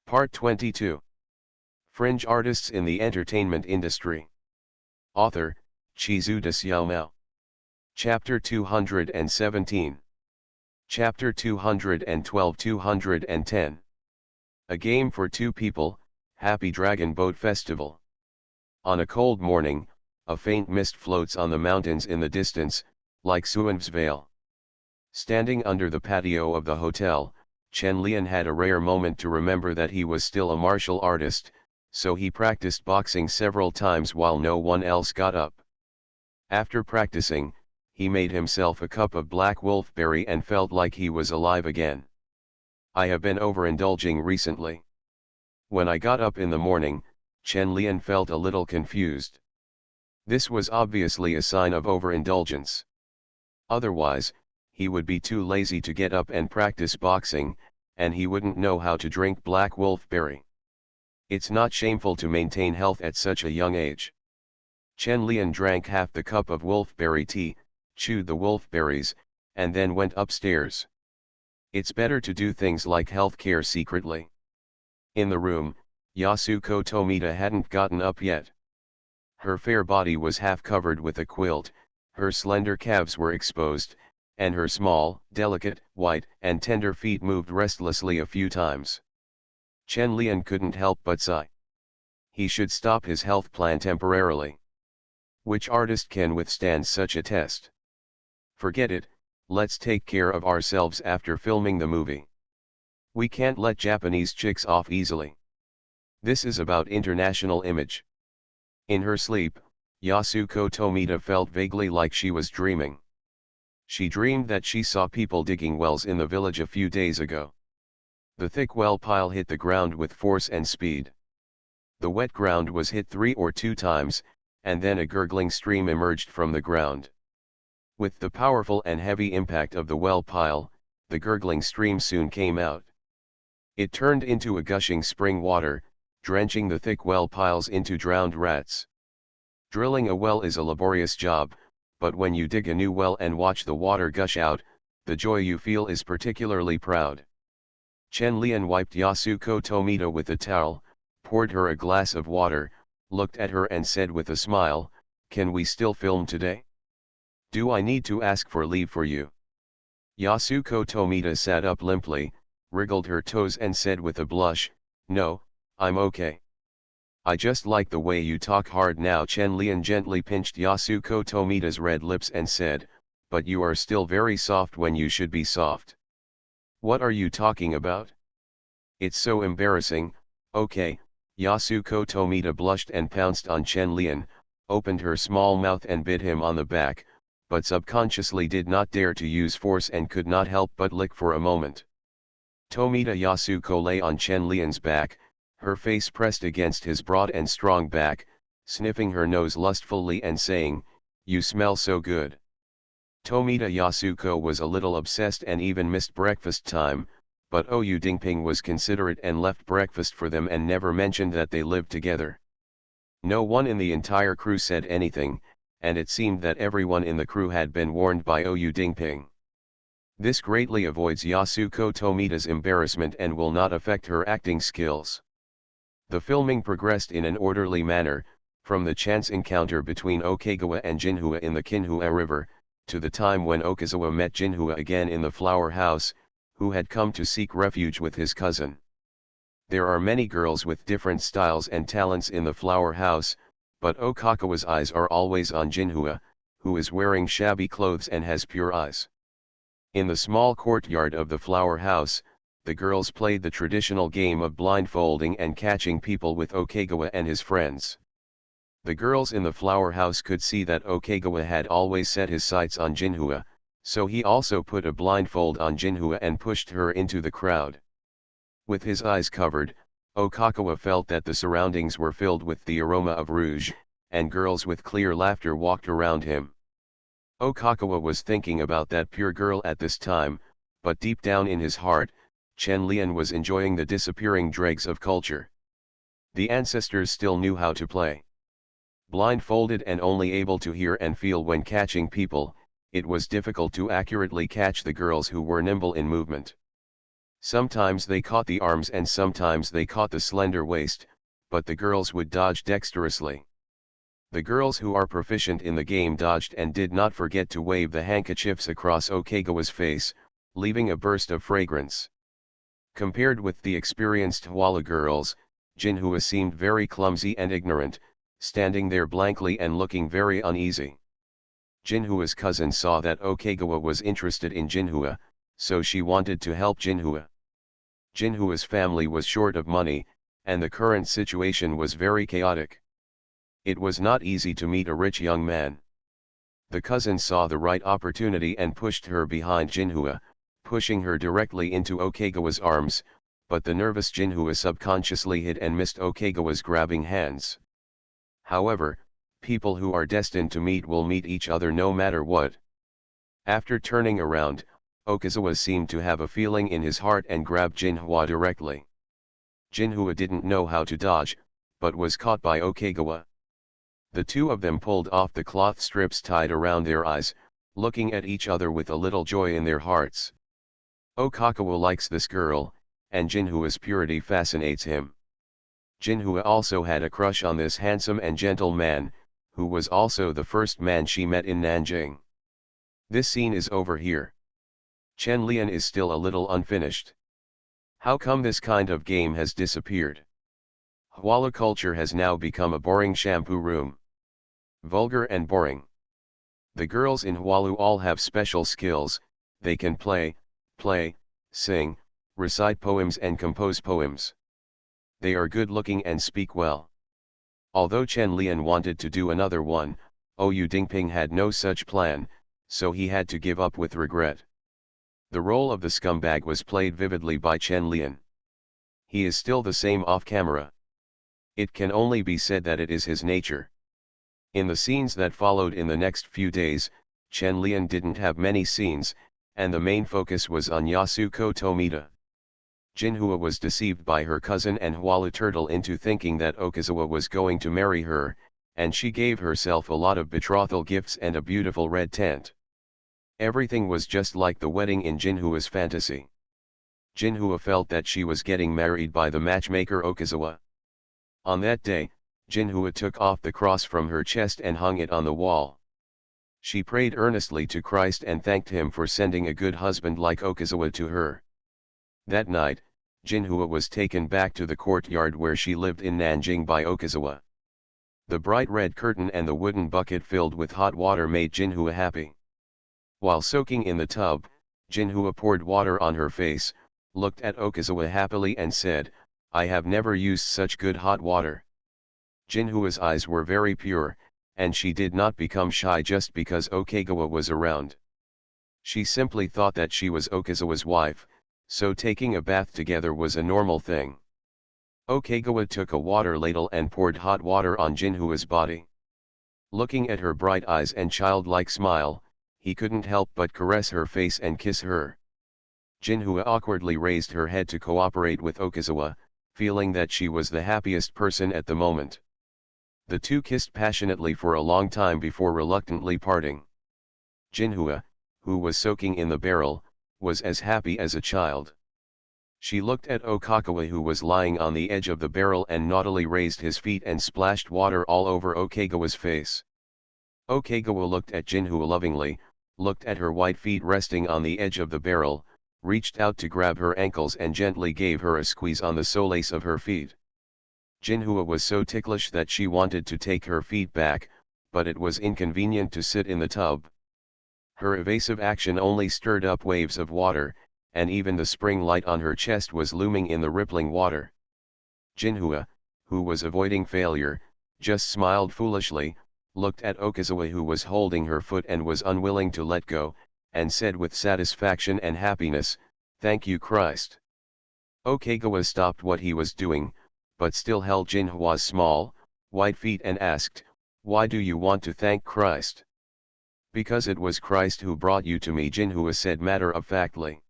Part 22. Fringe Artists in the Entertainment Industry. Author, Chizu de Xiaomao. Chapter 217. Chapter 212-210. A Game for Two People, Happy Dragon Boat Festival. On a cold morning, a faint mist floats on the mountains in the distance, like Suan's veil. Standing under the patio of the hotel, Chen Lian had a rare moment to remember that he was still a martial artist, so he practiced boxing several times while no one else got up. After practicing, he made himself a cup of black wolfberry and felt like he was alive again. I have been overindulging recently. When I got up in the morning, Chen Lian felt a little confused. This was obviously a sign of overindulgence. Otherwise, he would be too lazy to get up and practice boxing, and he wouldn't know how to drink black wolfberry. It's not shameful to maintain health at such a young age. Chen Lian drank half the cup of wolfberry tea, chewed the wolfberries, and then went upstairs. It's better to do things like healthcare secretly. In the room, Yasuko Tomita hadn't gotten up yet. Her fair body was half covered with a quilt, her slender calves were exposed, and her small, delicate, white, and tender feet moved restlessly a few times. Chen Lian couldn't help but sigh. He should stop his health plan temporarily. Which artist can withstand such a test? Forget it, let's take care of ourselves after filming the movie. We can't let Japanese chicks off easily. This is about international image. In her sleep, Yasuko Tomita felt vaguely like she was dreaming. She dreamed that she saw people digging wells in the village a few days ago. The thick well pile hit the ground with force and speed. The wet ground was hit 3 or 2 times, and then a gurgling stream emerged from the ground. With the powerful and heavy impact of the well pile, the gurgling stream soon came out. It turned into a gushing spring water, drenching the thick well piles into drowned rats. Drilling a well is a laborious job, but when you dig a new well and watch the water gush out, the joy you feel is particularly proud. Chen Lian wiped Yasuko Tomita with a towel, poured her a glass of water, looked at her and said with a smile, "Can we still film today? Do I need to ask for leave for you?" Yasuko Tomita sat up limply, wriggled her toes and said with a blush, "No, I'm okay. I just like the way you talk hard now." Chen Lian gently pinched Yasuko Tomita's red lips and said, "But you are still very soft when you should be soft." "What are you talking about? It's so embarrassing." "Okay." Yasuko Tomita blushed and pounced on Chen Lian, opened her small mouth and bit him on the back, but subconsciously did not dare to use force and could not help but lick for a moment. Tomita Yasuko lay on Chen Lian's back, her face pressed against his broad and strong back, sniffing her nose lustfully and saying, "You smell so good." Tomita Yasuko was a little obsessed and even missed breakfast time, but Oyu Dingping was considerate and left breakfast for them and never mentioned that they lived together. No one in the entire crew said anything, and it seemed that everyone in the crew had been warned by Oyu Dingping. This greatly avoids Yasuko Tomita's embarrassment and will not affect her acting skills. The filming progressed in an orderly manner, from the chance encounter between Okagawa and Jinhua in the Kinhua River, to the time when Okazawa met Jinhua again in the flower house, who had come to seek refuge with his cousin. There are many girls with different styles and talents in the flower house, but Okagawa's eyes are always on Jinhua, who is wearing shabby clothes and has pure eyes. In the small courtyard of the flower house, the girls played the traditional game of blindfolding and catching people with Okagawa and his friends. The girls in the flower house could see that Okagawa had always set his sights on Jinhua, so he also put a blindfold on Jinhua and pushed her into the crowd. With his eyes covered, Okagawa felt that the surroundings were filled with the aroma of rouge, and girls with clear laughter walked around him. Okagawa was thinking about that pure girl at this time, but deep down in his heart, Chen Lian was enjoying the disappearing dregs of culture. The ancestors still knew how to play. Blindfolded and only able to hear and feel when catching people, it was difficult to accurately catch the girls who were nimble in movement. Sometimes they caught the arms and sometimes they caught the slender waist, but the girls would dodge dexterously. The girls who are proficient in the game dodged and did not forget to wave the handkerchiefs across Okegawa's face, leaving a burst of fragrance. Compared with the experienced Hwala girls, Jinhua seemed very clumsy and ignorant, standing there blankly and looking very uneasy. Jinhua's cousin saw that Okegawa was interested in Jinhua, so she wanted to help Jinhua. Jinhua's family was short of money, and the current situation was very chaotic. It was not easy to meet a rich young man. The cousin saw the right opportunity and pushed her behind Jinhua, pushing her directly into Okegawa's arms, but the nervous Jinhua subconsciously hid and missed Okegawa's grabbing hands. However, people who are destined to meet will meet each other no matter what. After turning around, Okazawa seemed to have a feeling in his heart and grabbed Jinhua directly. Jinhua didn't know how to dodge, but was caught by Okegawa. The two of them pulled off the cloth strips tied around their eyes, looking at each other with a little joy in their hearts. Okakawa likes this girl, and Jinhua's purity fascinates him. Jinhua also had a crush on this handsome and gentle man, who was also the first man she met in Nanjing. This scene is over here. Chen Lian is still a little unfinished. How come this kind of game has disappeared? Hwala culture has now become a boring shampoo room. Vulgar and boring. The girls in Hwalu all have special skills, they can play, sing, recite poems and compose poems. They are good looking and speak well. Although Chen Lian wanted to do another one, Oyu Dingping had no such plan, so he had to give up with regret. The role of the scumbag was played vividly by Chen Lian. He is still the same off camera. It can only be said that it is his nature. In the scenes that followed in the next few days, Chen Lian didn't have many scenes, and the main focus was on Yasuko Tomita. Jinhua was deceived by her cousin and Hwala Turtle into thinking that Okazawa was going to marry her, and she gave herself a lot of betrothal gifts and a beautiful red tent. Everything was just like the wedding in Jinhua's fantasy. Jinhua felt that she was getting married by the matchmaker Okazawa. On that day, Jinhua took off the cross from her chest and hung it on the wall. She prayed earnestly to Christ and thanked him for sending a good husband like Okazawa to her. That night, Jinhua was taken back to the courtyard where she lived in Nanjing by Okazawa. The bright red curtain and the wooden bucket filled with hot water made Jinhua happy. While soaking in the tub, Jinhua poured water on her face, looked at Okazawa happily and said, "I have never used such good hot water." Jinhua's eyes were very pure, and she did not become shy just because Okegawa was around. She simply thought that she was Okazawa's wife, so taking a bath together was a normal thing. Okegawa took a water ladle and poured hot water on Jinhua's body. Looking at her bright eyes and childlike smile, he couldn't help but caress her face and kiss her. Jinhua awkwardly raised her head to cooperate with Okazawa, feeling that she was the happiest person at the moment. The two kissed passionately for a long time before reluctantly parting. Jinhua, who was soaking in the barrel, was as happy as a child. She looked at Okakawa who was lying on the edge of the barrel and naughtily raised his feet and splashed water all over Okegawa's face. Okegawa looked at Jinhua lovingly, looked at her white feet resting on the edge of the barrel, reached out to grab her ankles and gently gave her a squeeze on the soles of her feet. Jinhua was so ticklish that she wanted to take her feet back, but it was inconvenient to sit in the tub. Her evasive action only stirred up waves of water, and even the spring light on her chest was looming in the rippling water. Jinhua, who was avoiding failure, just smiled foolishly, looked at Okazawa who was holding her foot and was unwilling to let go, and said with satisfaction and happiness, "Thank you, Christ." Okegawa stopped what he was doing, but still held Jinhua's small, white feet and asked, "Why do you want to thank Christ?" "Because it was Christ who brought you to me," Jinhua said matter-of-factly.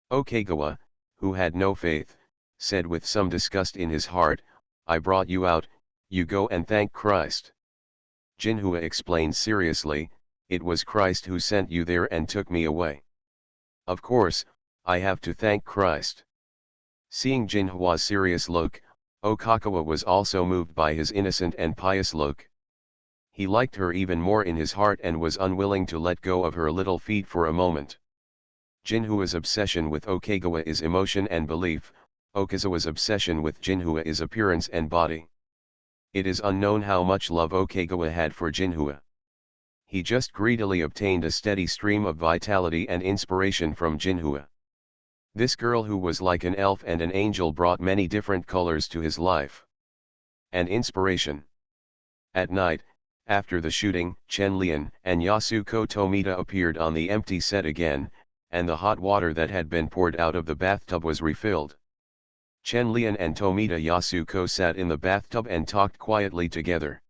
Okegawa, who had no faith, said with some disgust in his heart, "I brought you out, you go and thank Christ." Jinhua explained seriously, "It was Christ who sent you there and took me away. Of course, I have to thank Christ. Seeing Jinhua's serious look, Okagawa was also moved by his innocent and pious look. He liked her even more in his heart and was unwilling to let go of her little feet for a moment. Jinhua's obsession with Okagawa is emotion and belief, Okazawa's obsession with Jinhua is appearance and body. It is unknown how much love Okagawa had for Jinhua. He just greedily obtained a steady stream of vitality and inspiration from Jinhua. This girl who was like an elf and an angel brought many different colors to his life. And inspiration. At night, after the shooting, Chen Lian and Yasuko Tomita appeared on the empty set again, and the hot water that had been poured out of the bathtub was refilled. Chen Lian and Tomita Yasuko sat in the bathtub and talked quietly together.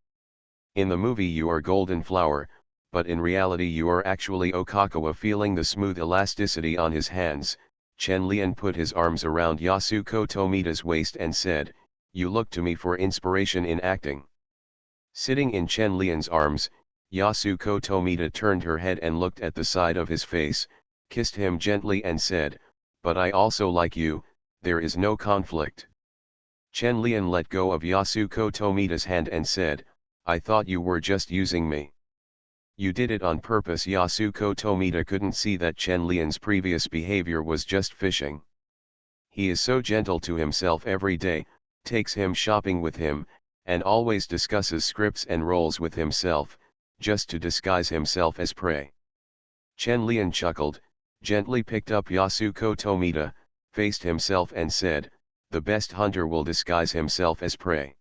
In the movie you are Golden Flower, but in reality you are actually Okagawa. Feeling the smooth elasticity on his hands, Chen Lian put his arms around Yasuko Tomita's waist and said, "You look to me for inspiration in acting." Sitting in Chen Lian's arms, Yasuko Tomita turned her head and looked at the side of his face, kissed him gently and said, "But I also like you, there is no conflict." Chen Lian let go of Yasuko Tomita's hand and said, "I thought you were just using me." "You did it on purpose." Yasuko Tomita couldn't see that Chen Lian's previous behavior was just fishing. He is so gentle to himself every day, takes him shopping with him, and always discusses scripts and roles with himself, just to disguise himself as prey. Chen Lian chuckled, gently picked up Yasuko Tomita, faced himself and said, "The best hunter will disguise himself as prey."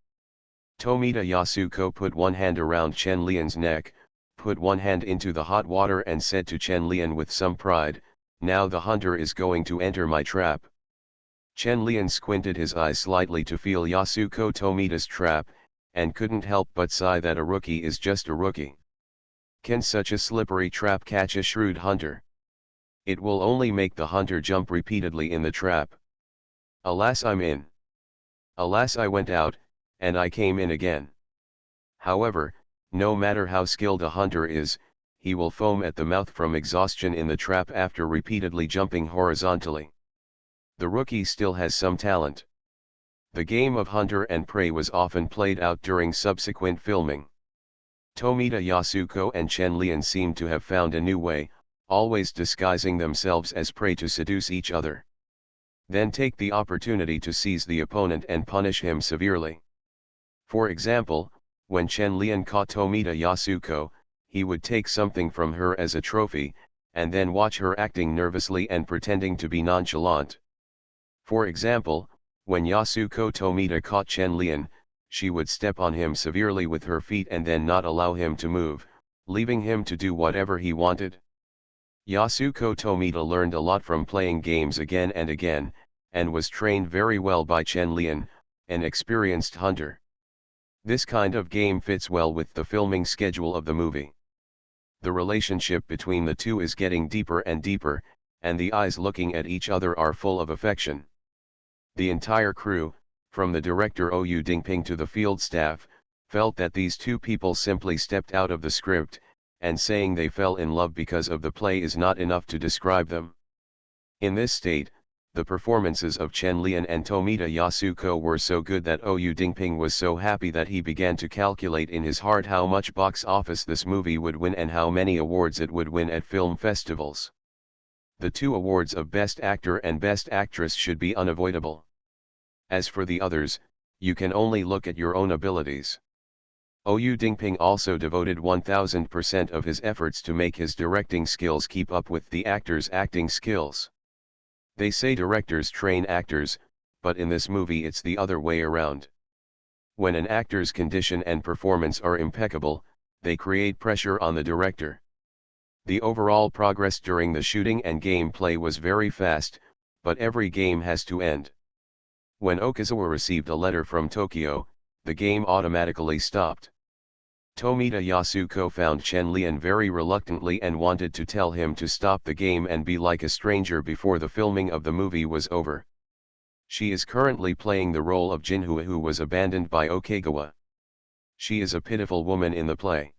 Tomita Yasuko put one hand around Chen Lian's neck, put one hand into the hot water and said to Chen Lian with some pride, "Now the hunter is going to enter my trap." Chen Lian squinted his eyes slightly to feel Yasuko Tomita's trap, and couldn't help but sigh that a rookie is just a rookie. Can such a slippery trap catch a shrewd hunter? It will only make the hunter jump repeatedly in the trap. Alas, I'm in. Alas, I went out, and I came in again. However, no matter how skilled a hunter is, he will foam at the mouth from exhaustion in the trap after repeatedly jumping horizontally. The rookie still has some talent. The game of hunter and prey was often played out during subsequent filming. Tomita Yasuko and Chen Lian seemed to have found a new way, always disguising themselves as prey to seduce each other. Then take the opportunity to seize the opponent and punish him severely. For example, when Chen Lian caught Tomita Yasuko, he would take something from her as a trophy, and then watch her acting nervously and pretending to be nonchalant. For example, when Yasuko Tomita caught Chen Lian, she would step on him severely with her feet and then not allow him to move, leaving him to do whatever he wanted. Yasuko Tomita learned a lot from playing games again and again, and was trained very well by Chen Lian, an experienced hunter. This kind of game fits well with the filming schedule of the movie. The relationship between the two is getting deeper and deeper, and the eyes looking at each other are full of affection. The entire crew, from the director Ou Dingping to the field staff, felt that these two people simply stepped out of the script, and saying they fell in love because of the play is not enough to describe them. In this state, the performances of Chen Lian and Tomita Yasuko were so good that Ou Dingping was so happy that he began to calculate in his heart how much box office this movie would win and how many awards it would win at film festivals. The two awards of Best Actor and Best Actress should be unavoidable. As for the others, you can only look at your own abilities. Ou Dingping also devoted 1000% of his efforts to make his directing skills keep up with the actors' acting skills. They say directors train actors, but in this movie it's the other way around. When an actor's condition and performance are impeccable, they create pressure on the director. The overall progress during the shooting and gameplay was very fast, but every game has to end. When Okazawa received a letter from Tokyo, the game automatically stopped. Tomita Yasuko found Chen Lian very reluctantly and wanted to tell him to stop the game and be like a stranger before the filming of the movie was over. She is currently playing the role of Jinhua, who was abandoned by Okagawa. She is a pitiful woman in the play.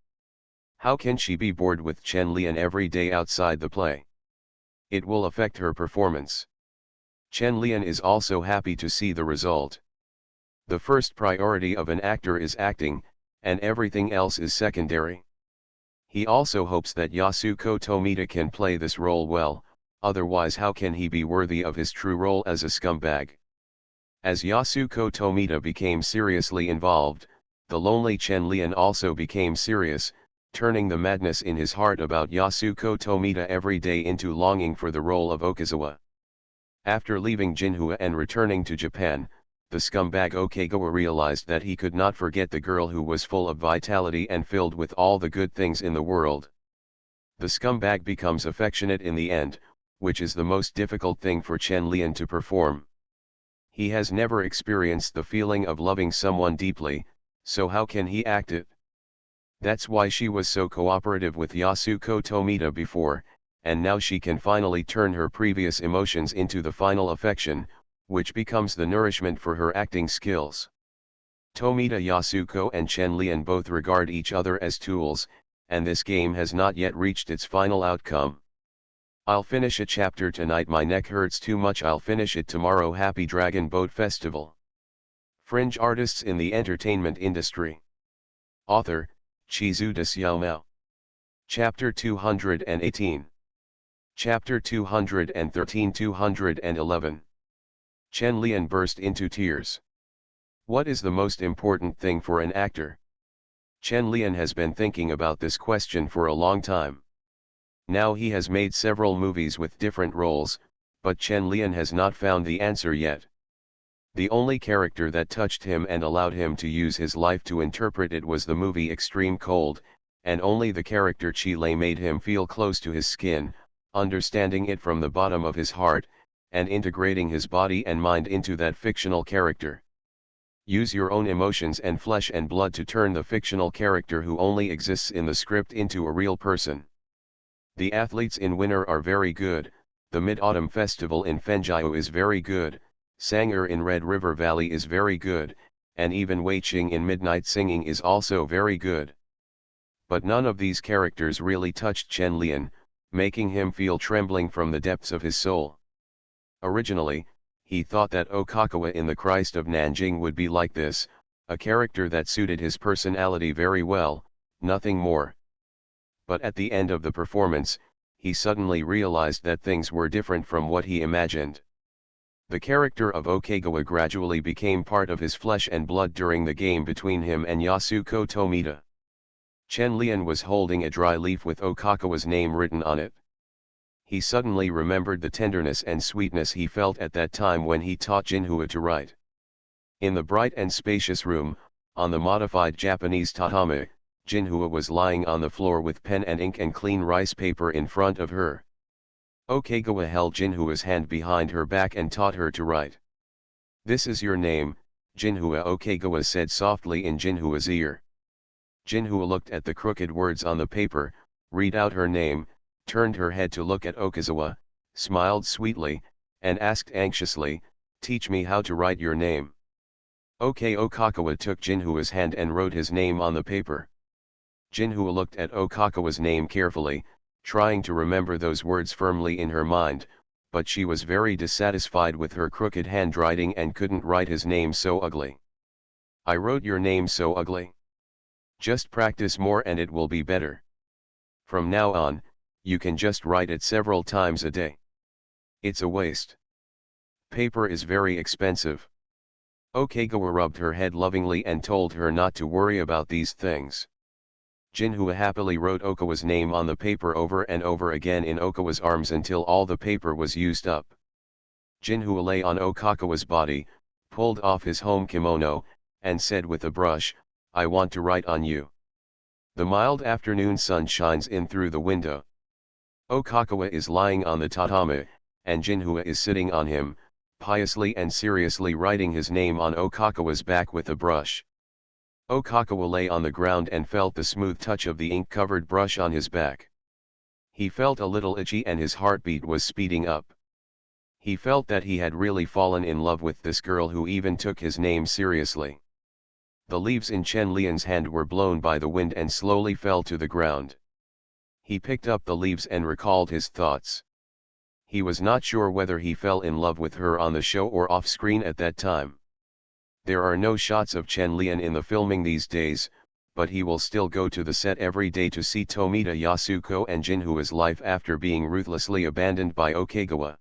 How can she be bored with Chen Lian every day outside the play? It will affect her performance. Chen Lian is also happy to see the result. The first priority of an actor is acting, and everything else is secondary. He also hopes that Yasuko Tomita can play this role well, otherwise how can he be worthy of his true role as a scumbag? As Yasuko Tomita became seriously involved, the lonely Chen Lian also became serious, turning the madness in his heart about Yasuko Tomita every day into longing for the role of Okazawa. After leaving Jinhua and returning to Japan, the scumbag Okagawa realized that he could not forget the girl who was full of vitality and filled with all the good things in the world. The scumbag becomes affectionate in the end, which is the most difficult thing for Chen Lian to perform. He has never experienced the feeling of loving someone deeply, so how can he act it? That's why she was so cooperative with Yasuko Tomita before, and now she can finally turn her previous emotions into the final affection, which becomes the nourishment for her acting skills. Tomita Yasuko and Chen Lian both regard each other as tools, and this game has not yet reached its final outcome. I'll finish a chapter tonight, my neck hurts too much, I'll finish it tomorrow. Happy Dragon Boat Festival. Fringe artists in the entertainment industry. Author, Chizuda Xiaomao. Chapter 218. Chapter 213-211. Chen Lian burst into tears. What is the most important thing for an actor? Chen Lian has been thinking about this question for a long time. Now he has made several movies with different roles, but Chen Lian has not found the answer yet. The only character that touched him and allowed him to use his life to interpret it was the movie Extreme Cold, and only the character Chi Lei made him feel close to his skin, understanding it from the bottom of his heart, and integrating his body and mind into that fictional character. Use your own emotions and flesh and blood to turn the fictional character who only exists in the script into a real person. The athletes in winter are very good, the Mid-Autumn Festival in Fenjiu is very good, Sangir in Red River Valley is very good, and even Weiqing in Midnight Singing is also very good. But none of these characters really touched Chen Lian, making him feel trembling from the depths of his soul. Originally, he thought that Okagawa in The Christ of Nanjing would be like this, a character that suited his personality very well, nothing more. But at the end of the performance, he suddenly realized that things were different from what he imagined. The character of Okagawa gradually became part of his flesh and blood during the game between him and Yasuko Tomita. Chen Lian was holding a dry leaf with Okagawa's name written on it. He suddenly remembered the tenderness and sweetness he felt at that time when he taught Jinhua to write. In the bright and spacious room, on the modified Japanese tatami, Jinhua was lying on the floor with pen and ink and clean rice paper in front of her. Okagawa held Jinhua's hand behind her back and taught her to write. "This is your name, Jinhua," Okagawa said softly in Jinhua's ear. Jinhua looked at the crooked words on the paper, read out her name, turned her head to look at Okazawa, smiled sweetly, and asked anxiously, "Teach me how to write your name." Okay, Okagawa took Jinhua's hand and wrote his name on the paper. Jinhua looked at Okagawa's name carefully, trying to remember those words firmly in her mind, but she was very dissatisfied with her crooked handwriting and couldn't write his name so ugly. "I wrote your name so ugly. Just practice more and it will be better. From now on, you can just write it several times a day. It's a waste. Paper is very expensive." Okagawa rubbed her head lovingly and told her not to worry about these things. Jinhua happily wrote Okawa's name on the paper over and over again in Okawa's arms until all the paper was used up. Jinhua lay on Okagawa's body, pulled off his home kimono, and said with a brush, "I want to write on you." The mild afternoon sun shines in through the window. Okagawa is lying on the tatami, and Jinhua is sitting on him, piously and seriously writing his name on Okagawa's back with a brush. Okagawa lay on the ground and felt the smooth touch of the ink-covered brush on his back. He felt a little itchy and his heartbeat was speeding up. He felt that he had really fallen in love with this girl who even took his name seriously. The leaves in Chen Lian's hand were blown by the wind and slowly fell to the ground. He picked up the leaves and recalled his thoughts. He was not sure whether he fell in love with her on the show or off-screen at that time. There are no shots of Chen Lian in the filming these days, but he will still go to the set every day to see Tomita Yasuko and Jinhua's life after being ruthlessly abandoned by Okegawa.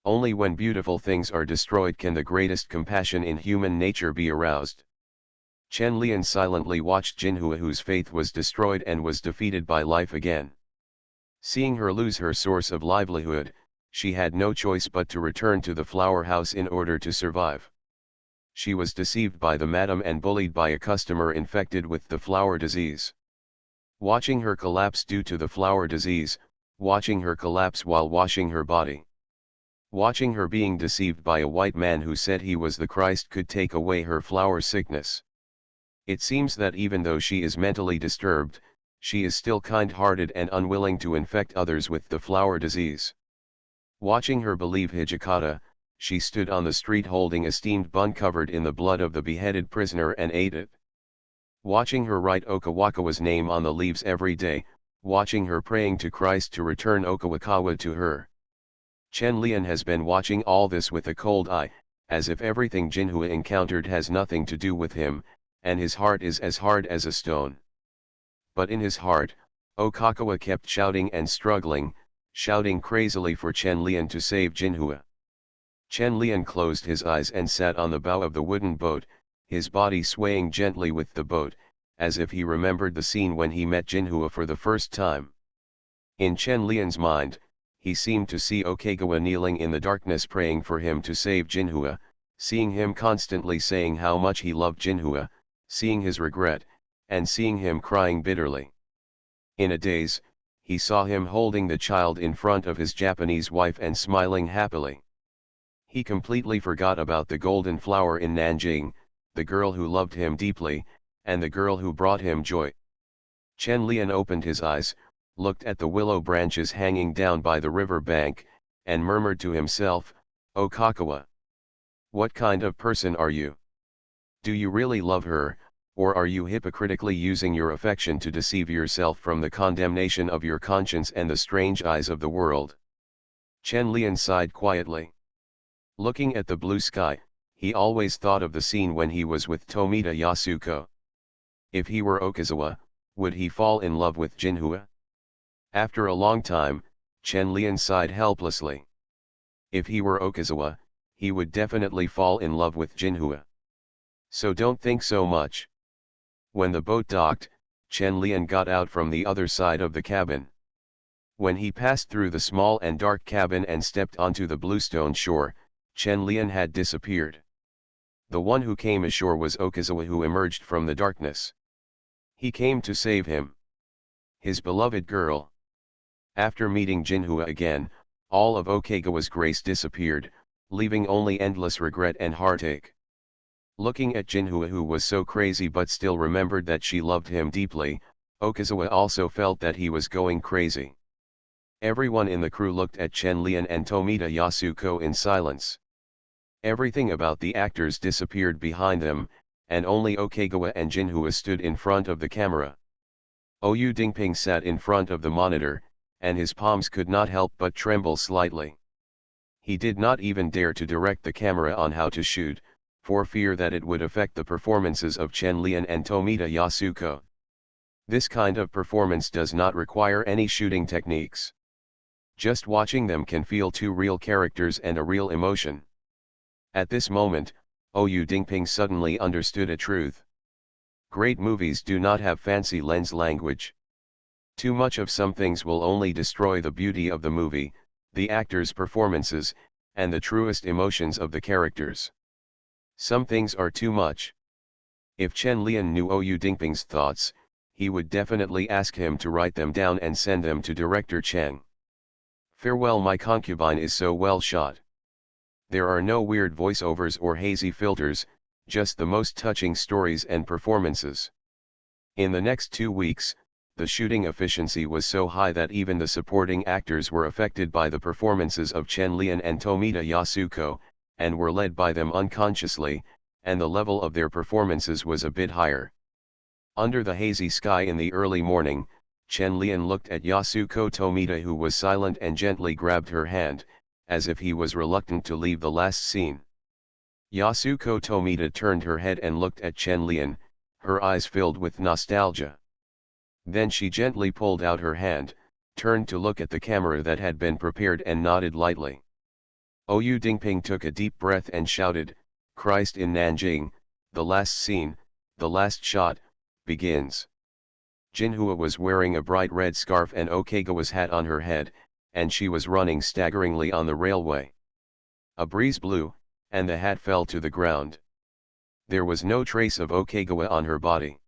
Only when beautiful things are destroyed can the greatest compassion in human nature be aroused. Chen Lian silently watched Jinhua, whose faith was destroyed and was defeated by life again. Seeing her lose her source of livelihood, she had no choice but to return to the flower house in order to survive. She was deceived by the madam and bullied by a customer infected with the flower disease. Watching her collapse due to the flower disease, watching her collapse while washing her body. Watching her being deceived by a white man who said he was the Christ could take away her flower sickness. It seems that even though she is mentally disturbed, she is still kind-hearted and unwilling to infect others with the flower disease. Watching her believe Hijikata, she stood on the street holding a steamed bun covered in the blood of the beheaded prisoner and ate it. Watching her write Okawakawa's name on the leaves every day, watching her praying to Christ to return Okawakawa to her. Chen Lian has been watching all this with a cold eye, as if everything Jinhua encountered has nothing to do with him, and his heart is as hard as a stone. But in his heart, Okakawa kept shouting and struggling, shouting crazily for Chen Lian to save Jinhua. Chen Lian closed his eyes and sat on the bow of the wooden boat, his body swaying gently with the boat, as if he remembered the scene when he met Jinhua for the first time. In Chen Lian's mind, he seemed to see Okegawa kneeling in the darkness praying for him to save Jinhua, seeing him constantly saying how much he loved Jinhua, seeing his regret, and seeing him crying bitterly. In a daze, he saw him holding the child in front of his Japanese wife and smiling happily. He completely forgot about the golden flower in Nanjing, the girl who loved him deeply, and the girl who brought him joy. Chen Lian opened his eyes, looked at the willow branches hanging down by the river bank, and murmured to himself, "Okakawa, what kind of person are you? Do you really love her, or are you hypocritically using your affection to deceive yourself from the condemnation of your conscience and the strange eyes of the world?" Chen Lian sighed quietly. Looking at the blue sky, he always thought of the scene when he was with Tomita Yasuko. If he were Okazawa, would he fall in love with Jinhua? After a long time, Chen Lian sighed helplessly. If he were Okazawa, he would definitely fall in love with Jinhua. So don't think so much. When the boat docked, Chen Lian got out from the other side of the cabin. When he passed through the small and dark cabin and stepped onto the bluestone shore, Chen Lian had disappeared. The one who came ashore was Okazawa, who emerged from the darkness. He came to save him. His beloved girl. After meeting Jinhua again, all of Okegawa's grace disappeared, leaving only endless regret and heartache. Looking at Jinhua, who was so crazy but still remembered that she loved him deeply, Okazawa also felt that he was going crazy. Everyone in the crew looked at Chen Lian and Tomita Yasuko in silence. Everything about the actors disappeared behind them, and only Okegawa and Jinhua stood in front of the camera. Oyu Dingping sat in front of the monitor, and his palms could not help but tremble slightly. He did not even dare to direct the camera on how to shoot, for fear that it would affect the performances of Chen Lian and Tomita Yasuko. This kind of performance does not require any shooting techniques. Just watching them can feel two real characters and a real emotion. At this moment, Oyu Dingping suddenly understood a truth. Great movies do not have fancy lens language. Too much of some things will only destroy the beauty of the movie, the actors' performances, and the truest emotions of the characters. Some things are too much. If Chen Lian knew Oyu Dingping's thoughts, he would definitely ask him to write them down and send them to director Cheng. Farewell, My Concubine is so well shot. There are no weird voiceovers or hazy filters, just the most touching stories and performances. In the next 2 weeks, the shooting efficiency was so high that even the supporting actors were affected by the performances of Chen Lian and Tomita Yasuko, and were led by them unconsciously, and the level of their performances was a bit higher. Under the hazy sky in the early morning, Chen Lian looked at Yasuko Tomita, who was silent, and gently grabbed her hand, as if he was reluctant to leave the last scene. Yasuko Tomita turned her head and looked at Chen Lian, her eyes filled with nostalgia. Then she gently pulled out her hand, turned to look at the camera that had been prepared, and nodded lightly. Oyu Dingping took a deep breath and shouted, "Christ in Nanjing, the last scene, the last shot, begins." Jinhua was wearing a bright red scarf and Okegawa's hat on her head, and she was running staggeringly on the railway. A breeze blew, and the hat fell to the ground. There was no trace of Okegawa on her body.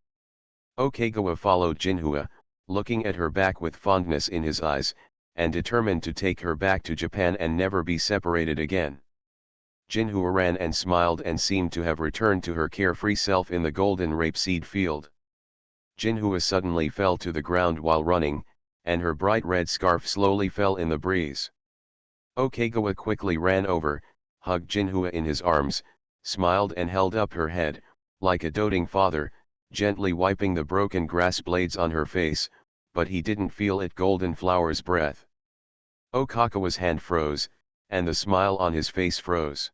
Okegawa followed Jinhua, looking at her back with fondness in his eyes, and determined to take her back to Japan and never be separated again. Jinhua ran and smiled and seemed to have returned to her carefree self in the golden rapeseed field. Jinhua suddenly fell to the ground while running, and her bright red scarf slowly fell in the breeze. Okegawa quickly ran over, hugged Jinhua in his arms, smiled and held up her head, like a doting father, gently wiping the broken grass blades on her face, but he didn't feel it. Golden Flower's breath. Okagawa's hand froze, and the smile on his face froze.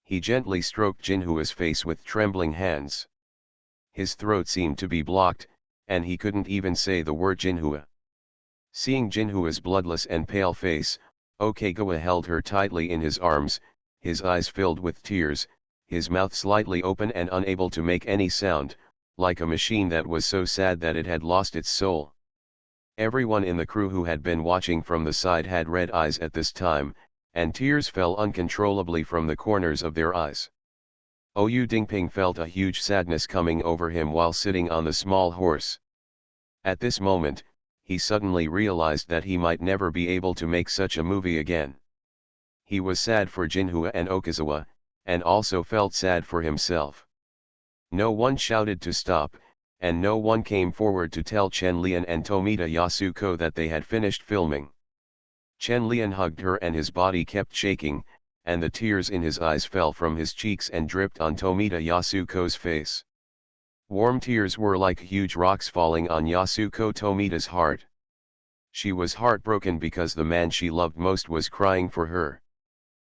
He gently stroked Jinhua's face with trembling hands. His throat seemed to be blocked, and he couldn't even say the word Jinhua. Seeing Jinhua's bloodless and pale face, Okegawa held her tightly in his arms, his eyes filled with tears, his mouth slightly open and unable to make any sound, like a machine that was so sad that it had lost its soul. Everyone in the crew who had been watching from the side had red eyes at this time, and tears fell uncontrollably from the corners of their eyes. Oyu Dingping felt a huge sadness coming over him while sitting on the small horse. At this moment, he suddenly realized that he might never be able to make such a movie again. He was sad for Jinhua and Okazawa, and also felt sad for himself. No one shouted to stop, and no one came forward to tell Chen Lian and Tomita Yasuko that they had finished filming. Chen Lian hugged her and his body kept shaking, and the tears in his eyes fell from his cheeks and dripped on Tomita Yasuko's face. Warm tears were like huge rocks falling on Yasuko Tomita's heart. She was heartbroken because the man she loved most was crying for her.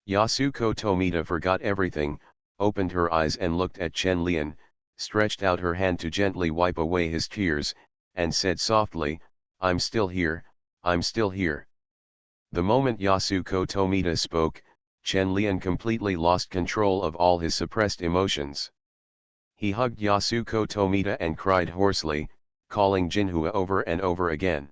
Yasuko Tomita forgot everything, opened her eyes and looked at Chen Lian, stretched out her hand to gently wipe away his tears, and said softly, "I'm still here, I'm still here." The moment Yasuko Tomita spoke, Chen Lian completely lost control of all his suppressed emotions. He hugged Yasuko Tomita and cried hoarsely, calling Jinhua over and over again.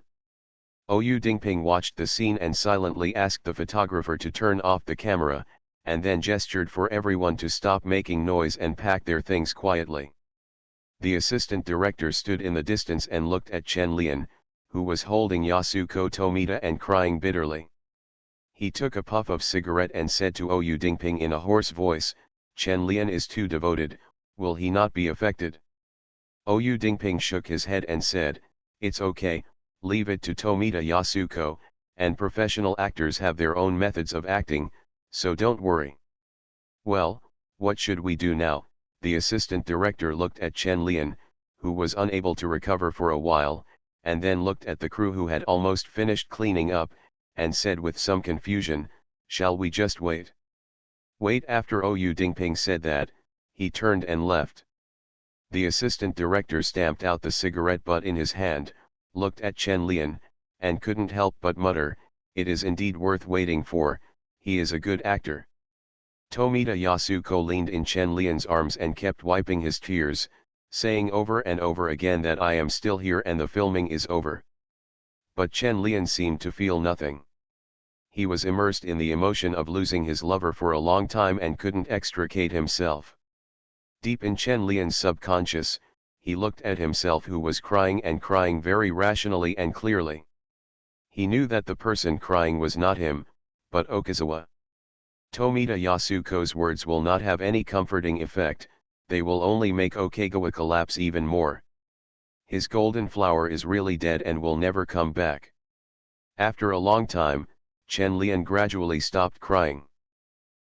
Oyu Dingping watched the scene and silently asked the photographer to turn off the camera, and then gestured for everyone to stop making noise and pack their things quietly. The assistant director stood in the distance and looked at Chen Lian, who was holding Yasuko Tomita and crying bitterly. He took a puff of cigarette and said to Oyu Dingping in a hoarse voice, "Chen Lian is too devoted, will he not be affected?" Oyu Dingping shook his head and said, "It's okay, leave it to Tomita Yasuko, and professional actors have their own methods of acting, so don't worry." "Well, what should we do now?" The assistant director looked at Chen Lian, who was unable to recover for a while, and then looked at the crew who had almost finished cleaning up, and said with some confusion, "Shall we just wait?" "Wait." After Oyu Dingping said that, he turned and left. The assistant director stamped out the cigarette butt in his hand, looked at Chen Lian, and couldn't help but mutter, "It is indeed worth waiting for, he is a good actor." Tomita Yasuko leaned in Chen Lian's arms and kept wiping his tears, saying over and over again that "I am still here and the filming is over." But Chen Lian seemed to feel nothing. He was immersed in the emotion of losing his lover for a long time and couldn't extricate himself. Deep in Chen Lian's subconscious, he looked at himself who was crying and crying very rationally and clearly. He knew that the person crying was not him, but Okazawa. Tomita Yasuko's words will not have any comforting effect, they will only make Okegawa collapse even more. His golden flower is really dead and will never come back. After a long time, Chen Lian gradually stopped crying.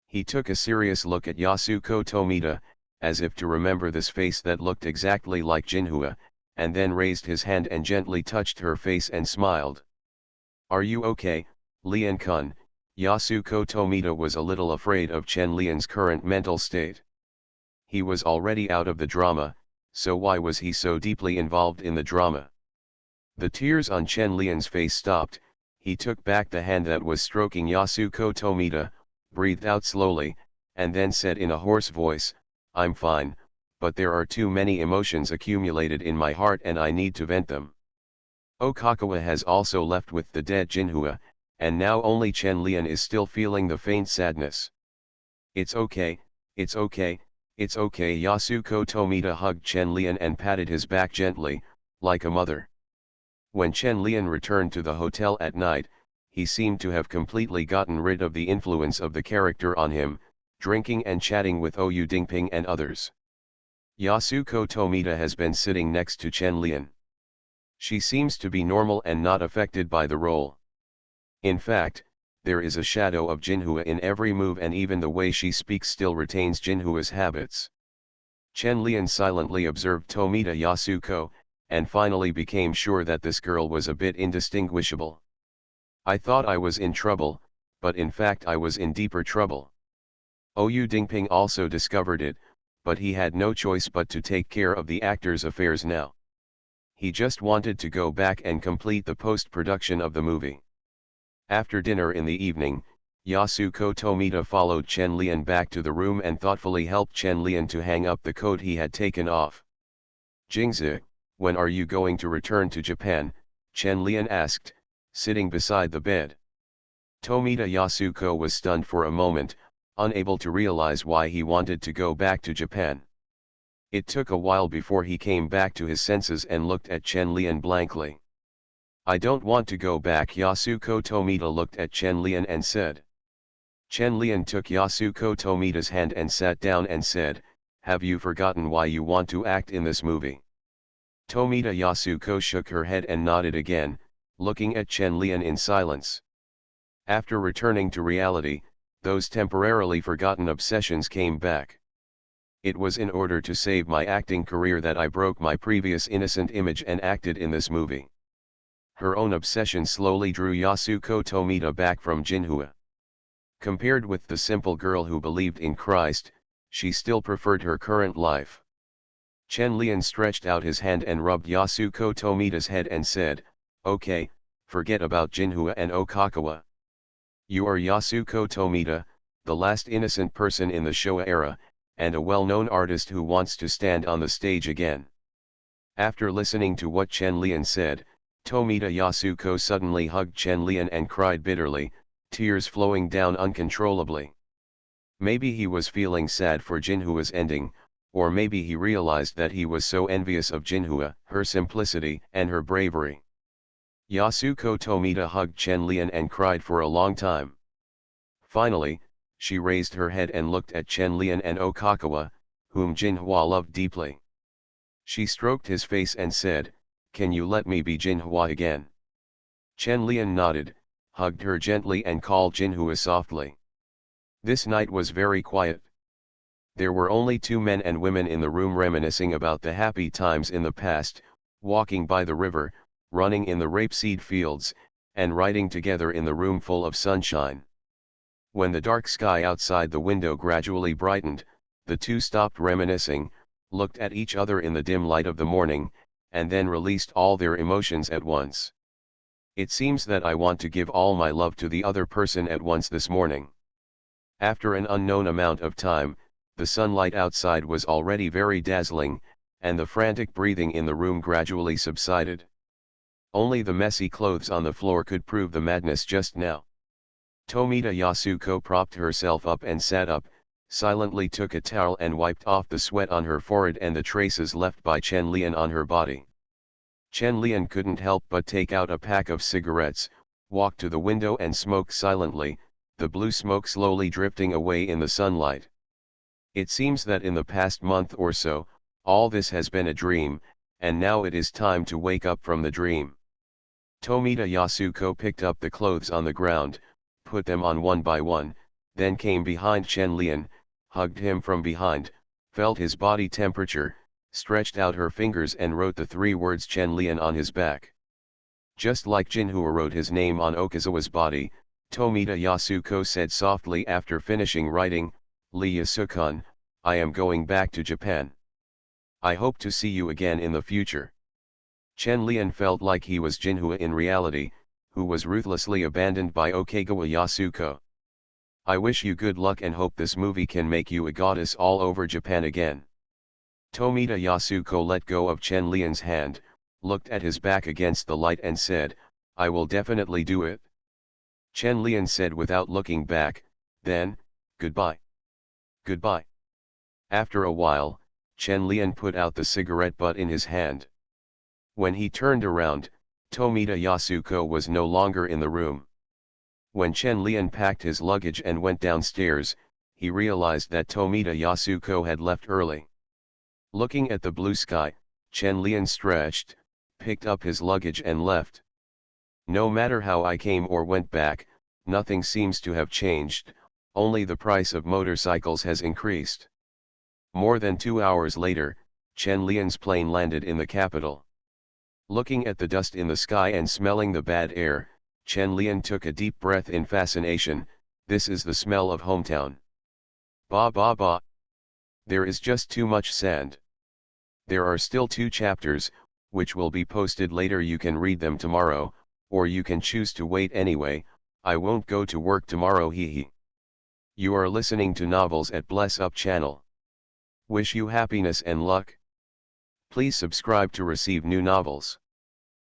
He took a serious look at Yasuko Tomita, as if to remember this face that looked exactly like Jinhua, and then raised his hand and gently touched her face and smiled. "Are you okay, Lian-kun?" Yasuko Tomita was a little afraid of Chen Lian's current mental state. He was already out of the drama, so why was he so deeply involved in the drama? The tears on Chen Lian's face stopped. He took back the hand that was stroking Yasuko Tomita, breathed out slowly, and then said in a hoarse voice, "I'm fine, but there are too many emotions accumulated in my heart and I need to vent them." Okakawa has also left with the dead Jinhua, and now only Chen Lian is still feeling the faint sadness. "It's okay, it's okay, it's okay." Yasuko Tomita hugged Chen Lian and patted his back gently, like a mother. When Chen Lian returned to the hotel at night, he seemed to have completely gotten rid of the influence of the character on him, drinking and chatting with Ou Dingping and others. Yasuko Tomita has been sitting next to Chen Lian. She seems to be normal and not affected by the role. In fact, there is a shadow of Jinhua in every move, and even the way she speaks still retains Jinhua's habits. Chen Lian silently observed Tomita Yasuko, and finally became sure that this girl was a bit indistinguishable. "I thought I was in trouble, but in fact I was in deeper trouble." Ou Dingping also discovered it, but he had no choice but to take care of the actor's affairs now. He just wanted to go back and complete the post-production of the movie. After dinner in the evening, Yasuko Tomita followed Chen Lian back to the room and thoughtfully helped Chen Lian to hang up the coat he had taken off. "Jingzi, when are you going to return to Japan?" Chen Lian asked, sitting beside the bed. Tomita Yasuko was stunned for a moment, unable to realize why he wanted to go back to Japan. It took a while before he came back to his senses and looked at Chen Lian blankly. "I don't want to go back." Yasuko Tomita looked at Chen Lian and said. Chen Lian took Yasuko Tomita's hand and sat down and said, "Have you forgotten why you want to act in this movie?" Tomita Yasuko shook her head and nodded again, looking at Chen Lian in silence. After returning to reality, those temporarily forgotten obsessions came back. "It was in order to save my acting career that I broke my previous innocent image and acted in this movie." Her own obsession slowly drew Yasuko Tomita back from Jinhua. Compared with the simple girl who believed in Christ, she still preferred her current life. Chen Lian stretched out his hand and rubbed Yasuko Tomita's head and said, "Okay, forget about Jinhua and Okakawa. You are Yasuko Tomita, the last innocent person in the Showa era, and a well-known artist who wants to stand on the stage again." After listening to what Chen Lian said, Tomita Yasuko suddenly hugged Chen Lian and cried bitterly, tears flowing down uncontrollably. Maybe he was feeling sad for Jinhua's ending, or maybe he realized that he was so envious of Jinhua, her simplicity and her bravery. Yasuko Tomita hugged Chen Lian and cried for a long time. Finally, she raised her head and looked at Chen Lian and Okakawa, whom Jinhua loved deeply. She stroked his face and said, "Can you let me be Jinhua again?" Chen Lian nodded, hugged her gently and called Jinhua softly. This night was very quiet. There were only two men and women in the room reminiscing about the happy times in the past, walking by the river, running in the rapeseed fields, and riding together in the room full of sunshine. When the dark sky outside the window gradually brightened, the two stopped reminiscing, looked at each other in the dim light of the morning, and then released all their emotions at once. "It seems that I want to give all my love to the other person at once this morning." After an unknown amount of time, the sunlight outside was already very dazzling, and the frantic breathing in the room gradually subsided. Only the messy clothes on the floor could prove the madness just now. Tomita Yasuko propped herself up and sat up, silently took a towel and wiped off the sweat on her forehead and the traces left by Chen Lian on her body. Chen Lian couldn't help but take out a pack of cigarettes, walk to the window and smoke silently, the blue smoke slowly drifting away in the sunlight. It seems that in the past month or so, all this has been a dream, and now it is time to wake up from the dream. Tomita Yasuko picked up the clothes on the ground, put them on one by one, then came behind Chen Lian, hugged him from behind, felt his body temperature, stretched out her fingers and wrote the 3 words Chen Lian on his back. Just like Jinhua wrote his name on Okazawa's body, Tomita Yasuko said softly after finishing writing, "Lee Yasukun, I am going back to Japan. I hope to see you again in the future." Chen Lian felt like he was Jinhua in reality, who was ruthlessly abandoned by Okagawa Yasuko. "I wish you good luck and hope this movie can make you a goddess all over Japan again." Tomita Yasuko let go of Chen Lian's hand, looked at his back against the light and said, "I will definitely do it." Chen Lian said without looking back, then, "Goodbye." "Goodbye." After a while, Chen Lian put out the cigarette butt in his hand. When he turned around, Tomita Yasuko was no longer in the room. When Chen Lian packed his luggage and went downstairs, he realized that Tomita Yasuko had left early. Looking at the blue sky, Chen Lian stretched, picked up his luggage and left. "No matter how I came or went back, nothing seems to have changed, only the price of motorcycles has increased." More than 2 hours later, Chen Lian's plane landed in the capital. Looking at the dust in the sky and smelling the bad air, Chen Lian took a deep breath in fascination. This is the smell of hometown. Ba ba ba. There is just too much sand. There are still 2 chapters, which will be posted later. You can read them tomorrow, or you can choose to wait anyway. I won't go to work tomorrow, hee hee. You are listening to Novels at Bless Up channel. Wish you happiness and luck. Please subscribe to receive new novels.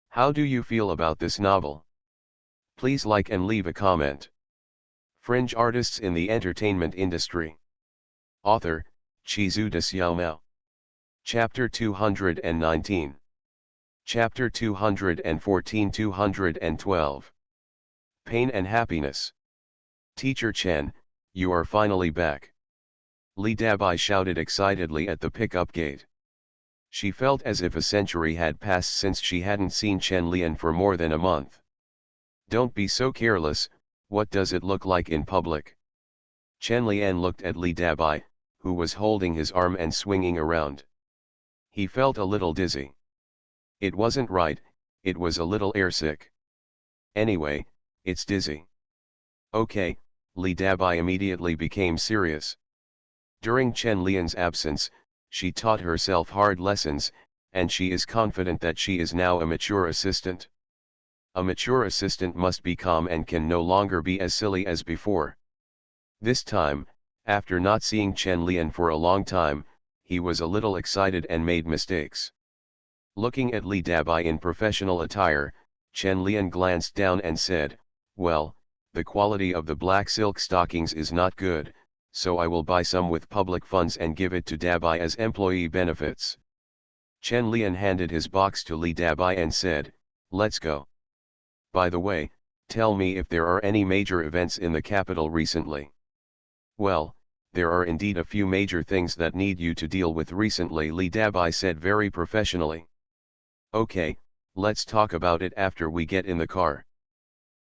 How do you feel about this novel? Please like and leave a comment. Fringe artists in the entertainment industry. Author, Chizuda Xiaomao. Chapter 219. Chapter 214-212. Pain and Happiness. Teacher Chen, you are finally back. Li Dabai shouted excitedly at the pickup gate. She felt as if a century had passed since she hadn't seen Chen Lian for more than a month. "Don't be so careless, what does it look like in public?" Chen Lian looked at Li Dabai, who was holding his arm and swinging around. He felt a little dizzy. It wasn't right, it was a little airsick. Anyway, it's dizzy. Okay, Li Dabai immediately became serious. During Chen Lian's absence, she taught herself hard lessons, and she is confident that she is now a mature assistant. A mature assistant must be calm and can no longer be as silly as before. This time, after not seeing Chen Lian for a long time, he was a little excited and made mistakes. Looking at Li Dabai in professional attire, Chen Lian glanced down and said, "Well, the quality of the black silk stockings is not good, so I will buy some with public funds and give it to Dabai as employee benefits." Chen Lian handed his box to Li Dabai and said, "Let's go. By the way, tell me if there are any major events in the capital recently." "Well, there are indeed a few major things that need you to deal with recently," Li Dabai said very professionally. "Okay, let's talk about it after we get in the car."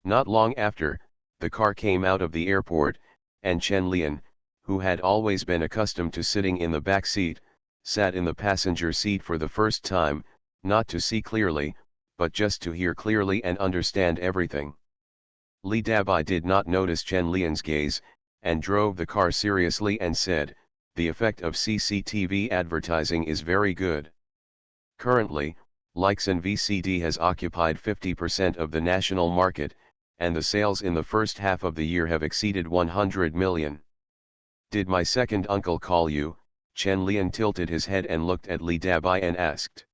Not long after, the car came out of the airport, and Chen Lian, who had always been accustomed to sitting in the back seat, sat in the passenger seat for the first time, not to see clearly, but just to hear clearly and understand everything. Li Dabai did not notice Chen Lian's gaze, and drove the car seriously and said, "The effect of CCTV advertising is very good. Currently, Leixin VCD has occupied 50% of the national market, and the sales in the first half of the year have exceeded 100 million. Did my second uncle call you?" Chen Lian tilted his head and looked at Li Dabai and asked.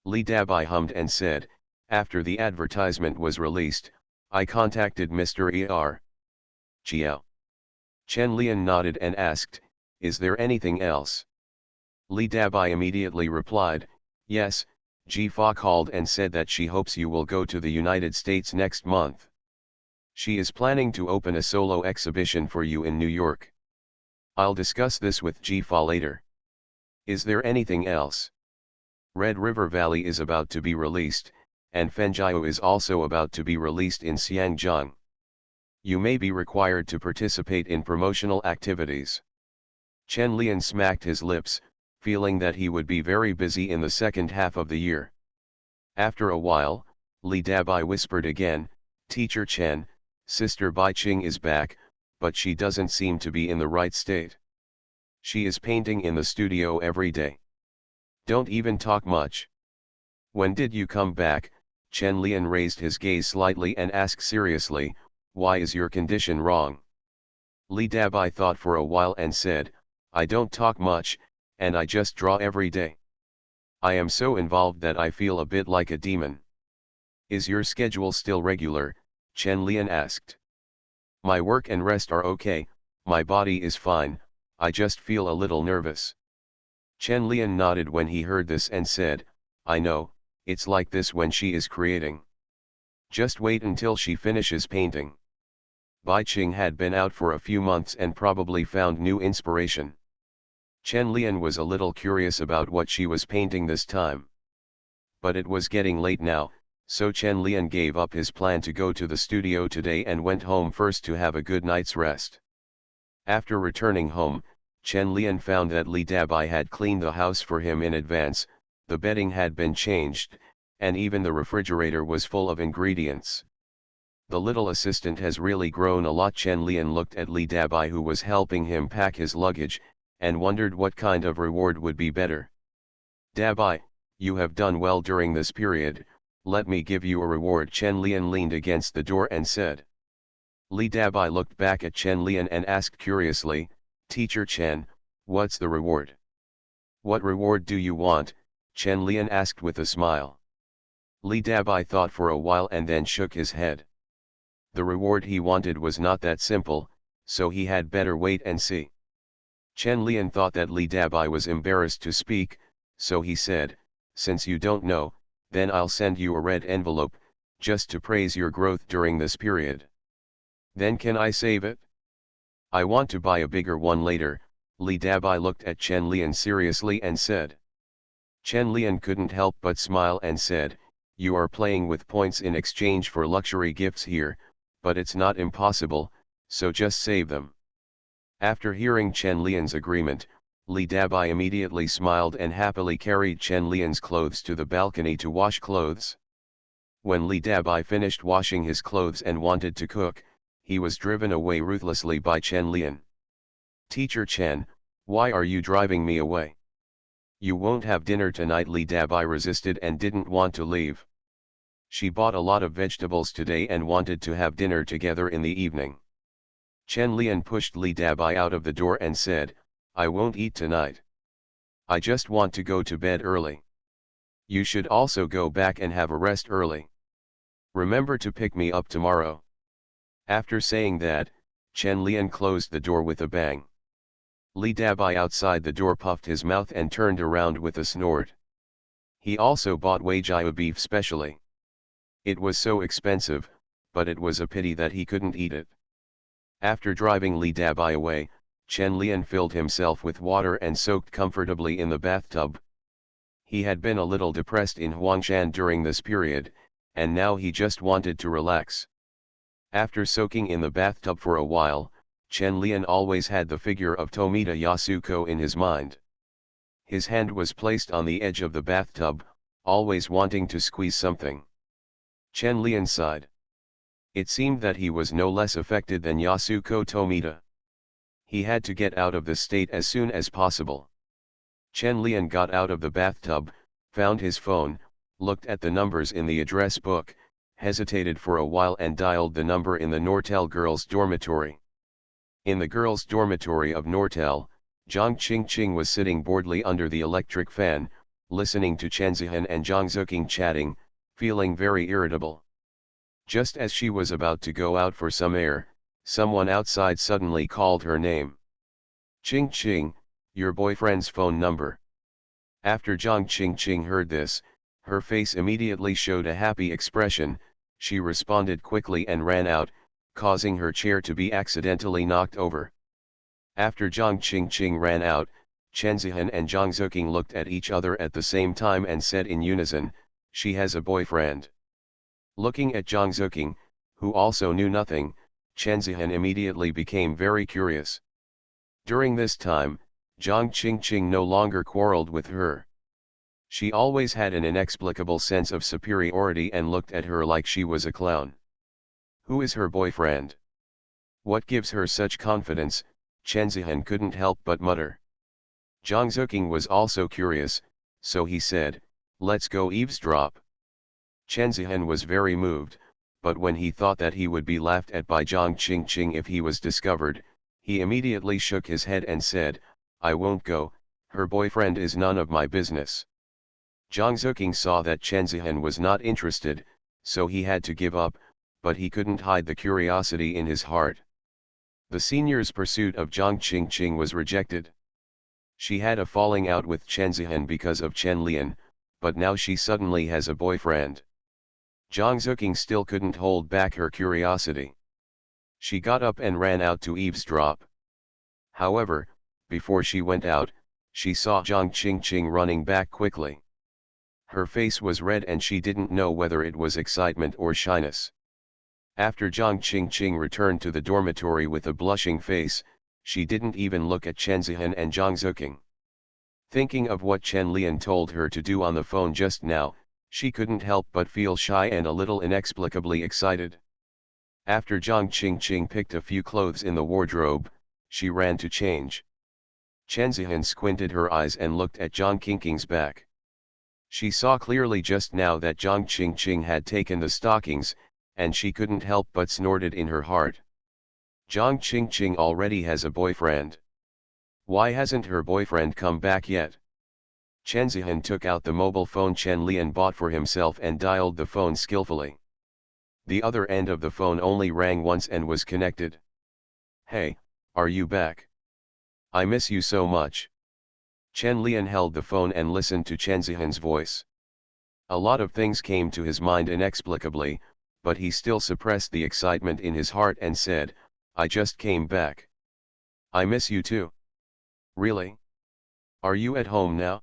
Li Dabai hummed and said, "After the advertisement was released, I contacted Mr. Er. Chiao." Chen Lian nodded and asked, "Is there anything else?" Li Dabai immediately replied, "Yes, Fa called and said that she hopes you will go to the United States next month. She is planning to open a solo exhibition for you in New York. I'll discuss this with Fa later. Is there anything else? Red River Valley is about to be released, and Fenjiao is also about to be released in Xiangjiang. You may be required to participate in promotional activities." Chen Lian smacked his lips, feeling that he would be very busy in the second half of the year. After a while, Li Dabai whispered again, "Teacher Chen, Sister Bai Ching is back, but she doesn't seem to be in the right state. She is painting in the studio every day. Don't even talk much. When did you come back?" Chen Lian raised his gaze slightly and asked seriously, "Why is your condition wrong?" Li Dabai thought for a while and said, "I don't talk much, and I just draw every day. I am so involved that I feel a bit like a demon." "Is your schedule still regular?" Chen Lian asked. "My work and rest are okay, my body is fine, I just feel a little nervous." Chen Lian nodded when he heard this and said, "I know, it's like this when she is creating. Just wait until she finishes painting." Bai Qing had been out for a few months and probably found new inspiration. Chen Lian was a little curious about what she was painting this time. But it was getting late now, so Chen Lian gave up his plan to go to the studio today and went home first to have a good night's rest. After returning home, Chen Lian found that Li Dabai had cleaned the house for him in advance, the bedding had been changed, and even the refrigerator was full of ingredients. The little assistant has really grown a lot. Chen Lian looked at Li Dabai, who was helping him pack his luggage, and wondered what kind of reward would be better. "Dabai, you have done well during this period, let me give you a reward." Chen Lian leaned against the door and said. Li Dabai looked back at Chen Lian and asked curiously, "Teacher Chen, what's the reward?" "What reward do you want?" Chen Lian asked with a smile. Li Dabai thought for a while and then shook his head. The reward he wanted was not that simple, so he had better wait and see. Chen Lian thought that Li Dabai was embarrassed to speak, so he said, "Since you don't know, then I'll send you a red envelope, just to praise your growth during this period." "Then can I save it?" "I want to buy a bigger one later." Li Dabai looked at Chen Lian seriously and said. Chen Lian couldn't help but smile and said, "You are playing with points in exchange for luxury gifts here, but it's not impossible, so just save them." After hearing Chen Lian's agreement, Li Dabai immediately smiled and happily carried Chen Lian's clothes to the balcony to wash clothes. When Li Dabai finished washing his clothes and wanted to cook, he was driven away ruthlessly by Chen Lian. "Teacher Chen, why are you driving me away? You won't have dinner tonight." Li Dabai resisted and didn't want to leave. She bought a lot of vegetables today and wanted to have dinner together in the evening. Chen Lian pushed Li Dabai out of the door and said, "I won't eat tonight. I just want to go to bed early. You should also go back and have a rest early. Remember to pick me up tomorrow." After saying that, Chen Lian closed the door with a bang. Li Dabai outside the door puffed his mouth and turned around with a snort. He also bought Wajia beef specially. It was so expensive, but it was a pity that he couldn't eat it. After driving Li Dabai away, Chen Lian filled himself with water and soaked comfortably in the bathtub. He had been a little depressed in Huangshan during this period, and now he just wanted to relax. After soaking in the bathtub for a while, Chen Lian always had the figure of Tomita Yasuko in his mind. His hand was placed on the edge of the bathtub, always wanting to squeeze something. Chen Lian sighed. It seemed that he was no less affected than Yasuko Tomita. He had to get out of this state as soon as possible. Chen Lian got out of the bathtub, found his phone, looked at the numbers in the address book, hesitated for a while and dialed the number in the Nortel girls' dormitory. In the girls' dormitory of Nortel, Zhang Qingqing was sitting boredly under the electric fan, listening to Chen Zihan and Zhang Zuking chatting, feeling very irritable. Just as she was about to go out for some air, someone outside suddenly called her name. "Qingqing, your boyfriend's phone number." After Zhang Qingqing heard this, her face immediately showed a happy expression. She responded quickly and ran out, causing her chair to be accidentally knocked over. After Zhang Qingqing ran out, Chen Zihan and Zhang Zuking looked at each other at the same time and said in unison, "She has a boyfriend." Looking at Zhang Zuking, who also knew nothing, Chen Zihan immediately became very curious. During this time, Jiang Qingqing no longer quarreled with her. She always had an inexplicable sense of superiority and looked at her like she was a clown. Who is her boyfriend? What gives her such confidence? Chen Zihan couldn't help but mutter. Zhang Zuking was also curious, so he said, "Let's go eavesdrop." Chen Zihan was very moved, but when he thought that he would be laughed at by Jiang Qingqing if he was discovered, he immediately shook his head and said, "I won't go, her boyfriend is none of my business." Zhang Zuking saw that Chen Zihan was not interested, so he had to give up, but he couldn't hide the curiosity in his heart. The senior's pursuit of Jiang Qingqing was rejected. She had a falling out with Chen Zihan because of Chen Lian, but now she suddenly has a boyfriend. Zhang Zuking still couldn't hold back her curiosity. She got up and ran out to eavesdrop. However, before she went out, she saw Jiang Qingqing running back quickly. Her face was red and she didn't know whether it was excitement or shyness. After Jiang Qingqing returned to the dormitory with a blushing face, she didn't even look at Chen Zihan and Zhang Zuking. Thinking of what Chen Lian told her to do on the phone just now, she couldn't help but feel shy and a little inexplicably excited. After Jiang Qingqing picked a few clothes in the wardrobe, she ran to change. Chen Zihan squinted her eyes and looked at Jiang Qingqing's back. She saw clearly just now that Jiang Qingqing had taken the stockings, and she couldn't help but snorted in her heart. Jiang Qingqing already has a boyfriend. Why hasn't her boyfriend come back yet? Chen Zihan took out the mobile phone Chen Lian bought for himself and dialed the phone skillfully. The other end of the phone only rang once and was connected. "Hey, are you back? I miss you so much." Chen Lian held the phone and listened to Chen Zihan's voice. A lot of things came to his mind inexplicably, but he still suppressed the excitement in his heart and said, "I just came back. I miss you too." "Really? Are you at home now?"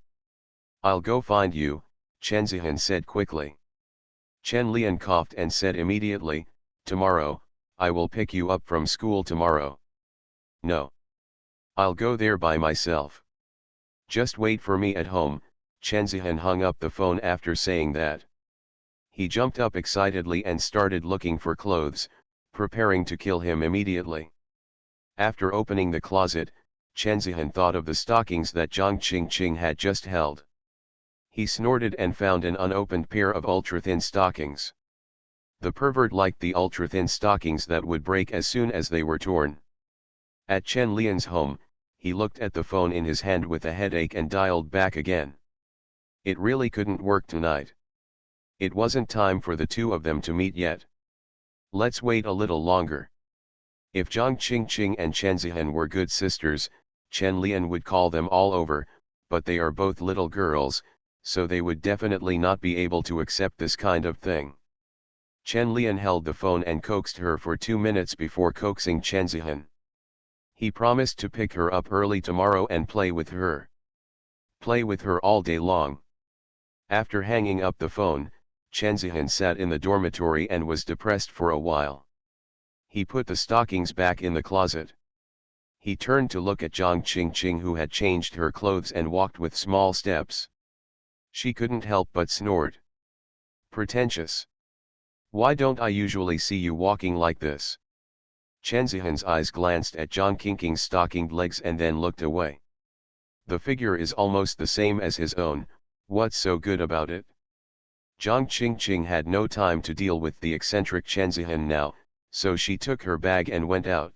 "I'll go find you," Chen Zihan said quickly. Chen Lian coughed and said immediately, "Tomorrow, I will pick you up from school tomorrow." "No. I'll go there by myself. Just wait for me at home." Chen Zihan hung up the phone after saying that. He jumped up excitedly and started looking for clothes, preparing to kill him immediately. After opening the closet, Chen Zihan thought of the stockings that Jiang Qingqing had just held. He snorted and found an unopened pair of ultra-thin stockings. The pervert liked the ultra-thin stockings that would break as soon as they were torn. At Chen Lian's home, he looked at the phone in his hand with a headache and dialed back again. It really couldn't work tonight. It wasn't time for the two of them to meet yet. Let's wait a little longer. If Jiang Qingqing and Chen Zihan were good sisters, Chen Lian would call them all over, but they are both little girls, so they would definitely not be able to accept this kind of thing. Chen Lian held the phone and coaxed her for 2 minutes before coaxing Chen Zihan. He promised to pick her up early tomorrow and play with her. Play with her all day long. After hanging up the phone, Chen Zihan sat in the dormitory and was depressed for a while. He put the stockings back in the closet. He turned to look at Jiang Qingqing, who had changed her clothes and walked with small steps. She couldn't help but snort. "Pretentious. Why don't I usually see you walking like this?" Chen Zihan's eyes glanced at Jiang Qingqing's stockinged legs and then looked away. The figure is almost the same as his own, what's so good about it? Jiang Qingqing had no time to deal with the eccentric Chen Zihan now, so she took her bag and went out.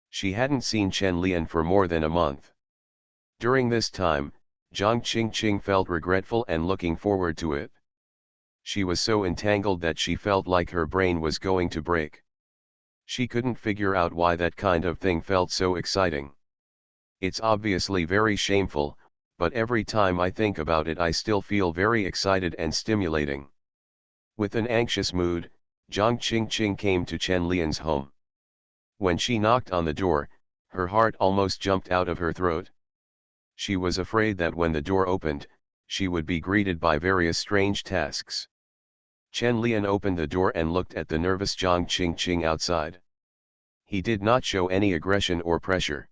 She hadn't seen Chen Lian for more than a month. During this time, Jiang Qingqing felt regretful and looking forward to it. She was so entangled that she felt like her brain was going to break. She couldn't figure out why that kind of thing felt so exciting. It's obviously very shameful, but every time I think about it I still feel very excited and stimulating. With an anxious mood, Jiang Qingqing came to Chen Lian's home. When she knocked on the door, her heart almost jumped out of her throat. She was afraid that when the door opened, she would be greeted by various strange tasks. Chen Lian opened the door and looked at the nervous Jiang Qingqing outside. He did not show any aggression or pressure.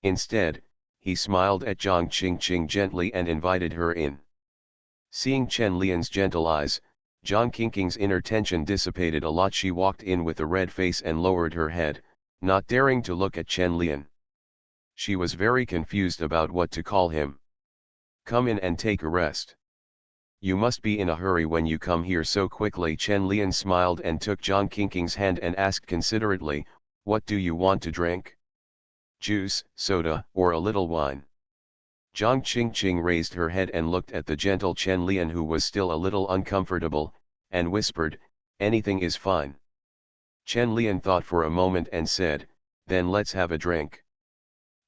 Instead, he smiled at Jiang Qingqing gently and invited her in. Seeing Chen Lian's gentle eyes, Jiang Qingqing's inner tension dissipated a lot. She walked in with a red face and lowered her head, not daring to look at Chen Lian. She was very confused about what to call him. Come in and take a rest. You must be in a hurry when you come here so quickly. Chen Lian smiled and took Jiang Qingqing's hand and asked considerately, what do you want to drink? Juice, soda, or a little wine? Jiang Qingqing raised her head and looked at the gentle Chen Lian, who was still a little uncomfortable, and whispered, anything is fine. Chen Lian thought for a moment and said, then let's have a drink.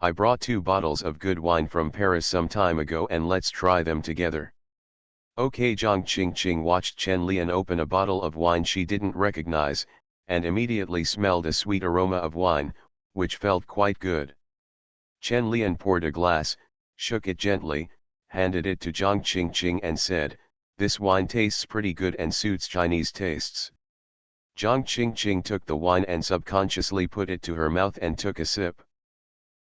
I brought 2 bottles of good wine from Paris some time ago and let's try them together. Okay. Jiang Qingqing watched Chen Lian open a bottle of wine she didn't recognize, and immediately smelled a sweet aroma of wine, which felt quite good. Chen Lian poured a glass, shook it gently, handed it to Jiang Qingqing and said, this wine tastes pretty good and suits Chinese tastes. Jiang Qingqing took the wine and subconsciously put it to her mouth and took a sip.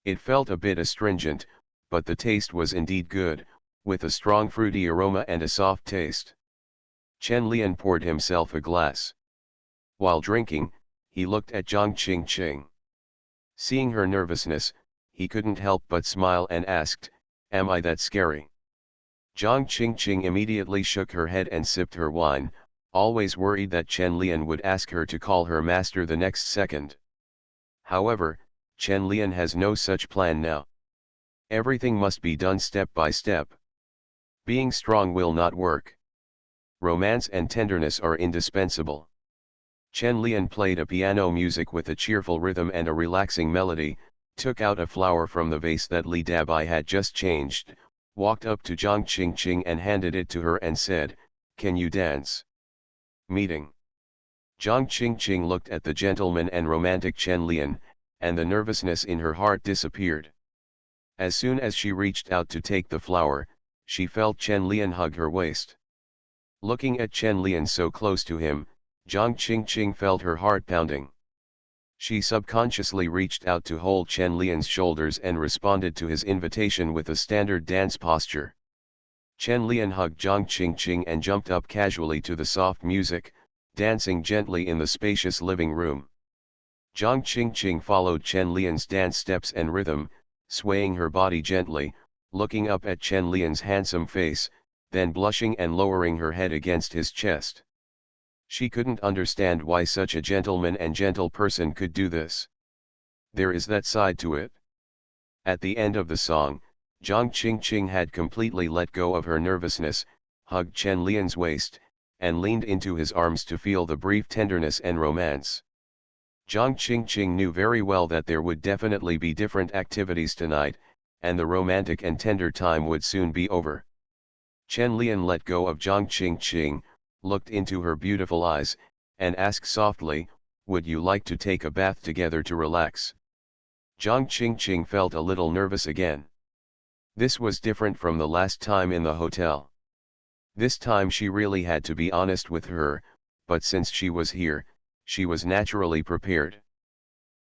It felt a bit astringent, but the taste was indeed good, with a strong fruity aroma and a soft taste. Chen Lian poured himself a glass. While drinking, he looked at Jiang Qingqing. Seeing her nervousness, he couldn't help but smile and asked, am I that scary? Jiang Qingqing immediately shook her head and sipped her wine, always worried that Chen Lian would ask her to call her master the next second. However, Chen Lian has no such plan now. Everything must be done step by step. Being strong will not work. Romance and tenderness are indispensable. Chen Lian played a piano music with a cheerful rhythm and a relaxing melody, took out a flower from the vase that Li Dabai had just changed, walked up to Jiang Qingqing and handed it to her and said, can you dance? Meeting. Jiang Qingqing looked at the gentleman and romantic Chen Lian, and the nervousness in her heart disappeared. As soon as she reached out to take the flower, she felt Chen Lian hug her waist. Looking at Chen Lian so close to him, Jiang Qingqing felt her heart pounding. She subconsciously reached out to hold Chen Lian's shoulders and responded to his invitation with a standard dance posture. Chen Lian hugged Jiang Qingqing and jumped up casually to the soft music, dancing gently in the spacious living room. Jiang Qingqing followed Chen Lian's dance steps and rhythm, swaying her body gently, looking up at Chen Lian's handsome face, then blushing and lowering her head against his chest. She couldn't understand why such a gentleman and gentle person could do this. There is that side to it. At the end of the song, Jiang Qingqing had completely let go of her nervousness, hugged Chen Lian's waist, and leaned into his arms to feel the brief tenderness and romance. Jiang Qingqing knew very well that there would definitely be different activities tonight, and the romantic and tender time would soon be over. Chen Lian let go of Jiang Qingqing, looked into her beautiful eyes, and asked softly, would you like to take a bath together to relax? Jiang Qingqing felt a little nervous again. This was different from the last time in the hotel. This time she really had to be honest with her, but since she was here, she was naturally prepared.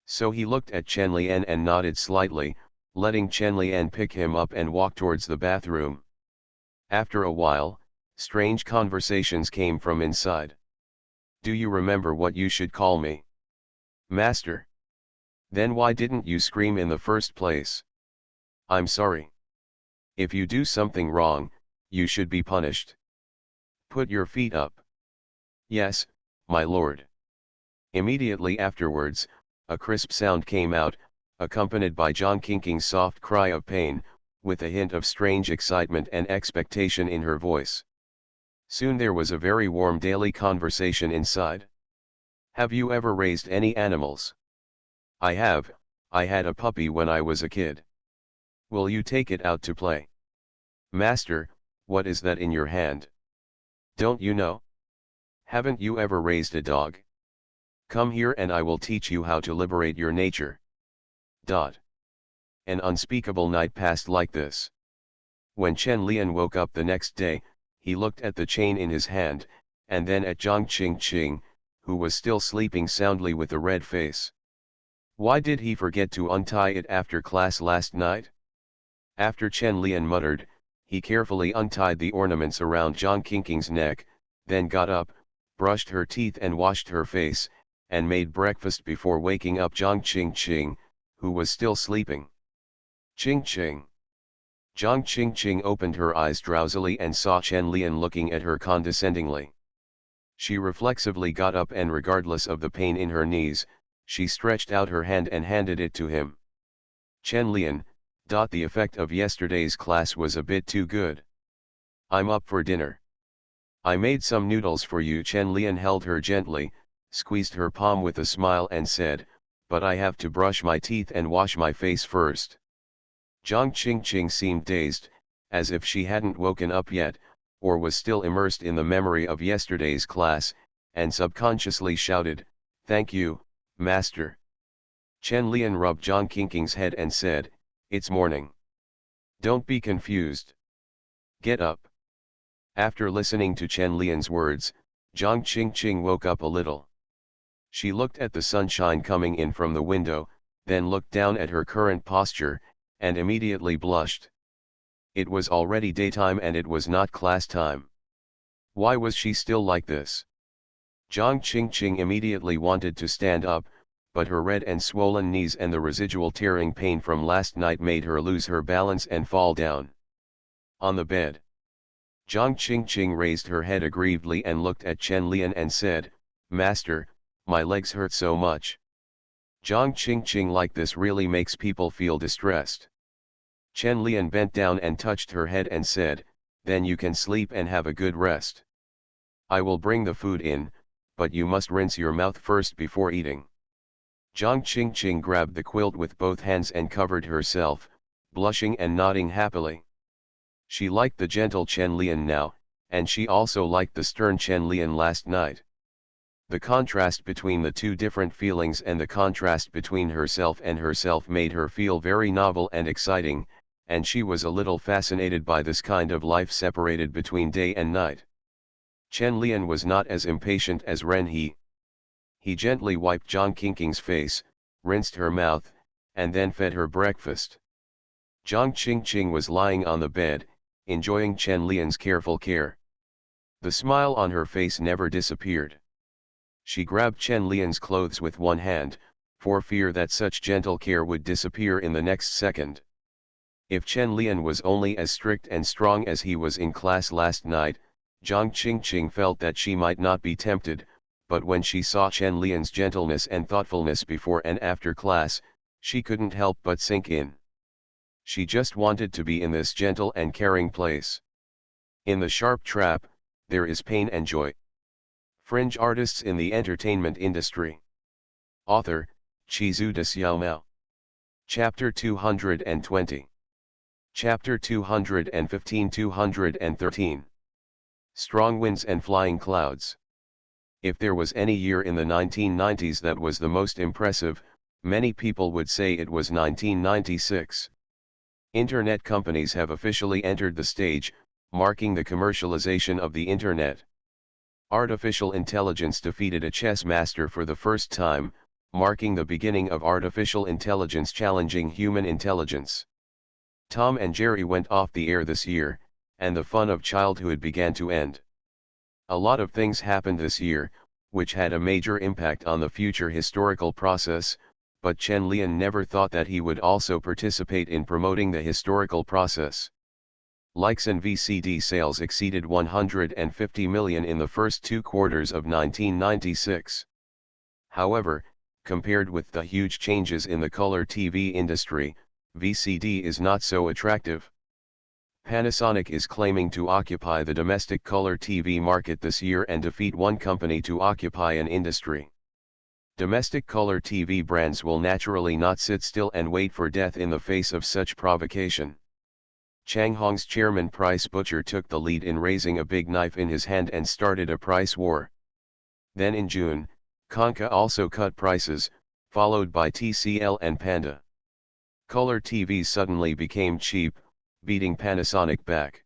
So he looked at Chen Lian and nodded slightly, letting Chen Lian pick him up and walk towards the bathroom. After a while, strange conversations came from inside. Do you remember what you should call me? Master. Then why didn't you scream in the first place? I'm sorry. If you do something wrong, you should be punished. Put your feet up. Yes, my lord. Immediately afterwards, a crisp sound came out, accompanied by Jiang Qingqing's soft cry of pain, with a hint of strange excitement and expectation in her voice. Soon there was a very warm daily conversation inside. Have you ever raised any animals? I have, I had a puppy when I was a kid. Will you take it out to play? Master, what is that in your hand? Don't you know? Haven't you ever raised a dog? Come here and I will teach you how to liberate your nature. An unspeakable night passed like this. When Chen Lian woke up the next day, he looked at the chain in his hand, and then at Jiang Qingqing, who was still sleeping soundly with a red face. Why did he forget to untie it after class last night? After Chen Lian muttered, he carefully untied the ornaments around Zhang Qingqing's neck, then got up, brushed her teeth and washed her face, and made breakfast before waking up Zhang Qingqing, who was still sleeping. Qingqing. Zhang Qingqing opened her eyes drowsily and saw Chen Lian looking at her condescendingly. She reflexively got up and regardless of the pain in her knees, she stretched out her hand and handed it to him. Chen Lian, the effect of yesterday's class was a bit too good. I'm up for dinner. I made some noodles for you. Chen Lian held her gently, squeezed her palm with a smile and said, but I have to brush my teeth and wash my face first. Zhang Qingqing seemed dazed, as if she hadn't woken up yet, or was still immersed in the memory of yesterday's class, and subconsciously shouted, "Thank you, master." Chen Lian rubbed Zhang Qingqing's head and said, "It's morning. Don't be confused. Get up." After listening to Chen Lian's words, Zhang Qingqing woke up a little. She looked at the sunshine coming in from the window, then looked down at her current posture, and immediately blushed. It was already daytime and it was not class time. Why was she still like this? Zhang Qingqing immediately wanted to stand up, but her red and swollen knees and the residual tearing pain from last night made her lose her balance and fall down. On the bed, Zhang Qingqing raised her head aggrievedly and looked at Chen Lian and said, "Master, my legs hurt so much." Zhang Qingqing like this really makes people feel distressed. Chen Lian bent down and touched her head and said, "Then you can sleep and have a good rest. I will bring the food in, but you must rinse your mouth first before eating." Zhang Qingqing grabbed the quilt with both hands and covered herself, blushing and nodding happily. She liked the gentle Chen Lian now, and she also liked the stern Chen Lian last night. The contrast between the two different feelings and the contrast between herself and herself made her feel very novel and exciting, and she was a little fascinated by this kind of life separated between day and night. Chen Lian was not as impatient as Ren He. He gently wiped Zhang Qingqing's face, rinsed her mouth, and then fed her breakfast. Zhang Qingqing was lying on the bed, enjoying Chen Lian's careful care. The smile on her face never disappeared. She grabbed Chen Lian's clothes with one hand, for fear that such gentle care would disappear in the next second. If Chen Lian was only as strict and strong as he was in class last night, Zhang Qingqing felt that she might not be tempted, but when she saw Chen Lian's gentleness and thoughtfulness before and after class, she couldn't help but sink in. She just wanted to be in this gentle and caring place. In the sharp trap, there is pain and joy. Fringe artists in the entertainment industry. Author, Chizu de Xiaomao. Chapter 220. Chapter 215-213. Strong winds and flying clouds. If there was any year in the 1990s that was the most impressive, many people would say it was 1996. Internet companies have officially entered the stage, marking the commercialization of the Internet. Artificial intelligence defeated a chess master for the first time, marking the beginning of artificial intelligence challenging human intelligence. Tom and Jerry went off the air this year, and the fun of childhood began to end. A lot of things happened this year, which had a major impact on the future historical process, but Chen Lian never thought that he would also participate in promoting the historical process. Likes and VCD sales exceeded 150 million in the first 2 quarters of 1996. However, compared with the huge changes in the color TV industry, VCD is not so attractive. Panasonic is claiming to occupy the domestic color TV market this year and defeat one company to occupy an industry. Domestic color TV brands will naturally not sit still and wait for death in the face of such provocation. Changhong's chairman Price Butcher took the lead in raising a big knife in his hand and started a price war. Then in June, Konka also cut prices, followed by TCL and Panda. Color TVs suddenly became cheap, beating Panasonic back.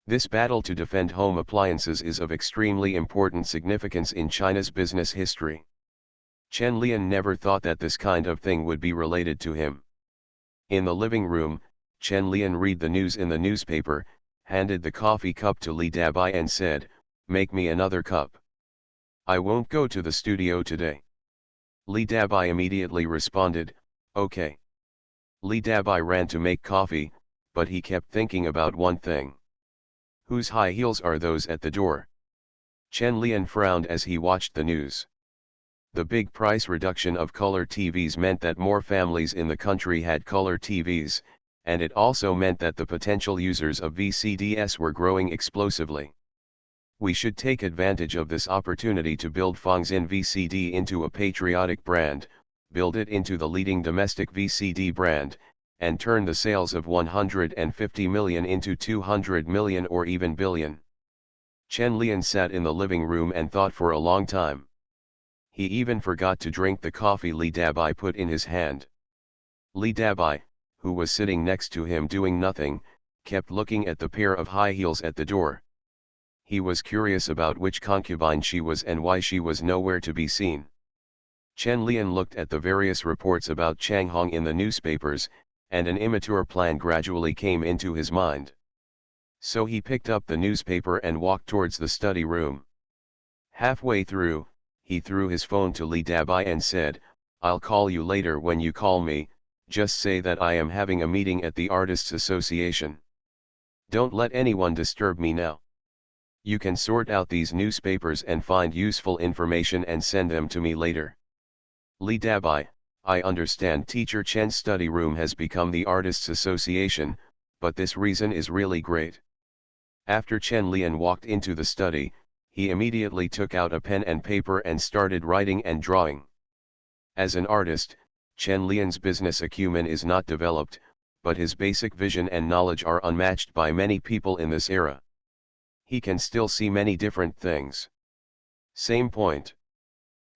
This battle to defend home appliances is of extremely important significance in China's business history. Chen Lian never thought that this kind of thing would be related to him. In the living room, Chen Lian read the news in the newspaper, handed the coffee cup to Li Dabai and said, "Make me another cup. I won't go to the studio today." Li Dabai immediately responded, "Okay." Li Dabai ran to make coffee, but he kept thinking about one thing. Whose high heels are those at the door? Chen Lian frowned as he watched the news. The big price reduction of color TVs meant that more families in the country had color TVs, and it also meant that the potential users of VCDs were growing explosively. We should take advantage of this opportunity to build Fangzin VCD into a patriotic brand, build it into the leading domestic VCD brand, and turn the sales of 150 million into 200 million or even billion. Chen Lian sat in the living room and thought for a long time. He even forgot to drink the coffee Li Dabai put in his hand. Li Dabai, who was sitting next to him doing nothing, kept looking at the pair of high heels at the door. He was curious about which concubine she was and why she was nowhere to be seen. Chen Lian looked at the various reports about Chang Hong in the newspapers, and an immature plan gradually came into his mind. So he picked up the newspaper and walked towards the study room. Halfway through, he threw his phone to Li Dabai and said, "I'll call you later. When you call me, just say that I am having a meeting at the Artists Association. Don't let anyone disturb me now. You can sort out these newspapers and find useful information and send them to me later." Li Dabai, I understand Teacher Chen's study room has become the Artists Association, but this reason is really great. After Chen Lian walked into the study, he immediately took out a pen and paper and started writing and drawing. As an artist, Chen Lian's business acumen is not developed, but his basic vision and knowledge are unmatched by many people in this era. He can still see many different things. Same point.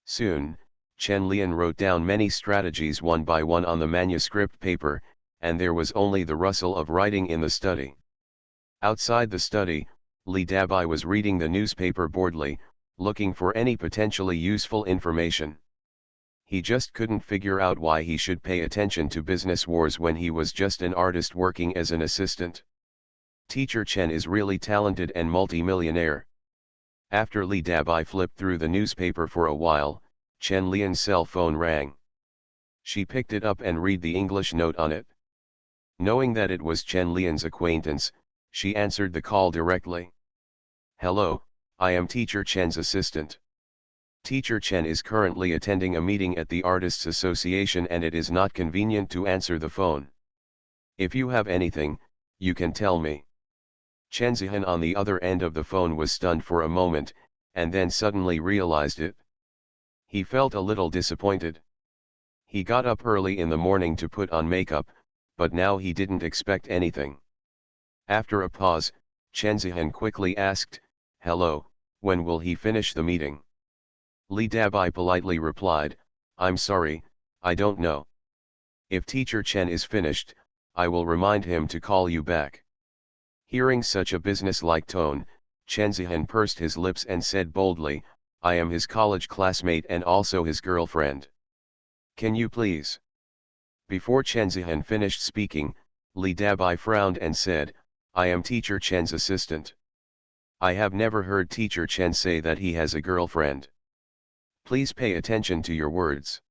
Soon, Chen Lian wrote down many strategies one by one on the manuscript paper, and there was only the rustle of writing in the study. Outside the study, Li Dabai was reading the newspaper boredly, looking for any potentially useful information. He just couldn't figure out why he should pay attention to business wars when he was just an artist working as an assistant. Teacher Chen is really talented and multi-millionaire. After Li Dabai flipped through the newspaper for a while, Chen Lian's cell phone rang. She picked it up and read the English note on it. Knowing that it was Chen Lian's acquaintance, she answered the call directly. "Hello, I am Teacher Chen's assistant. Teacher Chen is currently attending a meeting at the Artists Association and it is not convenient to answer the phone. If you have anything, you can tell me." Chen Zihan on the other end of the phone was stunned for a moment, and then suddenly realized it. He felt a little disappointed. He got up early in the morning to put on makeup, but now he didn't expect anything. After a pause, Chen Zihan quickly asked, "Hello, when will he finish the meeting?" Li Dabai politely replied, "I'm sorry, I don't know. If Teacher Chen is finished, I will remind him to call you back." Hearing such a business-like tone, Chen Zihan pursed his lips and said boldly, "I am his college classmate and also his girlfriend. Can you please?" Before Chen Zihan finished speaking, Li Dabai frowned and said, "I am Teacher Chen's assistant. I have never heard Teacher Chen say that he has a girlfriend. Please pay attention to your words.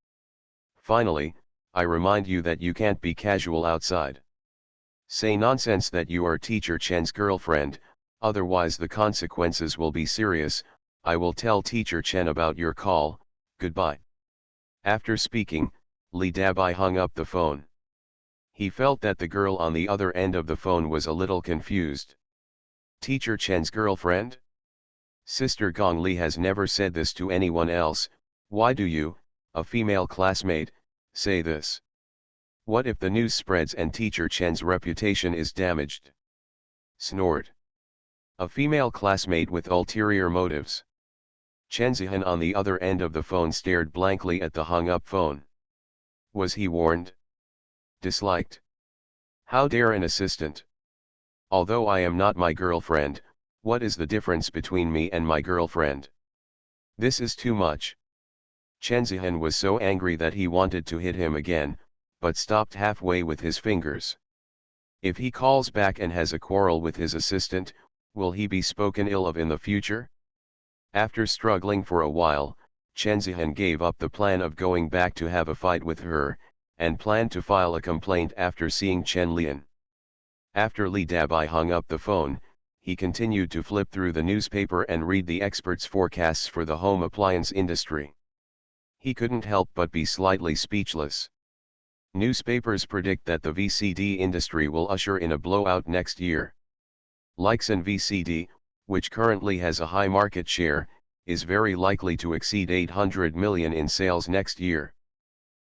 Finally, I remind you that you can't be casual outside. Say nonsense that you are Teacher Chen's girlfriend, otherwise the consequences will be serious. I will tell Teacher Chen about your call. Goodbye." After speaking, Li Dabai hung up the phone. He felt that the girl on the other end of the phone was a little confused. Teacher Chen's girlfriend? Sister Gong Li has never said this to anyone else. Why do you, a female classmate, say this? What if the news spreads and Teacher Chen's reputation is damaged? Snort. A female classmate with ulterior motives. Chen Zihan on the other end of the phone stared blankly at the hung-up phone. Was he warned? Disliked? How dare an assistant? Although I am not my girlfriend, what is the difference between me and my girlfriend? This is too much. Chen Zihan was so angry that he wanted to hit him again, but stopped halfway with his fingers. If he calls back and has a quarrel with his assistant, will he be spoken ill of in the future? After struggling for a while, Chen Zihan gave up the plan of going back to have a fight with her, and planned to file a complaint after seeing Chen Lian. After Li Dabai hung up the phone, he continued to flip through the newspaper and read the experts' forecasts for the home appliance industry. He couldn't help but be slightly speechless. Newspapers predict that the VCD industry will usher in a blowout next year. Leixin VCD, which currently has a high market share, is very likely to exceed 800 million in sales next year.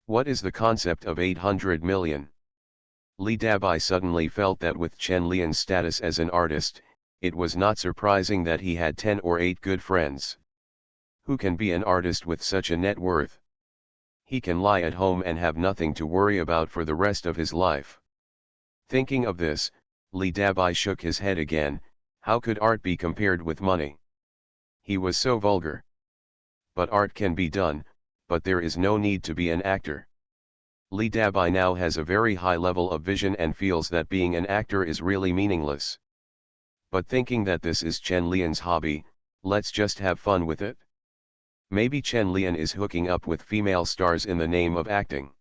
What is the concept of 800 million? Li Dabai suddenly felt that with Chen Lian's status as an artist, it was not surprising that he had 10 or 8 good friends. Who can be an artist with such a net worth? He can lie at home and have nothing to worry about for the rest of his life. Thinking of this, Li Dabai shook his head again. How could art be compared with money? He was so vulgar. But art can be done, but there is no need to be an actor. Li Dabai now has a very high level of vision and feels that being an actor is really meaningless. But thinking that this is Chen Lian's hobby, let's just have fun with it. Maybe Chen Lian is hooking up with female stars in the name of acting.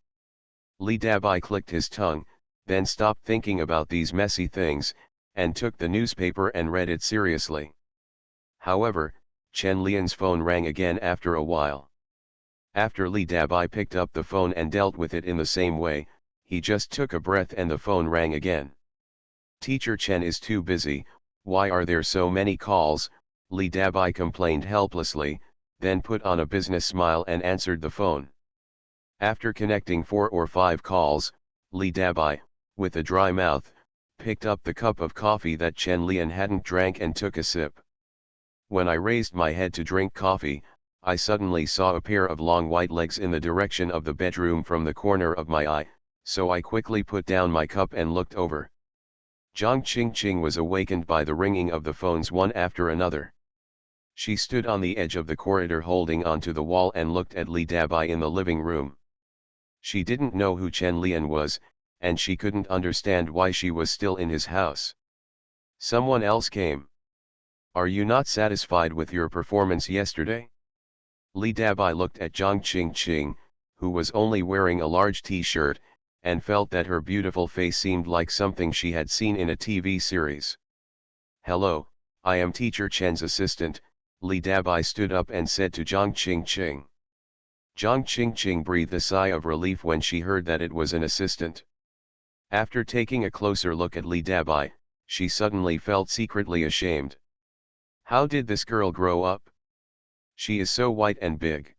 Li Dabai clicked his tongue, then stopped thinking about these messy things, and took the newspaper and read it seriously. However, Chen Lian's phone rang again after a while. After Li Dabai picked up the phone and dealt with it in the same way, he just took a breath and the phone rang again. Teacher Chen is too busy, why are there so many calls? Li Dabai complained helplessly, then put on a business smile and answered the phone. After connecting 4 or 5 calls, Li Dabai, with a dry mouth, picked up the cup of coffee that Chen Lian hadn't drank and took a sip. When I raised my head to drink coffee, I suddenly saw a pair of long white legs in the direction of the bedroom from the corner of my eye, so I quickly put down my cup and looked over. Zhang Qingqing was awakened by the ringing of the phones one after another. She stood on the edge of the corridor holding onto the wall and looked at Li Dabai in the living room. She didn't know who Chen Lian was, and she couldn't understand why she was still in his house. Someone else came. Are you not satisfied with your performance yesterday? Li Dabai looked at Zhang Qingqing, who was only wearing a large t-shirt, and felt that her beautiful face seemed like something she had seen in a TV series. Hello, I am teacher Chen's assistant. Li Dabai stood up and said to Zhang Qingqing. Zhang Qingqing breathed a sigh of relief when she heard that it was an assistant. After taking a closer look at Li Dabai, she suddenly felt secretly ashamed. How did this girl grow up? She is so white and big.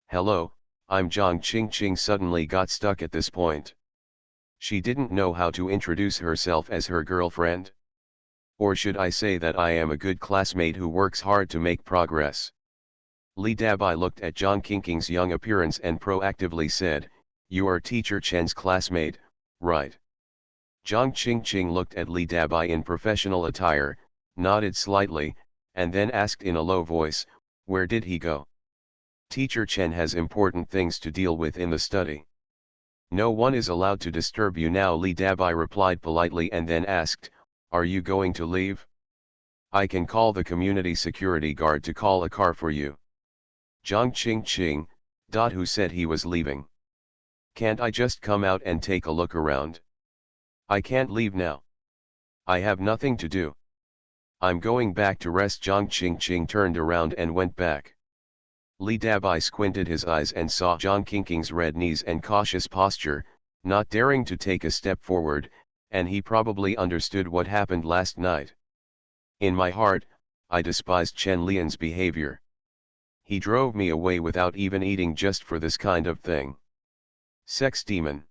Hello, I'm Zhang Qingqing suddenly got stuck at this point. She didn't know how to introduce herself as her girlfriend. Or should I say that I am a good classmate who works hard to make progress? Li Dabai looked at Zhang Qingqing's young appearance and proactively said, you are teacher Chen's classmate, right? Zhang Qingqing looked at Li Dabai in professional attire, nodded slightly, and then asked in a low voice, where did he go? Teacher Chen has important things to deal with in the study. No one is allowed to disturb you now, Li Dabai replied politely and then asked, are you going to leave? I can call the community security guard to call a car for you. Zhang Qingqing, who said he was leaving. Can't I just come out and take a look around? I can't leave now. I have nothing to do. I'm going back to rest. Zhang Qingqing turned around and went back. Li Dabai squinted his eyes and saw Zhang Qingqing's red knees and cautious posture, not daring to take a step forward, and he probably understood what happened last night. In my heart, I despised Chen Lian's behavior. He drove me away without even eating just for this kind of thing. Sex demon.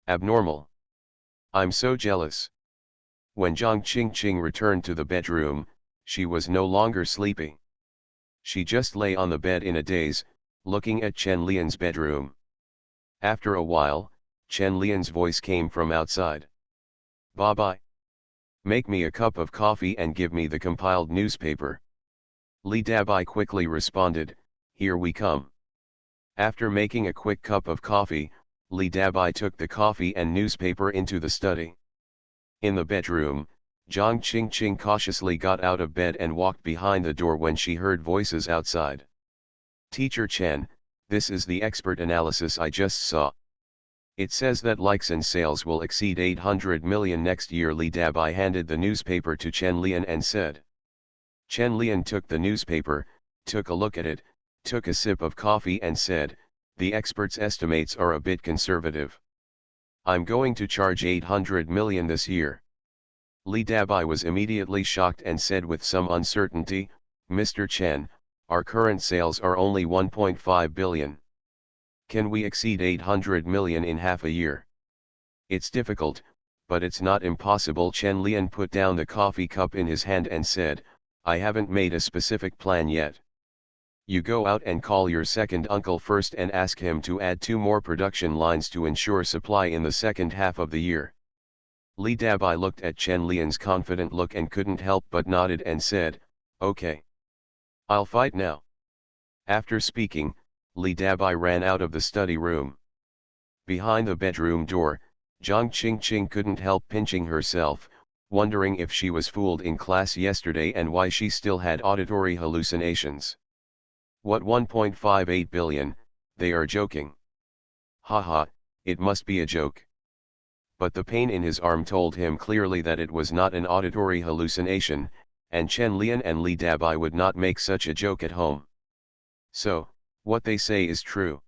Abnormal. I'm so jealous. When Zhang Qingqing returned to the bedroom, she was no longer sleepy. She just lay on the bed in a daze, looking at Chen Lian's bedroom. After a while, Chen Lian's voice came from outside. Bye-bye. Make me a cup of coffee and give me the compiled newspaper. Li Dabai quickly responded, here we come. After making a quick cup of coffee, Li Dabai took the coffee and newspaper into the study. In the bedroom, Zhang Qingqing cautiously got out of bed and walked behind the door when she heard voices outside. Teacher Chen, this is the expert analysis I just saw. It says that likes and sales will exceed 800 million next year. Li Dabai handed the newspaper to Chen Lian and said. Chen Lian took the newspaper, took a look at it, took a sip of coffee and said, the experts' estimates are a bit conservative. I'm going to charge 800 million this year. Li Dabai was immediately shocked and said with some uncertainty, Mr. Chen, our current sales are only 1.5 billion. Can we exceed 800 million in half a year? It's difficult, but it's not impossible. Chen Lian put down the coffee cup in his hand and said, I haven't made a specific plan yet. You go out and call your second uncle first and ask him to add 2 more production lines to ensure supply in the second half of the year. Li Dabai looked at Chen Lian's confident look and couldn't help but nodded and said, okay. I'll fight now. After speaking, Li Dabai ran out of the study room. Behind the bedroom door, Zhang Qingqing couldn't help pinching herself, wondering if she was fooled in class yesterday and why she still had auditory hallucinations. What 1.58 billion, they are joking. Haha, it must be a joke. But the pain in his arm told him clearly that it was not an auditory hallucination, and Chen Lian and Li Dabai would not make such a joke at home. So, what they say is true.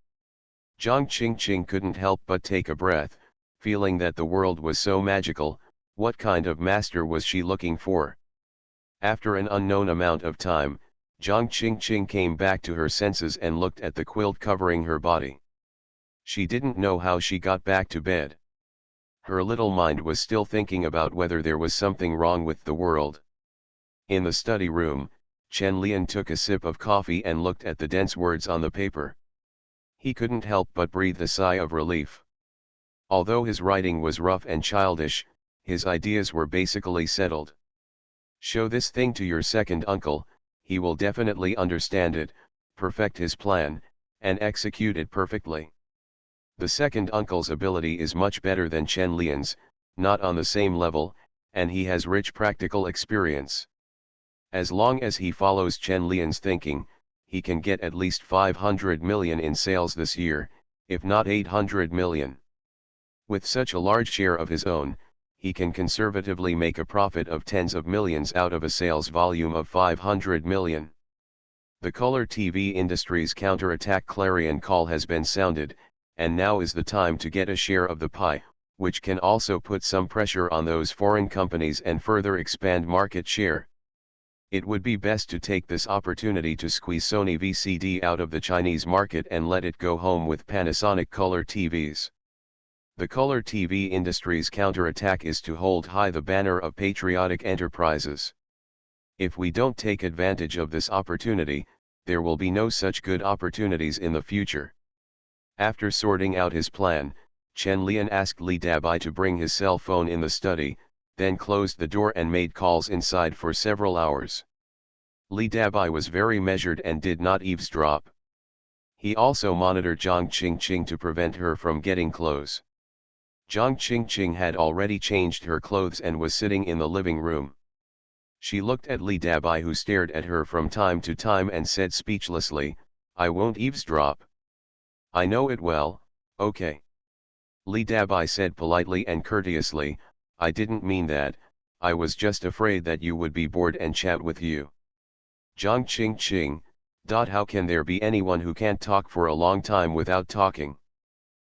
Zhang Qingqing couldn't help but take a breath, feeling that the world was so magical. What kind of master was she looking for? After an unknown amount of time, Zhang Qingqing came back to her senses and looked at the quilt covering her body. She didn't know how she got back to bed. Her little mind was still thinking about whether there was something wrong with the world. In the study room, Chen Lian took a sip of coffee and looked at the dense words on the paper. He couldn't help but breathe a sigh of relief. Although his writing was rough and childish, his ideas were basically settled. Show this thing to your second uncle, he will definitely understand it, perfect his plan, and execute it perfectly. The second uncle's ability is much better than Chen Lian's, not on the same level, and he has rich practical experience. As long as he follows Chen Lian's thinking, he can get at least 500 million in sales this year, if not 800 million. With such a large share of his own, he can conservatively make a profit of tens of millions out of a sales volume of 500 million. The color TV industry's counterattack clarion call has been sounded, and now is the time to get a share of the pie, which can also put some pressure on those foreign companies and further expand market share. It would be best to take this opportunity to squeeze Sony VCD out of the Chinese market and let it go home with Panasonic color TVs. The color TV industry's counterattack is to hold high the banner of patriotic enterprises. If we don't take advantage of this opportunity, there will be no such good opportunities in the future. After sorting out his plan, Chen Lian asked Li Dabai to bring his cell phone in the study, then closed the door and made calls inside for several hours. Li Dabai was very measured and did not eavesdrop. He also monitored Zhang Qingqing to prevent her from getting close. Zhang Qingqing had already changed her clothes and was sitting in the living room. She looked at Li Dabai, who stared at her from time to time and said speechlessly, I won't eavesdrop. I know it well, okay. Li Dabai said politely and courteously, I didn't mean that, I was just afraid that you would be bored and chat with you. Zhang Qingqing, how can there be anyone who can't talk for a long time without talking?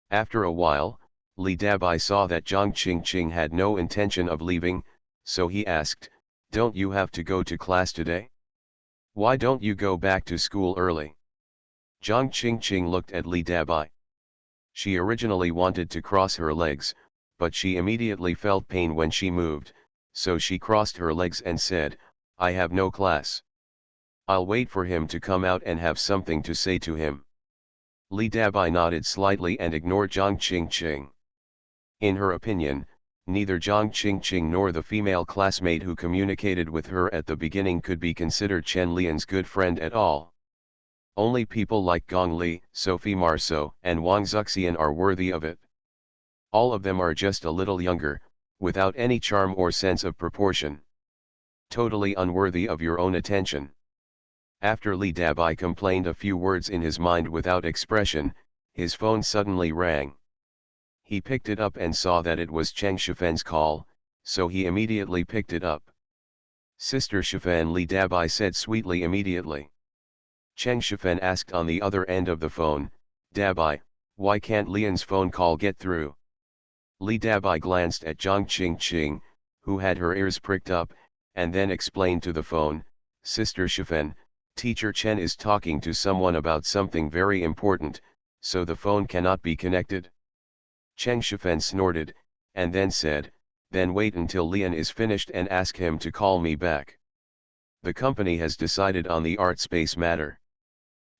After a while, Li Dabai saw that Zhang Qingqing had no intention of leaving, so he asked, don't you have to go to class today? Why don't you go back to school early? Zhang Qingqing looked at Li Dabai. She originally wanted to cross her legs, but she immediately felt pain when she moved, so she crossed her legs and said, I have no class. I'll wait for him to come out and have something to say to him. Li Dabai nodded slightly and ignored Zhang Qingqing. In her opinion, neither Zhang Qingqing nor the female classmate who communicated with her at the beginning could be considered Chen Lian's good friend at all. Only people like Gong Li, Sophie Marceau, and Wang Zuxian are worthy of it. All of them are just a little younger, without any charm or sense of proportion. Totally unworthy of your own attention. After Li Dabai complained a few words in his mind without expression, his phone suddenly rang. He picked it up and saw that it was Cheng Shifen's call, so he immediately picked it up. Sister Shifen, Li Dabai said sweetly immediately. Cheng Shifen asked on the other end of the phone, Dabai, why can't Lian's phone call get through? Li Dabai glanced at Zhang Qingqing, who had her ears pricked up, and then explained to the phone, Sister Shifen, Teacher Chen is talking to someone about something very important, so the phone cannot be connected. Cheng Shifen snorted, and then said, then wait until Lian is finished and ask him to call me back. The company has decided on the art space matter.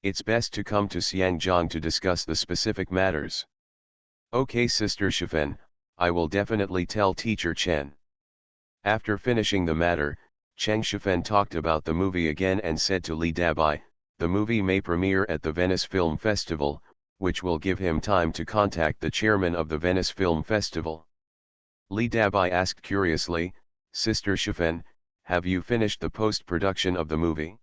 It's best to come to Xiangjiang to discuss the specific matters. Okay, Sister Shifen, I will definitely tell Teacher Chen. After finishing the matter, Cheng Shifen talked about the movie again and said to Li Dabai, the movie may premiere at the Venice Film Festival, which will give him time to contact the chairman of the Venice Film Festival. Li Dabai asked curiously, Sister Shifen, have you finished the post-production of the movie?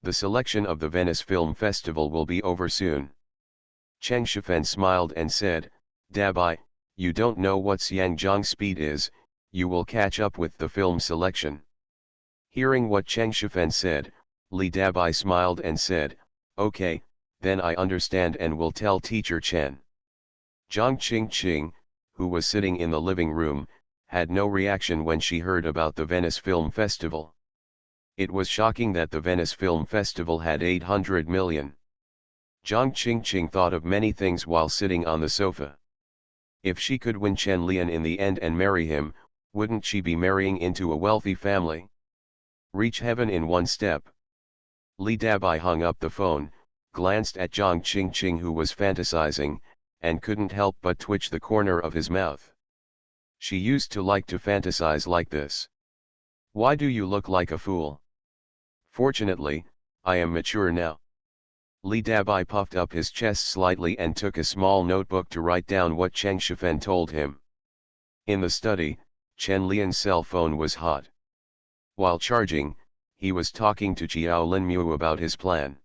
The selection of the Venice Film Festival will be over soon. Cheng Shifen smiled and said, Dabai, you don't know what Xiangjiang speed is, you will catch up with the film selection. Hearing what Cheng Shifen said, Li Dabai smiled and said, okay, then I understand and will tell Teacher Chen. Zhang Qingqing, who was sitting in the living room, had no reaction when she heard about the Venice Film Festival. It was shocking that the Venice Film Festival had 800 million. Zhang Qingqing thought of many things while sitting on the sofa. If she could win Chen Lian in the end and marry him, wouldn't she be marrying into a wealthy family? Reach heaven in one step. Li Dabai hung up the phone, glanced at Zhang Qingqing who was fantasizing, and couldn't help but twitch the corner of his mouth. She used to like to fantasize like this. Why do you look like a fool? Fortunately, I am mature now. Li Dabai puffed up his chest slightly and took a small notebook to write down what Cheng Shifen told him. In the study, Chen Lian's cell phone was hot. While charging, he was talking to Chiao Linmu about his plan.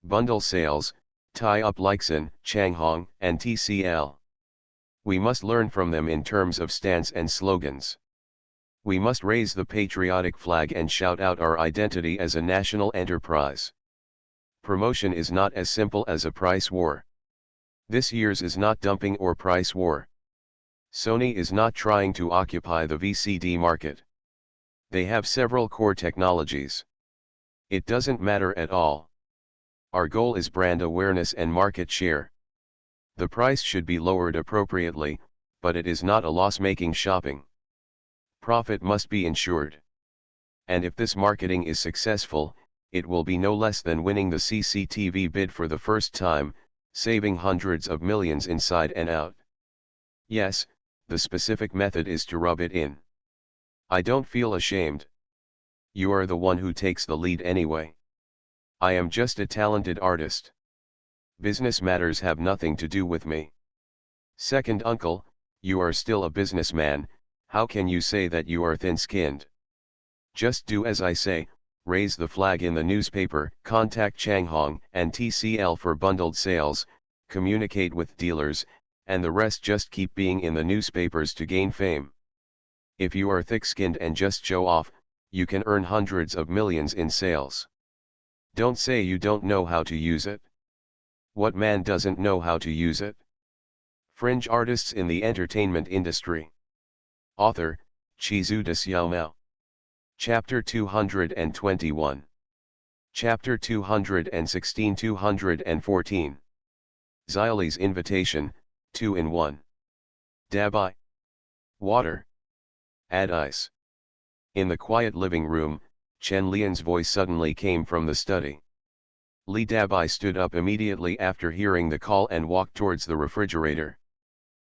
Bundle sales, tie up Leixin, Changhong, and TCL. We must learn from them in terms of stance and slogans. We must raise the patriotic flag and shout out our identity as a national enterprise. Promotion is not as simple as a price war. This year's is not dumping or price war. Sony is not trying to occupy the VCD market. They have several core technologies. It doesn't matter at all. Our goal is brand awareness and market share. The price should be lowered appropriately, but it is not a loss-making shopping. Profit must be ensured. And if this marketing is successful, it will be no less than winning the CCTV bid for the first time, saving hundreds of millions inside and out. Yes, the specific method is to rub it in. I don't feel ashamed. You are the one who takes the lead anyway. I am just a talented artist. Business matters have nothing to do with me. Second uncle, you are still a businessman, how can you say that you are thin-skinned? Just do as I say, raise the flag in the newspaper, contact Changhong and TCL for bundled sales, communicate with dealers, and the rest just keep being in the newspapers to gain fame. If you are thick-skinned and just show off, you can earn hundreds of millions in sales. Don't say you don't know how to use it. What man doesn't know how to use it? Fringe artists in the entertainment industry. Author, Chizu de Xiaomao. Chapter 221. Chapter 216-214. Xiaoli's invitation, 2 in 1. Dabai. Water. Add ice. In the quiet living room, Chen Lian's voice suddenly came from the study. Li Dabai stood up immediately after hearing the call and walked towards the refrigerator.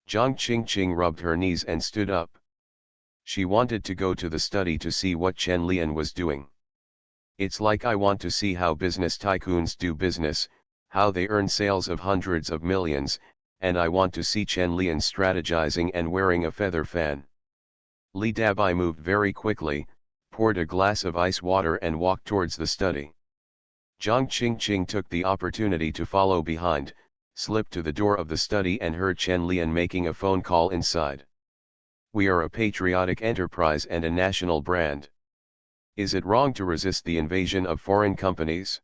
Zhang Qingqing rubbed her knees and stood up. She wanted to go to the study to see what Chen Lian was doing. It's like I want to see how business tycoons do business, how they earn sales of hundreds of millions, and I want to see Chen Lian strategizing and wearing a feather fan. Li Dabai moved very quickly, poured a glass of ice water and walked towards the study. Zhang Qingqing took the opportunity to follow behind, slipped to the door of the study and heard Chen Lian making a phone call inside. We are a patriotic enterprise and a national brand. Is it wrong to resist the invasion of foreign companies?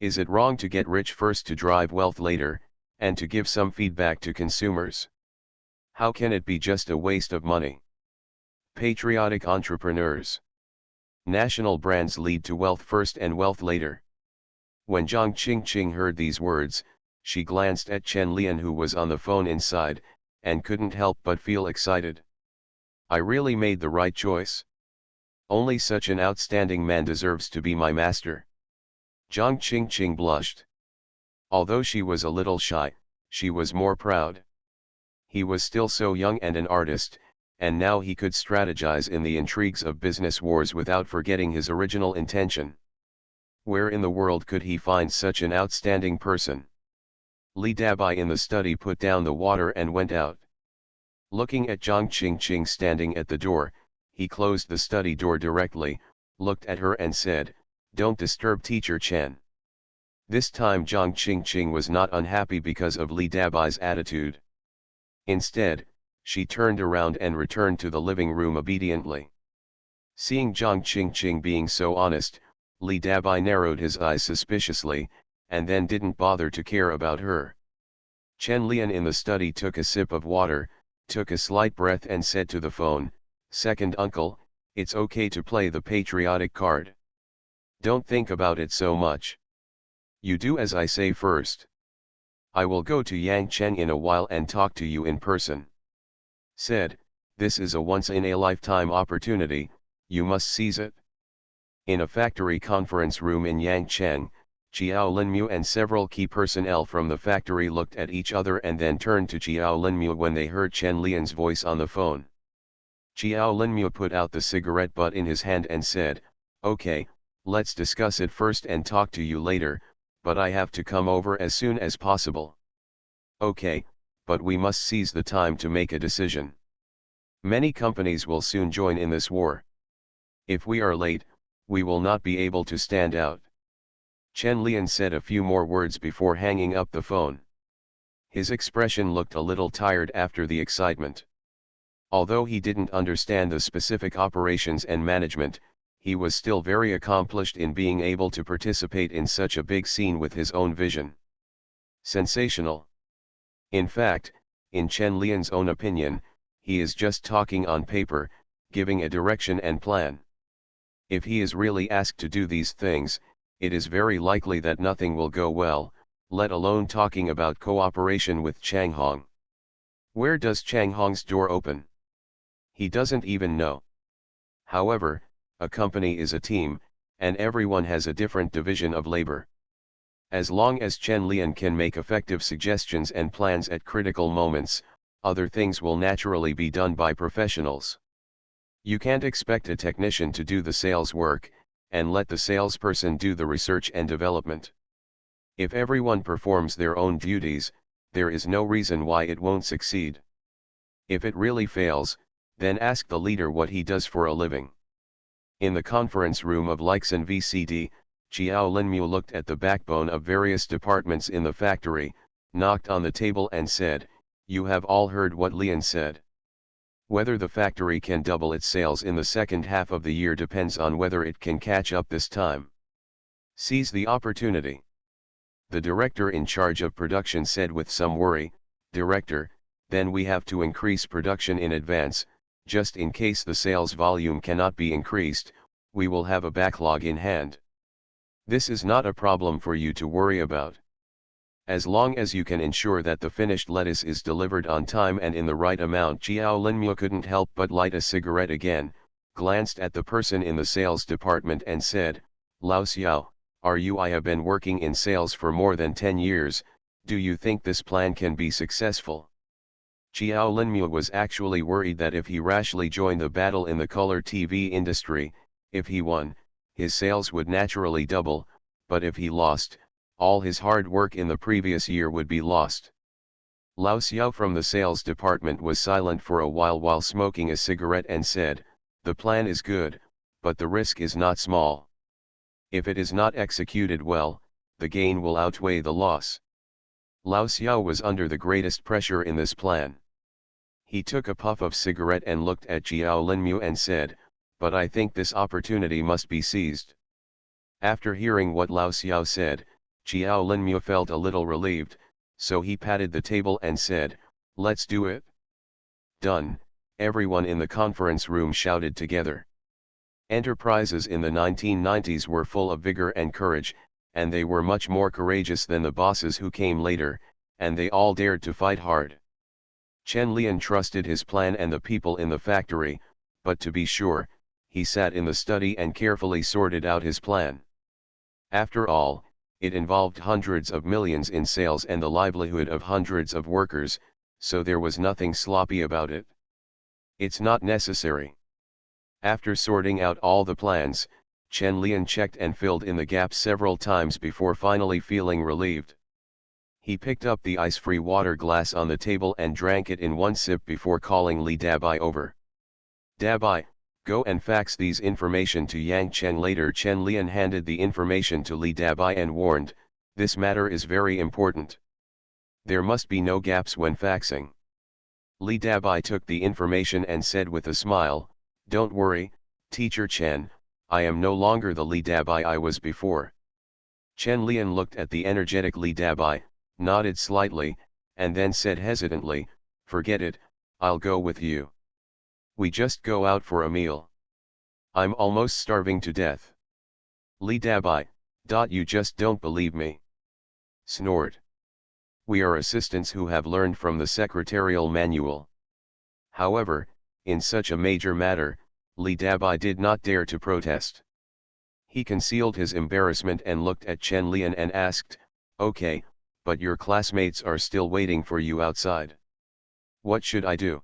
Is it wrong to get rich first to drive wealth later, and to give some feedback to consumers? How can it be just a waste of money? Patriotic entrepreneurs. National brands lead to wealth first and wealth later. When Zhang Qingqing heard these words, she glanced at Chen Lian who was on the phone inside, and couldn't help but feel excited. I really made the right choice. Only such an outstanding man deserves to be my master. Zhang Qingqing blushed. Although she was a little shy, she was more proud. He was still so young and an artist, and now he could strategize in the intrigues of business wars without forgetting his original intention. Where in the world could he find such an outstanding person? Li Dabai in the study put down the water and went out. Looking at Zhang Qingqing standing at the door, he closed the study door directly, looked at her and said, "Don't disturb Teacher Chen." This time Zhang Qingqing was not unhappy because of Li Dabai's attitude. Instead, she turned around and returned to the living room obediently. Seeing Zhang Qingqing being so honest, Li Dabai narrowed his eyes suspiciously, and then didn't bother to care about her. Chen Lian in the study took a sip of water, took a slight breath and said to the phone, "Second uncle, it's okay to play the patriotic card. Don't think about it so much. You do as I say first. I will go to Yangcheng in a while and talk to you in person." Said, "This is a once-in-a-lifetime opportunity, you must seize it." In a factory conference room in Yangcheng, Qiao Linmu and several key personnel from the factory looked at each other and then turned to Qiao Linmu when they heard Chen Lian's voice on the phone. Qiao Linmu put out the cigarette butt in his hand and said, "Okay, let's discuss it first and talk to you later, but I have to come over as soon as possible." "Okay, but we must seize the time to make a decision. Many companies will soon join in this war. If we are late, we will not be able to stand out." Chen Lian said a few more words before hanging up the phone. His expression looked a little tired after the excitement. Although he didn't understand the specific operations and management, he was still very accomplished in being able to participate in such a big scene with his own vision. Sensational. In fact, in Chen Lian's own opinion, he is just talking on paper, giving a direction and plan. If he is really asked to do these things, it is very likely that nothing will go well, let alone talking about cooperation with Chang Hong. Where does Chang Hong's door open? He doesn't even know. However, a company is a team, and everyone has a different division of labor. As long as Chen Lian can make effective suggestions and plans at critical moments, other things will naturally be done by professionals. You can't expect a technician to do the sales work, and let the salesperson do the research and development. If everyone performs their own duties, there is no reason why it won't succeed. If it really fails, then ask the leader what he does for a living. In the conference room of Leixin VCD, Qiao Linmu looked at the backbone of various departments in the factory, knocked on the table and said, "You have all heard what Lian said. Whether the factory can double its sales in the second half of the year depends on whether it can catch up this time. Seize the opportunity." The director in charge of production said with some worry, "Director, then we have to increase production in advance, just in case the sales volume cannot be increased, we will have a backlog in hand. This is not a problem for you to worry about. As long as you can ensure that the finished lettuce is delivered on time and in the right amount." Qiao Linmu couldn't help but light a cigarette again, glanced at the person in the sales department and said, "Lao Xiao, I have been working in sales for more than 10 years, do you think this plan can be successful?" Qiao Linmu was actually worried that if he rashly joined the battle in the color TV industry, if he won, his sales would naturally double, but if he lost, all his hard work in the previous year would be lost. Lao Xiao from the sales department was silent for a while smoking a cigarette and said, "The plan is good, but the risk is not small. If it is not executed well, the gain will outweigh the loss." Lao Xiao was under the greatest pressure in this plan. He took a puff of cigarette and looked at Jiao Linmu and said, "But I think this opportunity must be seized." After hearing what Lao Xiao said, Jiao Linmu felt a little relieved, so he patted the table and said, "Let's do it." "Done," everyone in the conference room shouted together. Enterprises in the 1990s were full of vigor and courage, and they were much more courageous than the bosses who came later, and they all dared to fight hard. Chen Lian trusted his plan and the people in the factory, but to be sure, he sat in the study and carefully sorted out his plan. After all, it involved hundreds of millions in sales and the livelihood of hundreds of workers, so there was nothing sloppy about it. It's not necessary. After sorting out all the plans, Chen Lian checked and filled in the gaps several times before finally feeling relieved. He picked up the ice-free water glass on the table and drank it in one sip before calling Li Dabai over. "Dabai, go and fax these information to Yang Chen." Later Chen Lian handed the information to Li Dabai and warned, "This matter is very important. There must be no gaps when faxing." Li Dabai took the information and said with a smile, "Don't worry, Teacher Chen, I am no longer the Li Dabai I was before." Chen Lian looked at the energetic Li Dabai, nodded slightly, and then said hesitantly, "Forget it, I'll go with you. We just go out for a meal. I'm almost starving to death." Li Dabai, "You just don't believe me." Snort. "We are assistants who have learned from the secretarial manual." However, in such a major matter, Li Dabai did not dare to protest. He concealed his embarrassment and looked at Chen Lian and asked, "Okay, but your classmates are still waiting for you outside. What should I do?"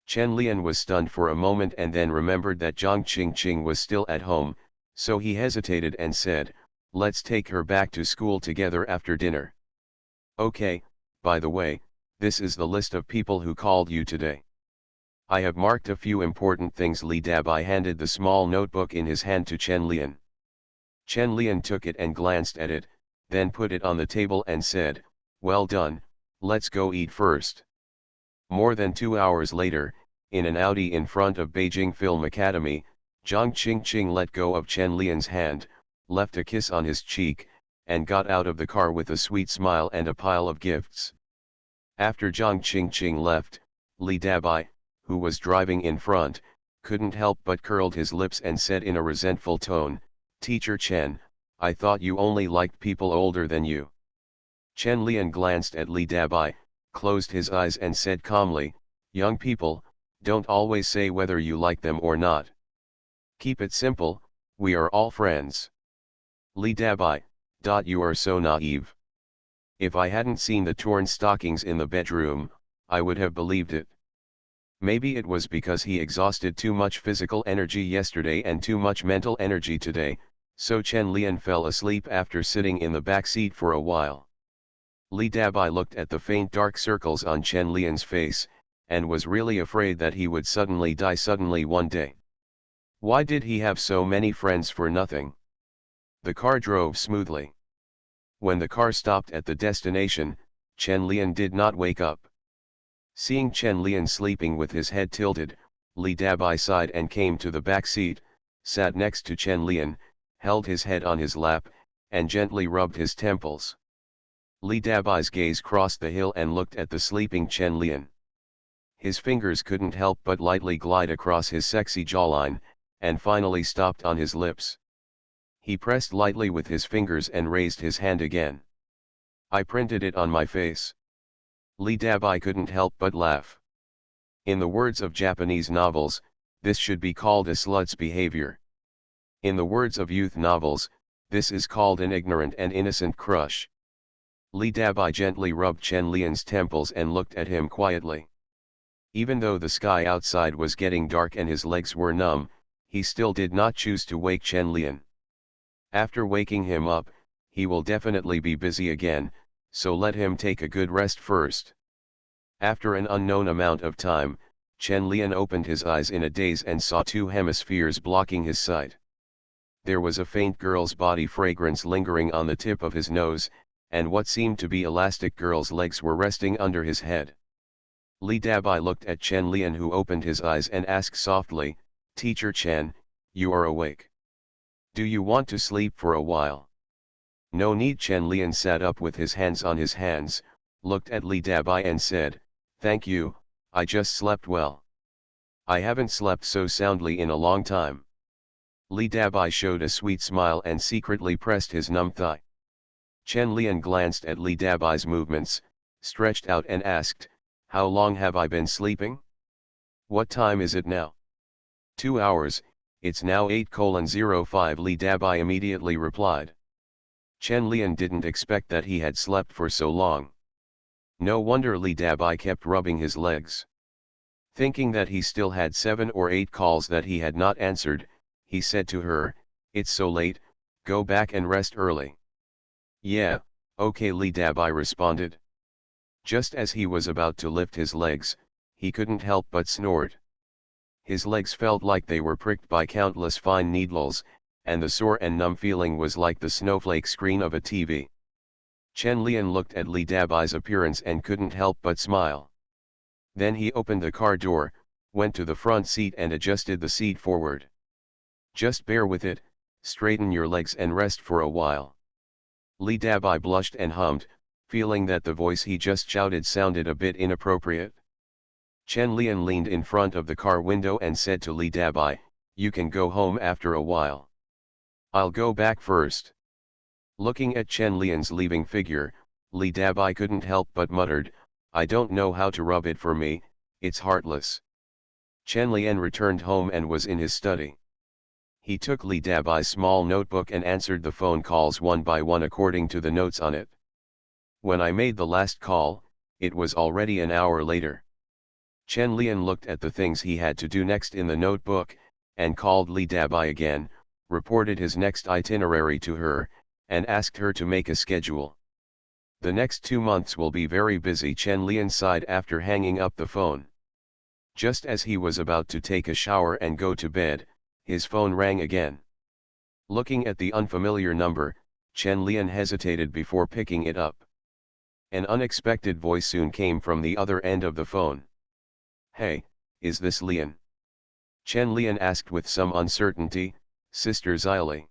Chen Lian was stunned for a moment and then remembered that Zhang Qingqing was still at home, so he hesitated and said, "Let's take her back to school together after dinner." "Okay, by the way, this is the list of people who called you today. I have marked a few important things." Li Dabai handed the small notebook in his hand to Chen Lian. Chen Lian took it and glanced at it, then put it on the table and said, "Well done, let's go eat first." More than 2 hours later, in an Audi in front of Beijing Film Academy, Zhang Qingqing let go of Chen Lian's hand, left a kiss on his cheek, and got out of the car with a sweet smile and a pile of gifts. After Zhang Qingqing left, Li Dabai, who was driving in front, couldn't help but curled his lips and said in a resentful tone, "Teacher Chen, I thought you only liked people older than you." Chen Lian glanced at Li Dabai, closed his eyes and said calmly, "Young people, don't always say whether you like them or not. Keep it simple, we are all friends." Li Dabai, "You are so naive. If I hadn't seen the torn stockings in the bedroom, I would have believed it." Maybe it was because he exhausted too much physical energy yesterday and too much mental energy today, so Chen Lian fell asleep after sitting in the back seat for a while. Li Dabai looked at the faint dark circles on Chen Lian's face, and was really afraid that he would suddenly die one day. Why did he have so many friends for nothing? The car drove smoothly. When the car stopped at the destination, Chen Lian did not wake up. Seeing Chen Lian sleeping with his head tilted, Li Dabai sighed and came to the back seat, sat next to Chen Lian, held his head on his lap, and gently rubbed his temples. Li Dabai's gaze crossed the hill and looked at the sleeping Chen Lian. His fingers couldn't help but lightly glide across his sexy jawline, and finally stopped on his lips. He pressed lightly with his fingers and raised his hand again. "I printed it on my face." Li Dabai couldn't help but laugh. In the words of Japanese novels, this should be called a slut's behavior. In the words of youth novels, this is called an ignorant and innocent crush. Li Dabai gently rubbed Chen Lian's temples and looked at him quietly. Even though the sky outside was getting dark and his legs were numb, he still did not choose to wake Chen Lian. After waking him up, he will definitely be busy again, so let him take a good rest first. After an unknown amount of time, Chen Lian opened his eyes in a daze and saw two hemispheres blocking his sight. There was a faint girl's body fragrance lingering on the tip of his nose, and what seemed to be elastic girl's legs were resting under his head. Li Dabai looked at Chen Lian, who opened his eyes and asked softly, "Teacher Chen, you are awake. Do you want to sleep for a while?" "No need." Chen Lian sat up with his hands on his hands, looked at Li Dabai and said, "Thank you, I just slept well. I haven't slept so soundly in a long time." Li Dabai showed a sweet smile and secretly pressed his numb thigh. Chen Lian glanced at Li Dabai's movements, stretched out and asked, "How long have I been sleeping? What time is it now?" 2 hours, it's now 8:05. Li Dabai immediately replied. Chen Lian didn't expect that he had slept for so long. No wonder Li Dabai kept rubbing his legs. Thinking that he still had 7 or 8 calls that he had not answered, he said to her, "It's so late, go back and rest early." "Yeah, okay," Li Dabai responded. Just as he was about to lift his legs, he couldn't help but snort. His legs felt like they were pricked by countless fine needles, and the sore and numb feeling was like the snowflake screen of a TV. Chen Lian looked at Li Dabai's appearance and couldn't help but smile. Then he opened the car door, went to the front seat and adjusted the seat forward. "Just bear with it, straighten your legs and rest for a while." Li Dabai blushed and hummed, feeling that the voice he just shouted sounded a bit inappropriate. Chen Lian leaned in front of the car window and said to Li Dabai, "You can go home after a while. I'll go back first." Looking at Chen Lian's leaving figure, Li Dabai couldn't help but muttered, "I don't know how to rub it for me, it's heartless." Chen Lian returned home and was in his study. He took Li Dabai's small notebook and answered the phone calls one by one according to the notes on it. "When I made the last call, it was already an hour later." Chen Lian looked at the things he had to do next in the notebook, and called Li Dabai again, reported his next itinerary to her, and asked her to make a schedule. "The next 2 months will be very busy," Chen Lian sighed after hanging up the phone. Just as he was about to take a shower and go to bed, his phone rang again. Looking at the unfamiliar number, Chen Lian hesitated before picking it up. An unexpected voice soon came from the other end of the phone. "Hey, is this Lian?" Chen Lian asked with some uncertainty, "Sister Xylee?"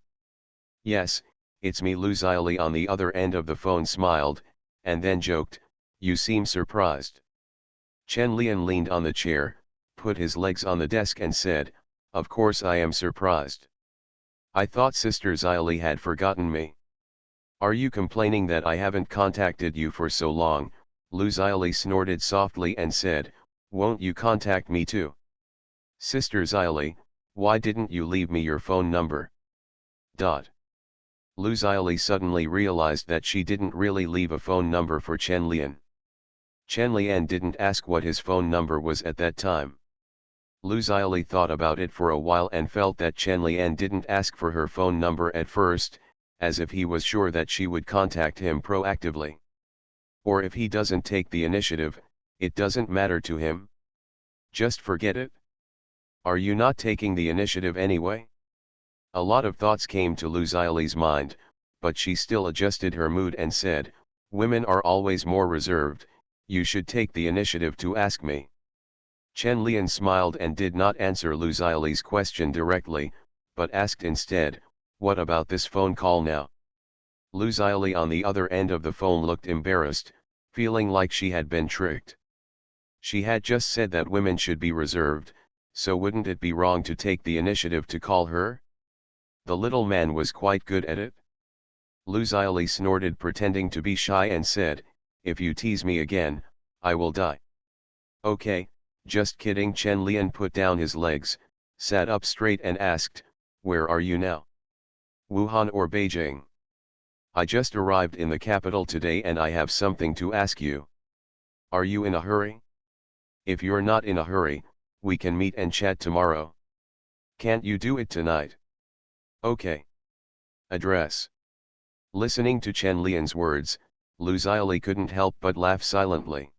"Yes, it's me." Lu Xylee on the other end of the phone smiled, and then joked, "You seem surprised." Chen Lian leaned on the chair, put his legs on the desk and said, "Of course I am surprised. I thought Sister Xylee had forgotten me." "Are you complaining that I haven't contacted you for so long?" Lu Xylee snorted softly and said, "Won't you contact me too?" "Sister Xylee, why didn't you leave me your phone number?" Lu Xylee suddenly realized that she didn't really leave a phone number for Chen Lian. Chen Lian didn't ask what his phone number was at that time. Lu Xylee thought about it for a while and felt that Chen Lian didn't ask for her phone number at first, as if he was sure that she would contact him proactively. Or if he doesn't take the initiative, it doesn't matter to him. Just forget it. Are you not taking the initiative anyway? A lot of thoughts came to Lu Xylee's mind, but she still adjusted her mood and said, "Women are always more reserved, you should take the initiative to ask me." Chen Lian smiled and did not answer Lu Xylee's question directly, but asked instead, "What about this phone call now?" Lu Xylee on the other end of the phone looked embarrassed, feeling like she had been tricked. She had just said that women should be reserved, so wouldn't it be wrong to take the initiative to call her? The little man was quite good at it. Lu Xylee snorted, pretending to be shy, and said, "If you tease me again, I will die." "Okay, just kidding." Chen Lian put down his legs, sat up straight and asked, "Where are you now? Wuhan or Beijing?" "I just arrived in the capital today and I have something to ask you." "Are you in a hurry?" "If you're not in a hurry, we can meet and chat tomorrow." "Can't you do it tonight?" "Okay. Address." Listening to Chen Lian's words, Lu Xylee couldn't help but laugh silently.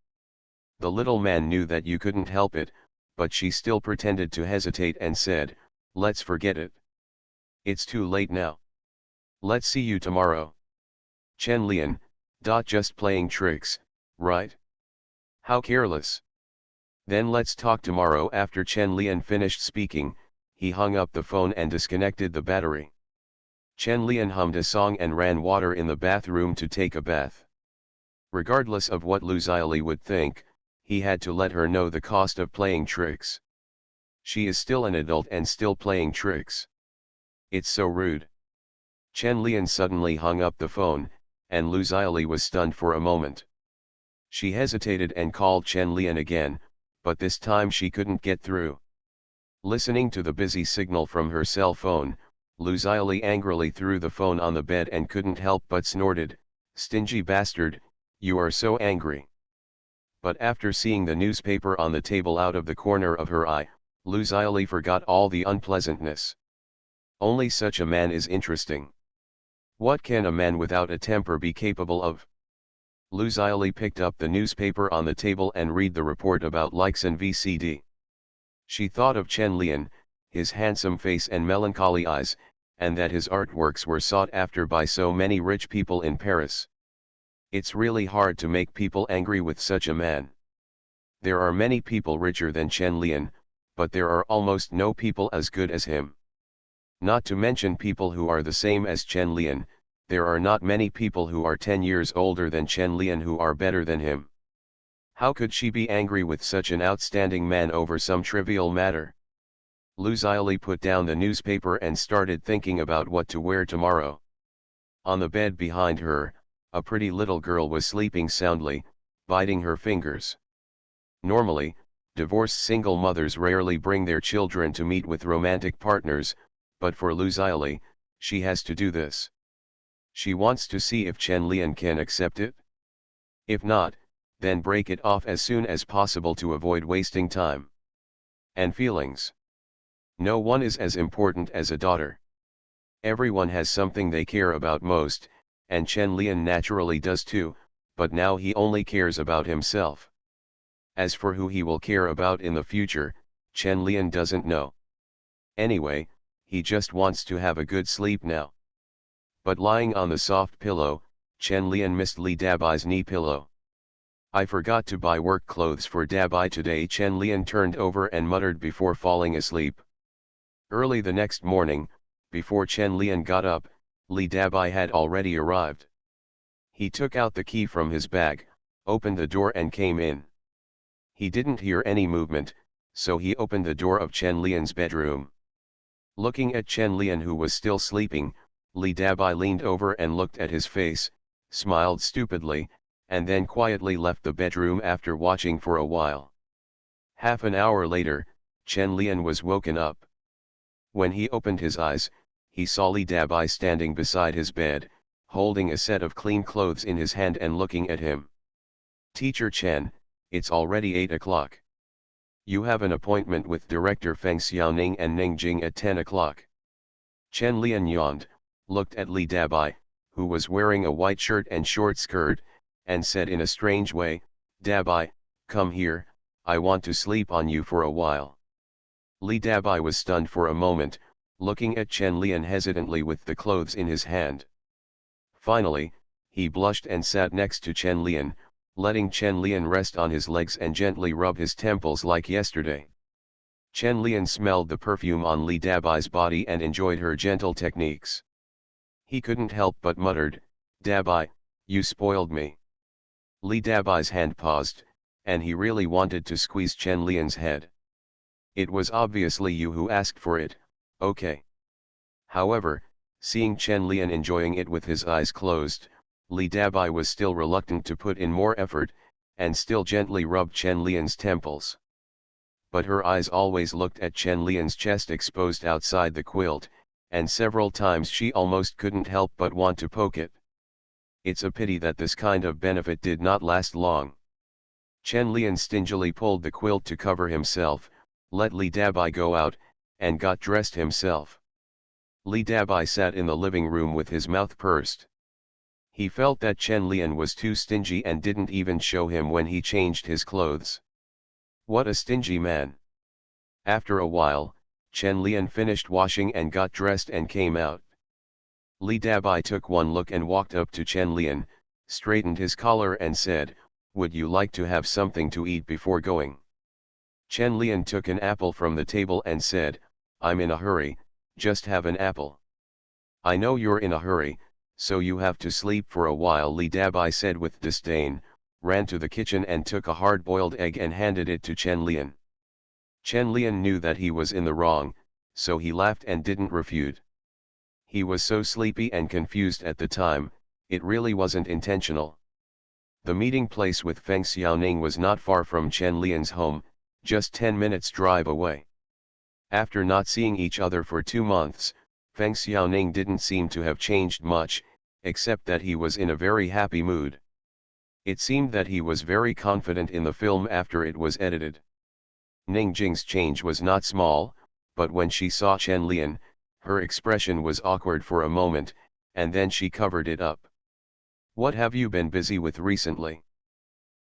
The little man knew that you couldn't help it, but she still pretended to hesitate and said, "Let's forget it. It's too late now. Let's see you tomorrow." Chen Lian, just playing tricks, right? How careless. Then let's talk tomorrow. After Chen Lian finished speaking, he hung up the phone and disconnected the battery. Chen Lian hummed a song and ran water in the bathroom to take a bath. Regardless of what Lu Xiaoli would think, he had to let her know the cost of playing tricks. She is still an adult and still playing tricks. It's so rude. Chen Lian suddenly hung up the phone, and Lu Xiaoli was stunned for a moment. She hesitated and called Chen Lian again, but this time she couldn't get through. Listening to the busy signal from her cell phone, Lu Xiaoli angrily threw the phone on the bed and couldn't help but snorted, "Stingy bastard, you are so angry." But after seeing the newspaper on the table out of the corner of her eye, Lu Xiaoli forgot all the unpleasantness. Only such a man is interesting. What can a man without a temper be capable of? Lu Xiaoli picked up the newspaper on the table and read the report about likes and VCD. She thought of Chen Lian, his handsome face and melancholy eyes, and that his artworks were sought after by so many rich people in Paris. It's really hard to make people angry with such a man. There are many people richer than Chen Lian, but there are almost no people as good as him. Not to mention people who are the same as Chen Lian, there are not many people who are 10 years older than Chen Lian who are better than him. How could she be angry with such an outstanding man over some trivial matter? Lu Xiaoli put down the newspaper and started thinking about what to wear tomorrow. On the bed behind her, a pretty little girl was sleeping soundly, biting her fingers. Normally, divorced single mothers rarely bring their children to meet with romantic partners, but for Lu Xiaoli, she has to do this. She wants to see if Chen Lian can accept it. If not, then break it off as soon as possible to avoid wasting time and feelings. No one is as important as a daughter. Everyone has something they care about most, and Chen Lian naturally does too, but now he only cares about himself. As for who he will care about in the future, Chen Lian doesn't know. Anyway, he just wants to have a good sleep now. But lying on the soft pillow, Chen Lian missed Li Dabai's knee pillow. "I forgot to buy work clothes for Dabai today," Chen Lian turned over and muttered before falling asleep. Early the next morning, before Chen Lian got up, Li Dabai had already arrived. He took out the key from his bag, opened the door and came in. He didn't hear any movement, so he opened the door of Chen Lian's bedroom. Looking at Chen Lian who was still sleeping, Li Dabai leaned over and looked at his face, smiled stupidly, and then quietly left the bedroom after watching for a while. Half an hour later, Chen Lian was woken up. When he opened his eyes, he saw Li Dabai standing beside his bed, holding a set of clean clothes in his hand and looking at him. "Teacher Chen, it's already 8 o'clock. You have an appointment with Director Feng Xiaoning and Ning Jing at 10 o'clock. Chen Lian yawned, looked at Li Dabai, who was wearing a white shirt and short skirt, and said in a strange way, "Dabai, come here, I want to sleep on you for a while." Li Dabai was stunned for a moment, looking at Chen Lian hesitantly with the clothes in his hand. Finally, he blushed and sat next to Chen Lian, letting Chen Lian rest on his legs and gently rub his temples like yesterday. Chen Lian smelled the perfume on Li Dabai's body and enjoyed her gentle techniques. He couldn't help but muttered, "Dabai, you spoiled me." Li Dabai's hand paused, and he really wanted to squeeze Chen Lian's head. "It was obviously you who asked for it, okay." However, seeing Chen Lian enjoying it with his eyes closed, Li Dabai was still reluctant to put in more effort, and still gently rubbed Chen Lian's temples. But her eyes always looked at Chen Lian's chest exposed outside the quilt, and several times she almost couldn't help but want to poke it. It's a pity that this kind of benefit did not last long. Chen Lian stingily pulled the quilt to cover himself, let Li Dabai go out, and got dressed himself. Li Dabai sat in the living room with his mouth pursed. He felt that Chen Lian was too stingy and didn't even show him when he changed his clothes. What a stingy man. After a while, Chen Lian finished washing and got dressed and came out. Li Dabai took one look and walked up to Chen Lian, straightened his collar and said, "Would you like to have something to eat before going?" Chen Lian took an apple from the table and said, "I'm in a hurry, just have an apple." "I know you're in a hurry, so you have to sleep for a while," Li Dabai said with disdain, ran to the kitchen and took a hard-boiled egg and handed it to Chen Lian. Chen Lian knew that he was in the wrong, so he laughed and didn't refute. He was so sleepy and confused at the time, it really wasn't intentional. The meeting place with Feng Xiaoning was not far from Chen Lian's home, just 10 minutes drive away. After not seeing each other for 2 months, Feng Xiaoning didn't seem to have changed much, except that he was in a very happy mood. It seemed that he was very confident in the film after it was edited. Ning Jing's change was not small, but when she saw Chen Lian, her expression was awkward for a moment, and then she covered it up. "What have you been busy with recently?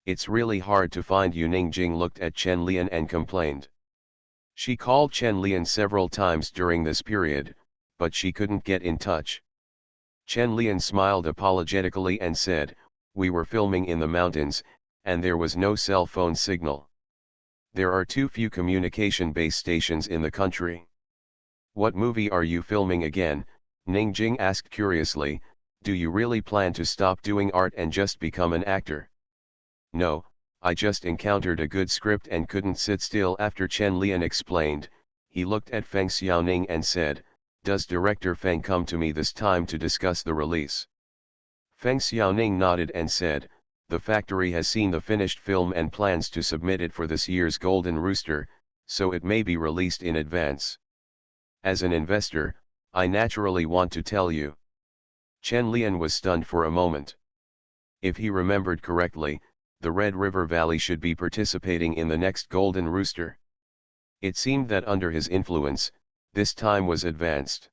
It's really hard to find you." Ning Jing looked at Chen Lian and complained. She called Chen Lian several times during this period, but she couldn't get in touch. Chen Lian smiled apologetically and said, "We were filming in the mountains, and there was no cell phone signal. There are too few communication base stations in the country." "What movie are you filming again?" Ning Jing asked curiously. "Do you really plan to stop doing art and just become an actor?" "No, I just encountered a good script and couldn't sit still." After Chen Lian explained, he looked at Feng Xiaoning and said, "Does director Feng come to me this time to discuss the release?" Feng Xiaoning nodded and said, "The factory has seen the finished film and plans to submit it for this year's Golden Rooster, so it may be released in advance. As an investor, I naturally want to tell you." Chen Lian was stunned for a moment. If he remembered correctly, the Red River Valley should be participating in the next Golden Rooster. It seemed that under his influence, this time was advanced.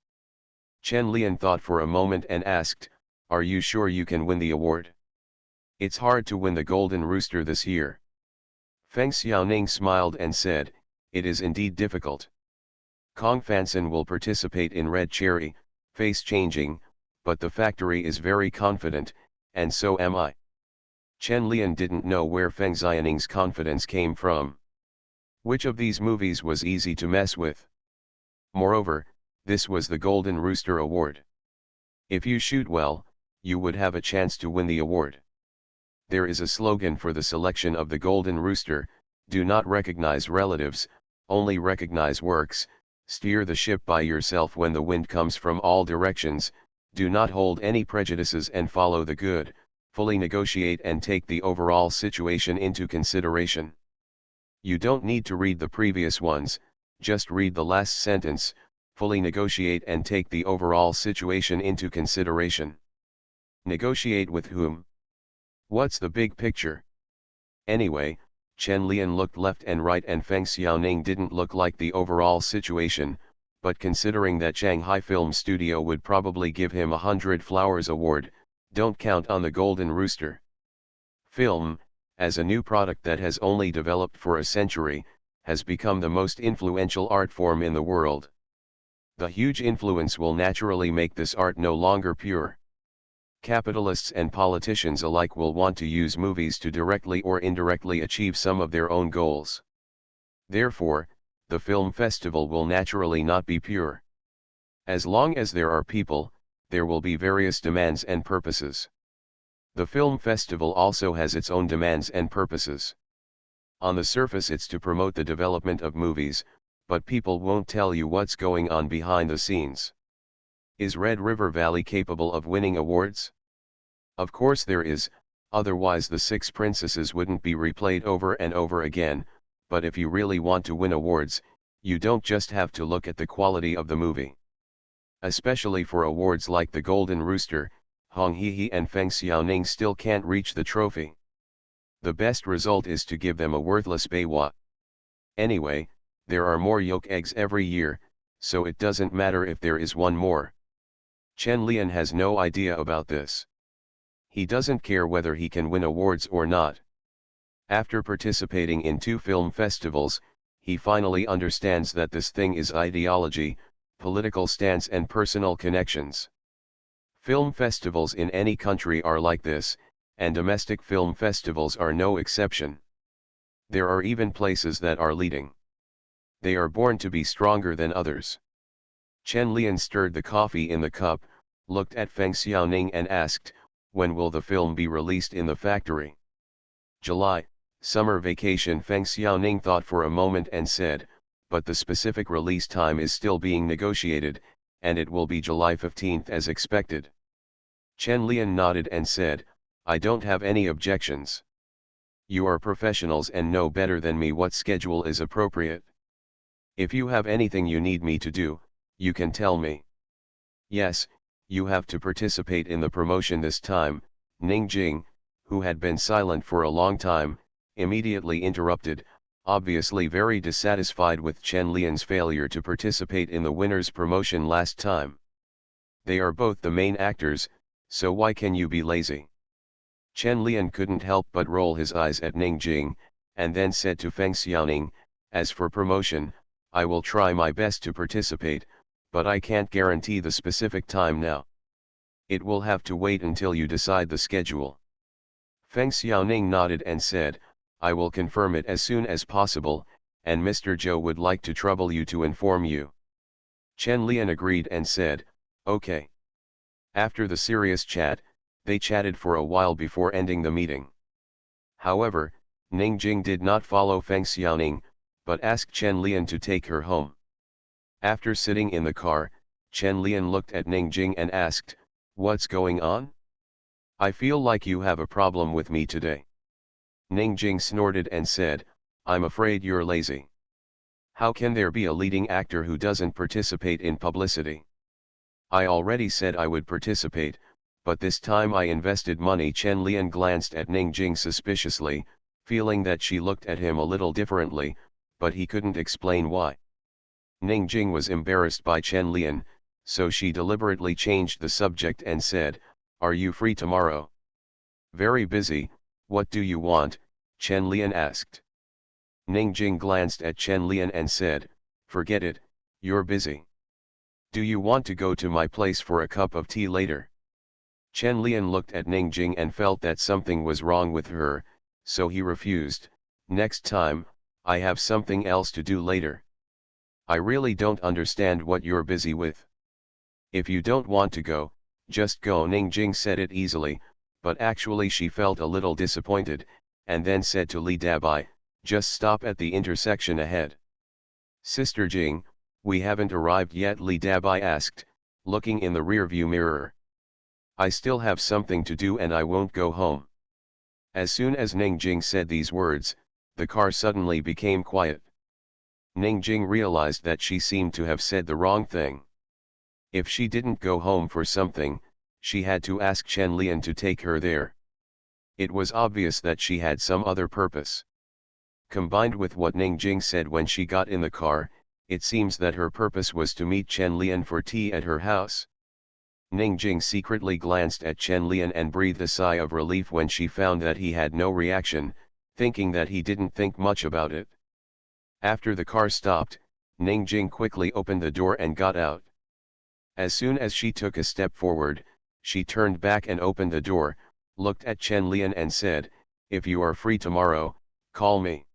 Chen Lian thought for a moment and asked, "Are you sure you can win the award? It's hard to win the Golden Rooster this year." Feng Xiaoning smiled and said, "It is indeed difficult. Kong Fansen will participate in Red Cherry, face changing, but the factory is very confident, and so am I." Chen Lian didn't know where Feng Xiaoning's confidence came from. Which of these movies was easy to mess with? Moreover, this was the Golden Rooster Award. If you shoot well, you would have a chance to win the award. There is a slogan for the selection of the Golden Rooster: "Do not recognize relatives, only recognize works. Steer the ship by yourself when the wind comes from all directions. Do not hold any prejudices and follow the good. Fully negotiate and take the overall situation into consideration." You don't need to read the previous ones, just read the last sentence: fully negotiate and take the overall situation into consideration. Negotiate with whom? What's the big picture? Anyway, Chen Lian looked left and right and Feng Xiaoning didn't look like the overall situation, but considering that Shanghai Film Studio would probably give him a 100 Flowers Award, don't count on the Golden Rooster. Film, as a new product that has only developed for a century, has become the most influential art form in the world. The huge influence will naturally make this art no longer pure. Capitalists and politicians alike will want to use movies to directly or indirectly achieve some of their own goals. Therefore, the film festival will naturally not be pure. As long as there are people, there will be various demands and purposes. The film festival also has its own demands and purposes. On the surface it's to promote the development of movies, but people won't tell you what's going on behind the scenes. Is Red River Valley capable of winning awards? Of course there is, otherwise the Six Princesses wouldn't be replayed over and over again, but if you really want to win awards, you don't just have to look at the quality of the movie. Especially for awards like the Golden Rooster, Hong Hehe and Feng Xiaoning still can't reach the trophy. The best result is to give them a worthless baiwa. Anyway, there are more yolk eggs every year, so it doesn't matter if there is one more. Chen Lian has no idea about this. He doesn't care whether he can win awards or not. After participating in 2 film festivals, he finally understands that this thing is ideology, political stance and personal connections. Film festivals in any country are like this, and domestic film festivals are no exception. There are even places that are leading. They are born to be stronger than others. Chen Lian stirred the coffee in the cup, looked at Feng Xiaoning and asked, when will the film be released in the factory? July, summer vacation. Feng Xiaoning thought for a moment and said, but the specific release time is still being negotiated, and it will be July 15th as expected. Chen Lian nodded and said, I don't have any objections. You are professionals and know better than me what schedule is appropriate. If you have anything you need me to do, you can tell me. Yes, you have to participate in the promotion this time. Ning Jing, who had been silent for a long time, immediately interrupted, obviously very dissatisfied with Chen Lian's failure to participate in the winner's promotion last time. They are both the main actors, so why can you be lazy? Chen Lian couldn't help but roll his eyes at Ning Jing, and then said to Feng Xiaoning, as for promotion, I will try my best to participate, but I can't guarantee the specific time now. It will have to wait until you decide the schedule. Feng Xiaoning nodded and said, I will confirm it as soon as possible, and Mr. Zhou would like to trouble you to inform you. Chen Lian agreed and said, okay. After the serious chat, they chatted for a while before ending the meeting. However, Ning Jing did not follow Feng Xiaoning, but asked Chen Lian to take her home. After sitting in the car, Chen Lian looked at Ning Jing and asked, what's going on? I feel like you have a problem with me today. Ning Jing snorted and said, I'm afraid you're lazy. How can there be a leading actor who doesn't participate in publicity? I already said I would participate, but this time I invested money. Chen Lian glanced at Ning Jing suspiciously, feeling that she looked at him a little differently, but he couldn't explain why. Ning Jing was embarrassed by Chen Lian, so she deliberately changed the subject and said, are you free tomorrow? Very busy. What do you want? Chen Lian asked. Ning Jing glanced at Chen Lian and said, forget it, you're busy. Do you want to go to my place for a cup of tea later? Chen Lian looked at Ning Jing and felt that something was wrong with her, so he refused. Next time, I have something else to do later. I really don't understand what you're busy with. If you don't want to go, just go. Ning Jing said it easily, but actually she felt a little disappointed, and then said to Li Dabai, just stop at the intersection ahead. Sister Jing, we haven't arrived yet, Li Dabai asked, looking in the rearview mirror. I still have something to do and I won't go home. As soon as Ning Jing said these words, the car suddenly became quiet. Ning Jing realized that she seemed to have said the wrong thing. If she didn't go home for something, she had to ask Chen Lian to take her there. It was obvious that she had some other purpose. Combined with what Ning Jing said when she got in the car, it seems that her purpose was to meet Chen Lian for tea at her house. Ning Jing secretly glanced at Chen Lian and breathed a sigh of relief when she found that he had no reaction, thinking that he didn't think much about it. After the car stopped, Ning Jing quickly opened the door and got out. As soon as she took a step forward, she turned back and opened the door, looked at Chen Lian and said, if you are free tomorrow, call me.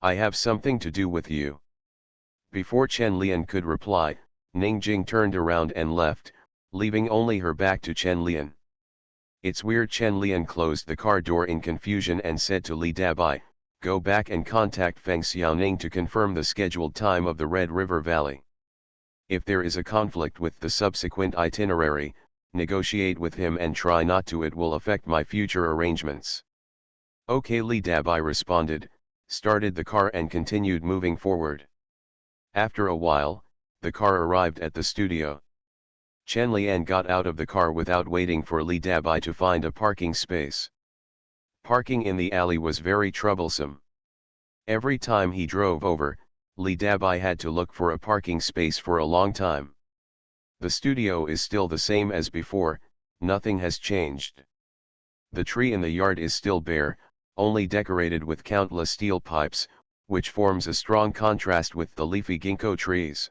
I have something to do with you. Before Chen Lian could reply, Ning Jing turned around and left, leaving only her back to Chen Lian. It's weird. Chen Lian closed the car door in confusion and said to Li Dabai, go back and contact Feng Xiaoning to confirm the scheduled time of the Red River Valley. If there is a conflict with the subsequent itinerary, negotiate with him and try not to. It will affect my future arrangements. Okay, Li Dabai responded, started the car and continued moving forward. After a while, the car arrived at the studio. Chen Lian got out of the car without waiting for Li Dabai to find a parking space. Parking in the alley was very troublesome. Every time he drove over, Li Dabai had to look for a parking space for a long time. The studio is still the same as before, nothing has changed. The tree in the yard is still bare, only decorated with countless steel pipes, which forms a strong contrast with the leafy ginkgo trees.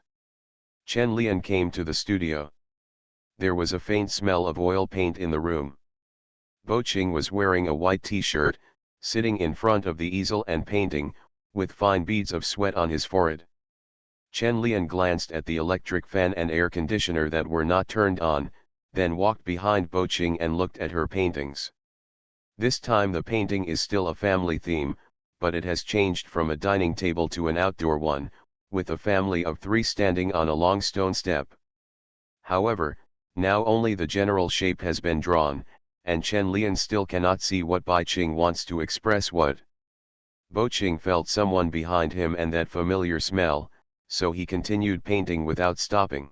Chen Lian came to the studio. There was a faint smell of oil paint in the room. Bo Qing was wearing a white t-shirt, sitting in front of the easel and painting, with fine beads of sweat on his forehead. Chen Lian glanced at the electric fan and air conditioner that were not turned on, then walked behind Bo Qing and looked at her paintings. This time the painting is still a family theme, but it has changed from a dining table to an outdoor one, with a family of 3 standing on a long stone step. However, now only the general shape has been drawn, and Chen Lian still cannot see what Bai Qing wants to express what. Bo Qing felt someone behind him and that familiar smell, so he continued painting without stopping.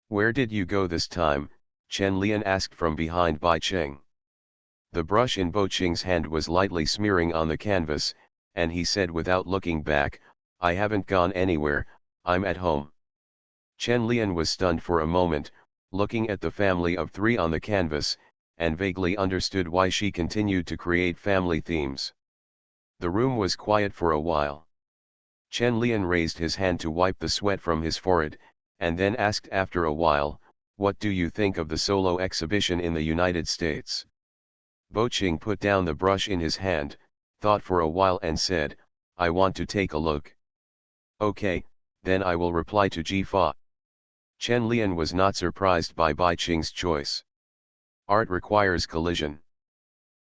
"Where did you go this time?" Chen Lian asked from behind Bai Qing. The brush in Bo Qing's hand was lightly smearing on the canvas, and he said without looking back, "I haven't gone anywhere, I'm at home." Chen Lian was stunned for a moment, looking at the family of 3 on the canvas, and vaguely understood why she continued to create family themes. The room was quiet for a while. Chen Lian raised his hand to wipe the sweat from his forehead, and then asked after a while, "What do you think of the solo exhibition in the United States?" Bo Qing put down the brush in his hand, thought for a while and said, "I want to take a look." "Okay, then I will reply to Ji-fa." Chen Lian was not surprised by Bai Qing's choice. Art requires collision.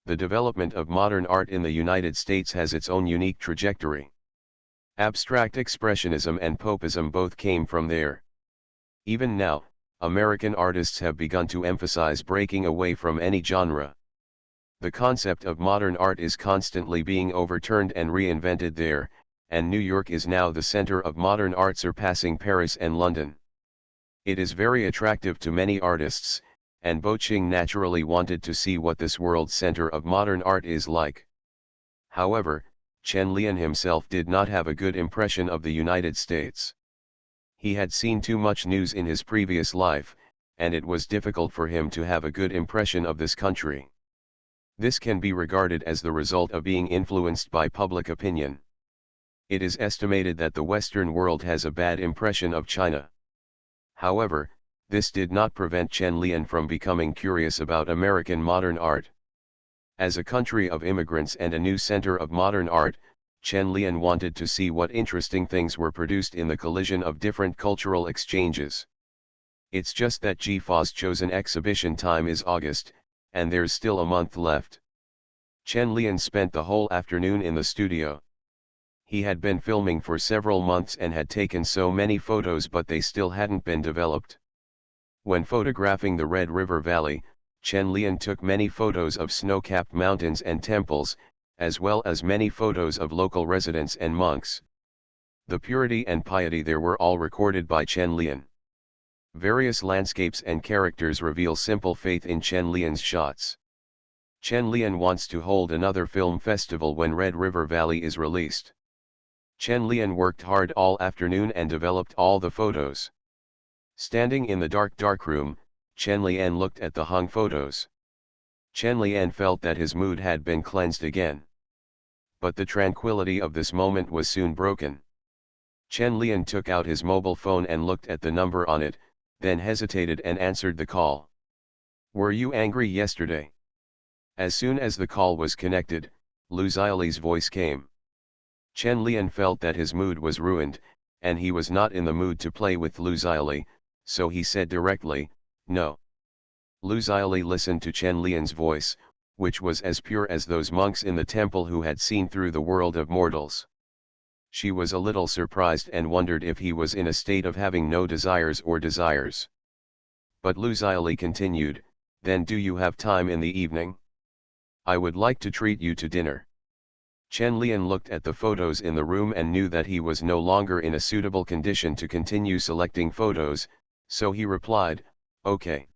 The development of modern art in the United States has its own unique trajectory. Abstract expressionism and popism both came from there. Even now, American artists have begun to emphasize breaking away from any genre. The concept of modern art is constantly being overturned and reinvented there, and New York is now the center of modern art, surpassing Paris and London. It is very attractive to many artists, and Bo Qing naturally wanted to see what this world's center of modern art is like. However, Chen Lian himself did not have a good impression of the United States. He had seen too much news in his previous life, and it was difficult for him to have a good impression of this country. This can be regarded as the result of being influenced by public opinion. It is estimated that the Western world has a bad impression of China. However, this did not prevent Chen Lian from becoming curious about American modern art. As a country of immigrants and a new center of modern art, Chen Lian wanted to see what interesting things were produced in the collision of different cultural exchanges. It's just that Ji-fa's chosen exhibition time is August, and there's still a month left. Chen Lian spent the whole afternoon in the studio. He had been filming for several months and had taken so many photos, but they still hadn't been developed. When photographing the Red River Valley, Chen Lian took many photos of snow-capped mountains and temples, as well as many photos of local residents and monks. The purity and piety there were all recorded by Chen Lian. Various landscapes and characters reveal simple faith in Chen Lian's shots. Chen Lian wants to hold another film festival when Red River Valley is released. Chen Lian worked hard all afternoon and developed all the photos. Standing in the dark room, Chen Lian looked at the hung photos. Chen Lian felt that his mood had been cleansed again. But the tranquility of this moment was soon broken. Chen Lian took out his mobile phone and looked at the number on it, then hesitated and answered the call. "Were you angry yesterday?" As soon as the call was connected, Lu Xiaoli's voice came. Chen Lian felt that his mood was ruined, and he was not in the mood to play with Lu Xiaoli, so he said directly, "No." Lu Xiaoli listened to Chen Lian's voice, which was as pure as those monks in the temple who had seen through the world of mortals. She was a little surprised and wondered if he was in a state of having no desires or desires. But Lu Xiaoli continued, "Then do you have time in the evening? I would like to treat you to dinner." Chen Lian looked at the photos in the room and knew that he was no longer in a suitable condition to continue selecting photos, so he replied, "Okay."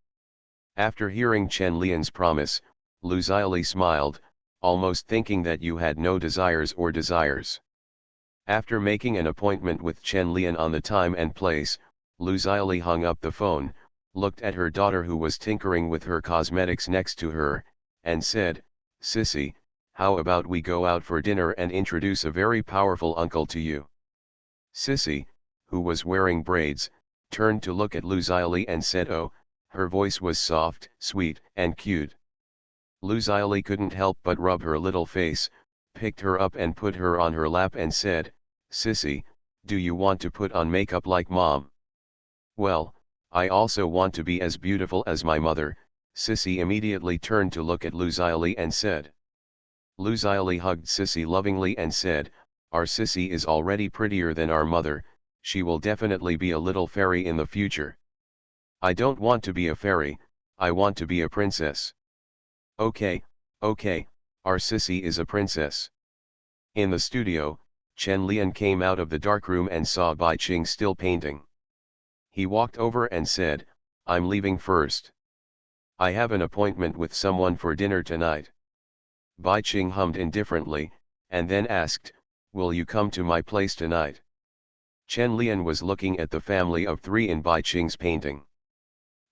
After hearing Chen Lian's promise, Lu Xiaoli smiled, almost thinking that you had no desires or desires. After making an appointment with Chen Lian on the time and place, Lu Xiaoli hung up the phone, looked at her daughter who was tinkering with her cosmetics next to her, and said, "Sissy, how about we go out for dinner and introduce a very powerful uncle to you?" Sissy, who was wearing braids, turned to look at Luziali and said oh, her voice was soft, sweet, and cute. Luziali couldn't help but rub her little face, picked her up and put her on her lap and said, "Sissy, do you want to put on makeup like mom?" "Well, I also want to be as beautiful as my mother," Sissy immediately turned to look at Luziali and said. Luziali hugged Sissy lovingly and said, "Our Sissy is already prettier than our mother, she will definitely be a little fairy in the future." "I don't want to be a fairy, I want to be a princess." Okay, our Sissy is a princess." In the studio, Chen Lian came out of the darkroom and saw Bai Qing still painting. He walked over and said, "I'm leaving first. I have an appointment with someone for dinner tonight." Bai Qing hummed indifferently, and then asked, "Will you come to my place tonight?" Chen Lian was looking at the family of three in Bai Qing's painting.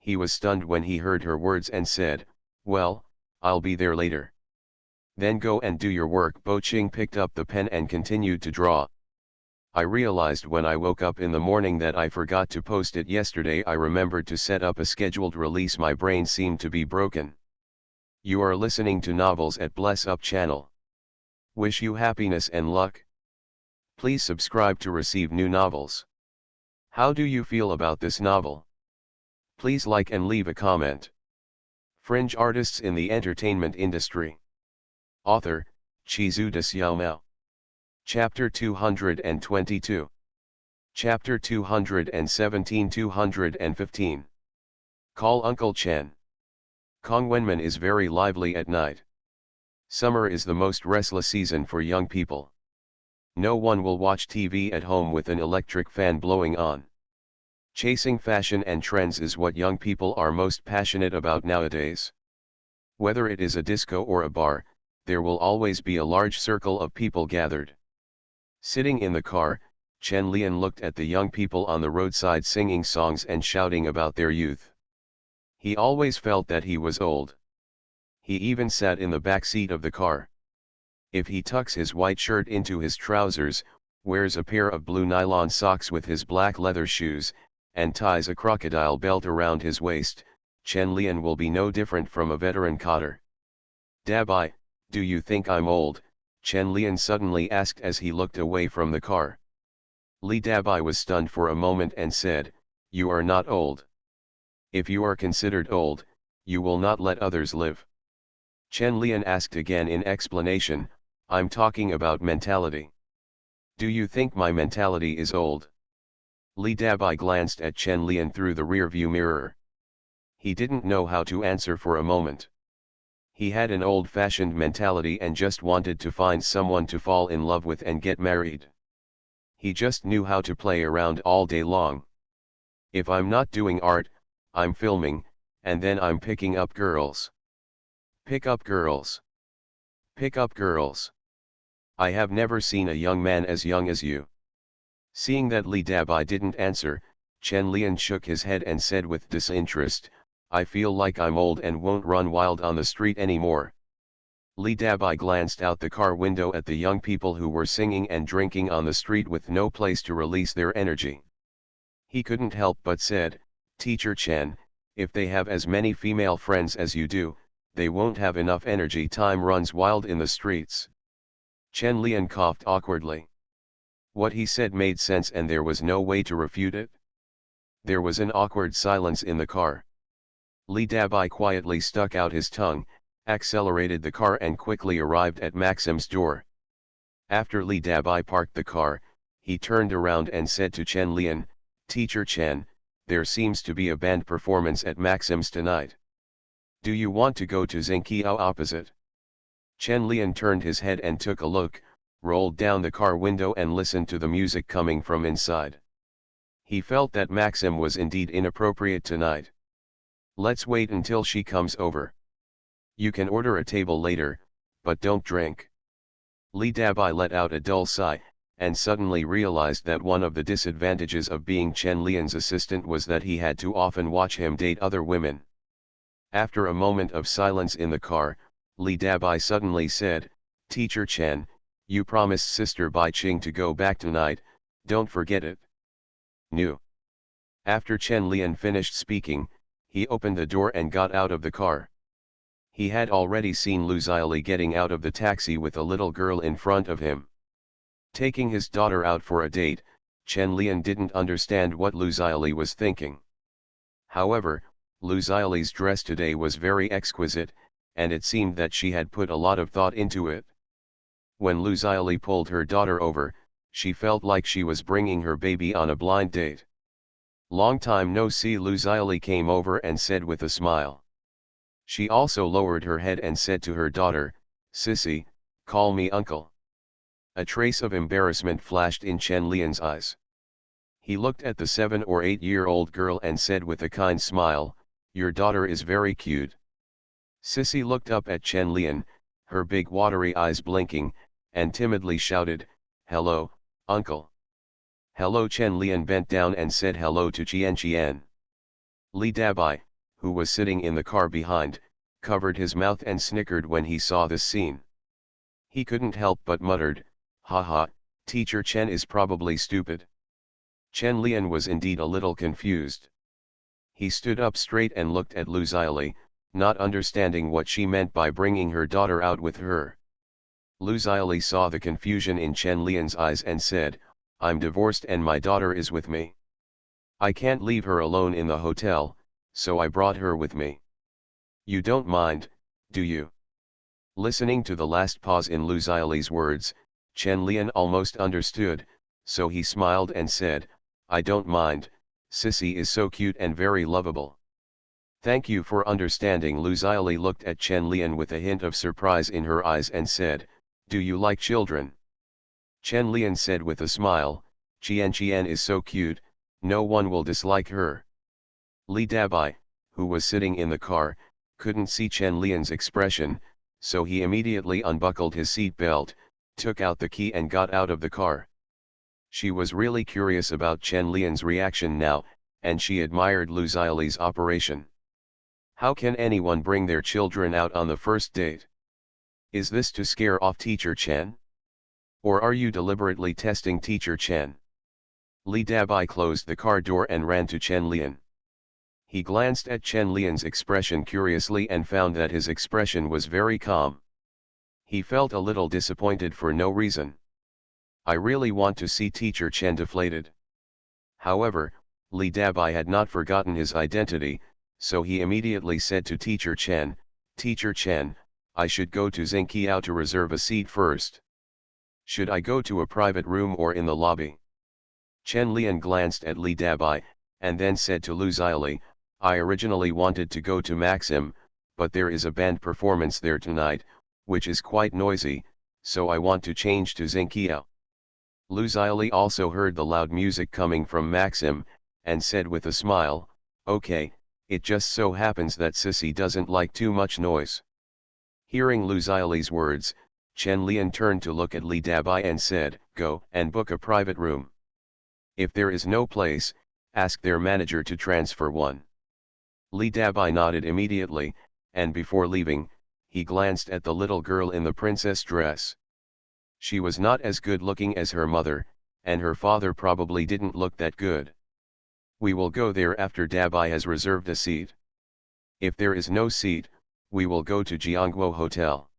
He was stunned when he heard her words and said, "Well, I'll be there later." "Then go and do your work." Bai Qing picked up the pen and continued to draw. "I realized when I woke up in the morning that I forgot to post it yesterday. I remembered to set up a scheduled release. My brain seemed to be broken." You are listening to Novels at Bless Up channel. Wish you happiness and luck. Please subscribe to receive new novels. How do you feel about this novel? Please like and leave a comment. Fringe artists in the entertainment industry. Author, Chizu de Xiaomao. Chapter 222. Chapter 217-215. Call Uncle Chen. Kongwenmen is very lively at night. Summer is the most restless season for young people. No one will watch TV at home with an electric fan blowing on. Chasing fashion and trends is what young people are most passionate about nowadays. Whether it is a disco or a bar, there will always be a large circle of people gathered. Sitting in the car, Chen Lian looked at the young people on the roadside singing songs and shouting about their youth. He always felt that he was old. He even sat in the back seat of the car. If he tucks his white shirt into his trousers, wears a pair of blue nylon socks with his black leather shoes, and ties a crocodile belt around his waist, Chen Lian will be no different from a veteran cotter. "Dabai, do you think I'm old?" Chen Lian suddenly asked as he looked away from the car. Li Dabai was stunned for a moment and said, "You are not old. If you are considered old, you will not let others live." Chen Lian asked again in explanation, "I'm talking about mentality. Do you think my mentality is old?" Li Dabai glanced at Chen Lian through the rearview mirror. He didn't know how to answer for a moment. He had an old-fashioned mentality and just wanted to find someone to fall in love with and get married. He just knew how to play around all day long. "If I'm not doing art, I'm filming, and then I'm picking up girls. Pick up girls. Pick up girls. I have never seen a young man as young as you." Seeing that Li Dabai didn't answer, Chen Lian shook his head and said with disinterest, "I feel like I'm old and won't run wild on the street anymore." Li Dabai glanced out the car window at the young people who were singing and drinking on the street with no place to release their energy. He couldn't help but said, "Teacher Chen, if they have as many female friends as you do, they won't have enough energy. Time runs wild in the streets." Chen Lian coughed awkwardly. What he said made sense and there was no way to refute it. There was an awkward silence in the car. Li Dabai quietly stuck out his tongue, accelerated the car and quickly arrived at Maxim's door. After Li Dabai parked the car, he turned around and said to Chen Lian, "Teacher Chen, there seems to be a band performance at Maxim's tonight. Do you want to go to Zinqiao opposite?" Chen Lian turned his head and took a look, rolled down the car window and listened to the music coming from inside. He felt that Maxim was indeed inappropriate tonight. "Let's wait until she comes over. You can order a table later, but don't drink." Li Dabai let out a dull sigh, and suddenly realized that one of the disadvantages of being Chen Lian's assistant was that he had to often watch him date other women. After a moment of silence in the car, Li Dabai suddenly said, Teacher Chen, you promised Sister Bai Ching to go back tonight, don't forget it. No. After Chen Lian finished speaking, he opened the door and got out of the car. He had already seen Lu Xiaoli getting out of the taxi with a little girl in front of him. Taking his daughter out for a date, Chen Lian didn't understand what Lu Xiaoli was thinking. However, Lu Xiaoli's dress today was very exquisite, and it seemed that she had put a lot of thought into it. When Lu Xiaoli pulled her daughter over, she felt like she was bringing her baby on a blind date. Long time no see. Lu Xiaoli came over and said with a smile. She also lowered her head and said to her daughter, Sissy, call me uncle. A trace of embarrassment flashed in Chen Lian's eyes. He looked at the 7 or 8-year-old girl and said with a kind smile, your daughter is very cute. Sissy looked up at Chen Lian, her big watery eyes blinking, and timidly shouted, hello, uncle. Hello. Chen Lian bent down and said hello to Qian. Li Dabai, who was sitting in the car behind, covered his mouth and snickered when he saw this scene. He couldn't help but muttered, haha, Teacher Chen is probably stupid. Chen Lian was indeed a little confused. He stood up straight and looked at Lu Xiaoli, not understanding what she meant by bringing her daughter out with her. Lu Xiaoli saw the confusion in Chen Lian's eyes and said, I'm divorced and my daughter is with me. I can't leave her alone in the hotel, so I brought her with me. You don't mind, do you? Listening to the last pause in Lu Xiaoli's words, Chen Lian almost understood, so he smiled and said, I don't mind, Sissy is so cute and very lovable. Thank you for understanding. Lu Xiaoli looked at Chen Lian with a hint of surprise in her eyes and said, do you like children? Chen Lian said with a smile, Qian is so cute, no one will dislike her. Li Dabai, who was sitting in the car, couldn't see Chen Lian's expression, so he immediately unbuckled his seat belt, took out the key and got out of the car. She was really curious about Chen Lian's reaction now, and she admired Lu Xiaoli's operation. How can anyone bring their children out on the first date? Is this to scare off Teacher Chen? Or are you deliberately testing Teacher Chen? Li Dabai closed the car door and ran to Chen Lian. He glanced at Chen Lian's expression curiously and found that his expression was very calm. He felt a little disappointed for no reason. I really want to see Teacher Chen deflated. However, Li Dabai had not forgotten his identity, so he immediately said to Teacher Chen, Teacher Chen, I should go to Zhengqiao to reserve a seat first. Should I go to a private room or in the lobby? Chen Lian glanced at Li Dabai, and then said to Lu Xiaoli, I originally wanted to go to Maxim, but there is a band performance there tonight, which is quite noisy, so I want to change to Zhengqiao. Lu Xiaoli also heard the loud music coming from Maxim, and said with a smile, okay, it just so happens that Sissy doesn't like too much noise. Hearing Lu Xiaoli's words, Chen Lian turned to look at Li Dabai and said, go and book a private room. If there is no place, ask their manager to transfer one. Li Dabai nodded immediately, and before leaving, he glanced at the little girl in the princess dress. She was not as good looking as her mother, and her father probably didn't look that good. We will go there after Dabai has reserved a seat. If there is no seat, we will go to Jiangguo Hotel.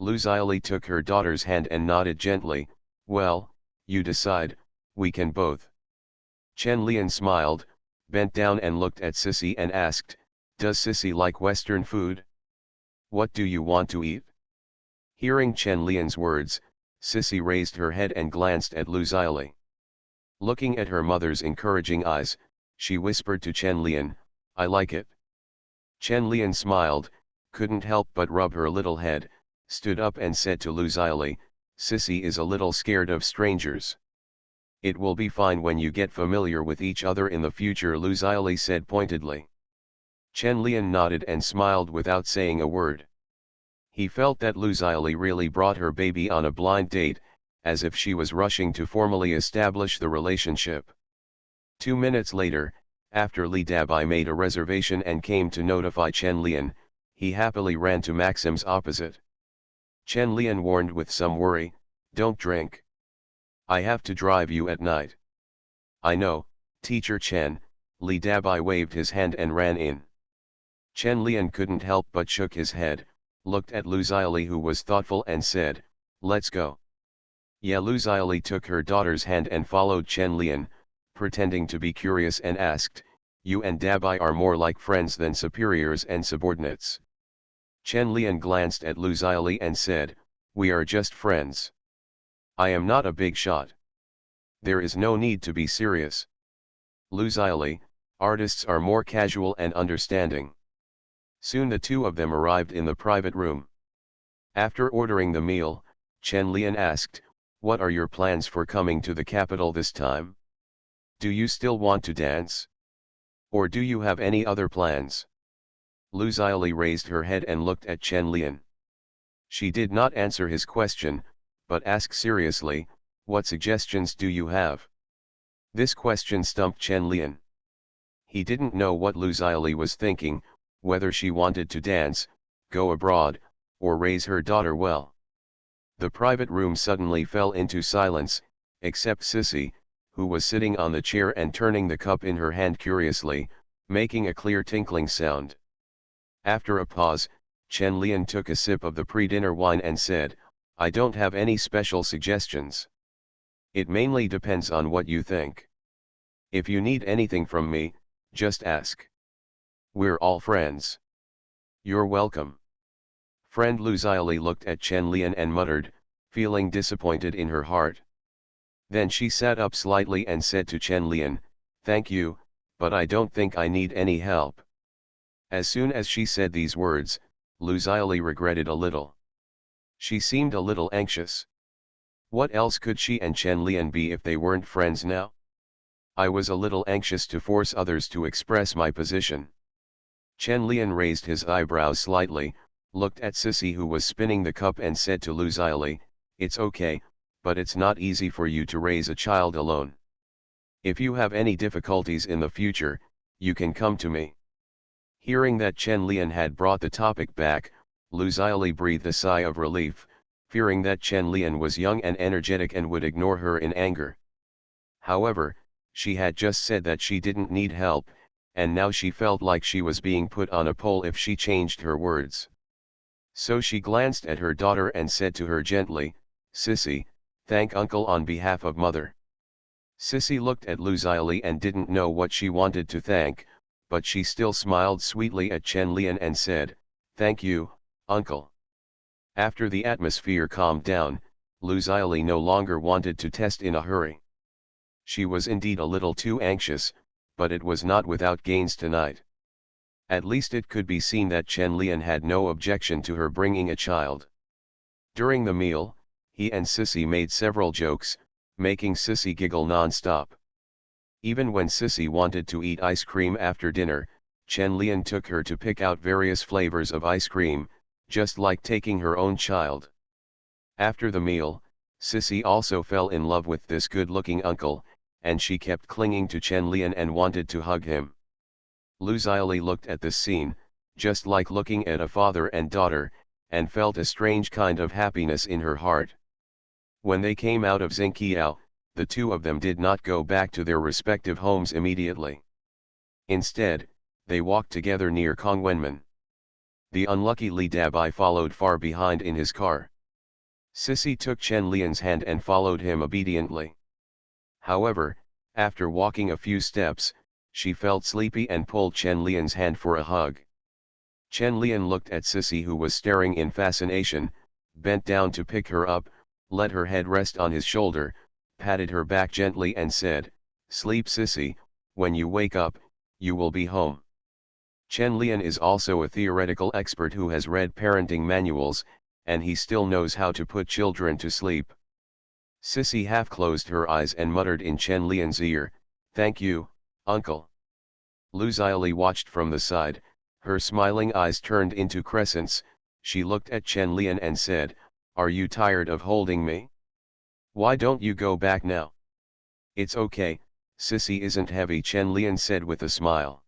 Lu Xiaoli took her daughter's hand and nodded gently, well, you decide, we can both. Chen Lian smiled, bent down and looked at Sissy and asked, does Sissy like Western food? What do you want to eat? Hearing Chen Lian's words, Sissy raised her head and glanced at Lu Xiaoli. Looking at her mother's encouraging eyes, she whispered to Chen Lian, I like it. Chen Lian smiled, couldn't help but rub her little head, stood up and said to Lu Xiaoli, Sissy is a little scared of strangers. It will be fine when you get familiar with each other in the future, Lu Xiaoli said pointedly. Chen Lian nodded and smiled without saying a word. He felt that Lu Xiaoli really brought her baby on a blind date, as if she was rushing to formally establish the relationship. 2 minutes later, after Li Dabai made a reservation and came to notify Chen Lian, He happily ran to Maxim's opposite. Chen Lian warned with some worry, "Don't drink. I have to drive you at night." "I know, Teacher Chen." Li Dabai waved his hand and ran in. Chen Lian couldn't help but shook his head, looked at Lu Xiaoli who was thoughtful and said, "Let's go." Yeah, Lu Xiaoli took her daughter's hand and followed Chen Lian, pretending to be curious and asked, "You and Dabai are more like friends than superiors and subordinates?" Chen Lian glanced at Lu Xiaoli and said, "We are just friends. I am not a big shot. There is no need to be serious." Lu Xiaoli, artists are more casual and understanding. Soon the two of them arrived in the private room. After ordering the meal, Chen Lian asked, "What are your plans for coming to the capital this time? Do you still want to dance? Or do you have any other plans?" Lu Xiaoli raised her head and looked at Chen Lian. She did not answer his question, but asked seriously, "What suggestions do you have?" This question stumped Chen Lian. He didn't know what Lu Xiaoli was thinking, whether she wanted to dance, go abroad, or raise her daughter well. The private room suddenly fell into silence, except Sissy, who was sitting on the chair and turning the cup in her hand curiously, making a clear tinkling sound. After a pause, Chen Lian took a sip of the pre-dinner wine and said, "I don't have any special suggestions. It mainly depends on what you think. If you need anything from me, just ask. We're all friends." "You're welcome." Friend Lu Xiaoli looked at Chen Lian and muttered, feeling disappointed in her heart. Then she sat up slightly and said to Chen Lian, "Thank you, but I don't think I need any help." As soon as she said these words, Lu Xiaoli regretted a little. She seemed a little anxious. What else could she and Chen Lian be if they weren't friends now? "I was a little anxious to force others to express my position." Chen Lian raised his eyebrows slightly, looked at Sissy who was spinning the cup and said to Lu Xiaoli, "It's okay, but it's not easy for you to raise a child alone. If you have any difficulties in the future, you can come to me." Hearing that Chen Lian had brought the topic back, Lu Xiaoli breathed a sigh of relief, fearing that Chen Lian was young and energetic and would ignore her in anger. However, she had just said that she didn't need help, and now she felt like she was being put on a pole if she changed her words. So she glanced at her daughter and said to her gently, "Sissy, thank uncle on behalf of mother." Sissy looked at Lu Xiaoli and didn't know what she wanted to thank, but she still smiled sweetly at Chen Lian and said, "Thank you, uncle." After the atmosphere calmed down, Lu Xiaoli no longer wanted to test in a hurry. She was indeed a little too anxious, but it was not without gains tonight. At least it could be seen that Chen Lian had no objection to her bringing a child. During the meal, he and Sissy made several jokes, making Sissy giggle non-stop. Even when Sissy wanted to eat ice cream after dinner, Chen Lian took her to pick out various flavors of ice cream, just like taking her own child. After the meal, Sissy also fell in love with this good-looking uncle, and she kept clinging to Chen Lian and wanted to hug him. Lu Xiaoli looked at this scene, just like looking at a father and daughter, and felt a strange kind of happiness in her heart. When they came out of Xingqiao, the two of them did not go back to their respective homes immediately. Instead, they walked together near Kongwenmen. The unlucky Li Dabai followed far behind in his car. Sissy took Chen Lian's hand and followed him obediently. However, after walking a few steps, she felt sleepy and pulled Chen Lian's hand for a hug. Chen Lian looked at Sissy who was staring in fascination, bent down to pick her up, let her head rest on his shoulder, patted her back gently and said, "Sleep Sissy, when you wake up, you will be home." Chen Lian is also a theoretical expert who has read parenting manuals, and he still knows how to put children to sleep. Sissy half closed her eyes and muttered in Chen Lian's ear, "Thank you, uncle." Lu Xiaoli watched from the side, her smiling eyes turned into crescents. She looked at Chen Lian and said, "Are you tired of holding me? Why don't you go back now?" "It's okay, Sissy isn't heavy," Chen Lian said with a smile.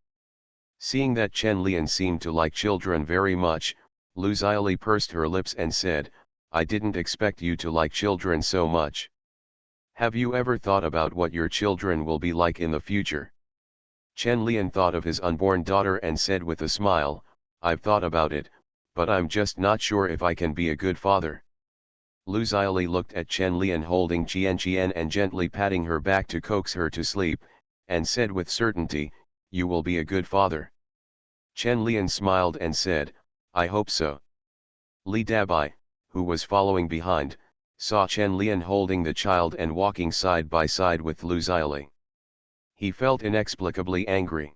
Seeing that Chen Lian seemed to like children very much, Lu Xiaoli pursed her lips and said, I didn't expect you to like children so much. Have you ever thought about what your children will be like in the future? Chen Lian thought of his unborn daughter and said with a smile, I've thought about it, but I'm just not sure if I can be a good father. Lu Xiaoli looked at Chen Lian holding Qian and gently patting her back to coax her to sleep, and said with certainty, you will be a good father. Chen Lian smiled and said, I hope so. Li Dabai, who was following behind, saw Chen Lian holding the child and walking side by side with Lu Xiaoli. He felt inexplicably angry.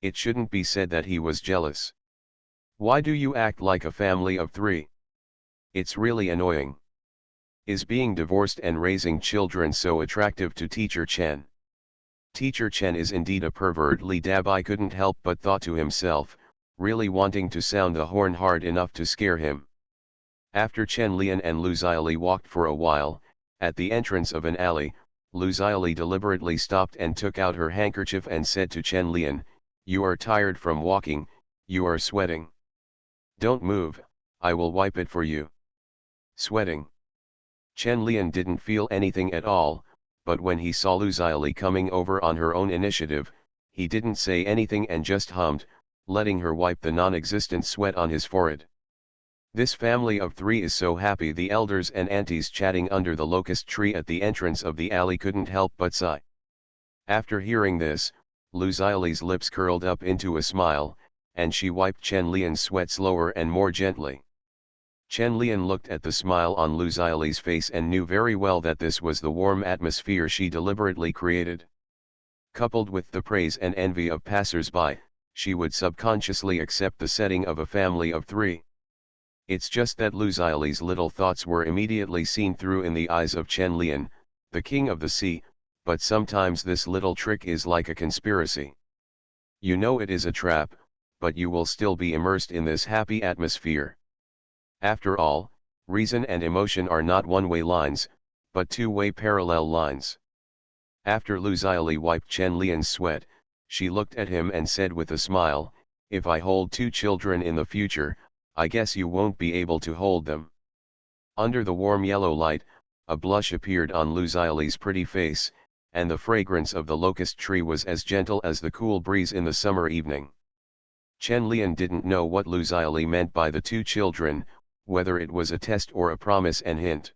It shouldn't be said that he was jealous. Why do you act like a family of three? It's really annoying. Is being divorced and raising children so attractive to Teacher Chen? Teacher Chen is indeed a pervert. Li Dabai couldn't help but thought to himself, really wanting to sound the horn hard enough to scare him. After Chen Lian and Lu Xiaoli walked for a while, at the entrance of an alley, Lu Xiaoli deliberately stopped and took out her handkerchief and said to Chen Lian, you are tired from walking, you are sweating. Don't move, I will wipe it for you. Sweating. Chen Lian didn't feel anything at all, but when he saw Lu Xiaoli coming over on her own initiative, he didn't say anything and just hummed, letting her wipe the non-existent sweat on his forehead. This family of three is so happy. The elders and aunties chatting under the locust tree at the entrance of the alley couldn't help but sigh. After hearing this, Lu Xiaoli's lips curled up into a smile, and she wiped Chen Lian's sweat slower and more gently. Chen Lian looked at the smile on Lu Xiaoli's face and knew very well that this was the warm atmosphere she deliberately created. Coupled with the praise and envy of passers-by, she would subconsciously accept the setting of a family of three. It's just that Lu Xiaoli's little thoughts were immediately seen through in the eyes of Chen Lian, the king of the sea, but sometimes this little trick is like a conspiracy. You know it is a trap, but you will still be immersed in this happy atmosphere. After all, reason and emotion are not one-way lines, but two-way parallel lines. After Lu Xiaoli wiped Chen Lian's sweat, she looked at him and said with a smile, if I hold two children in the future, I guess you won't be able to hold them. Under the warm yellow light, a blush appeared on Lu Xiaoli's pretty face, and the fragrance of the locust tree was as gentle as the cool breeze in the summer evening. Chen Lian didn't know what Lu Xiaoli meant by the two children, whether it was a test or a promise and hint.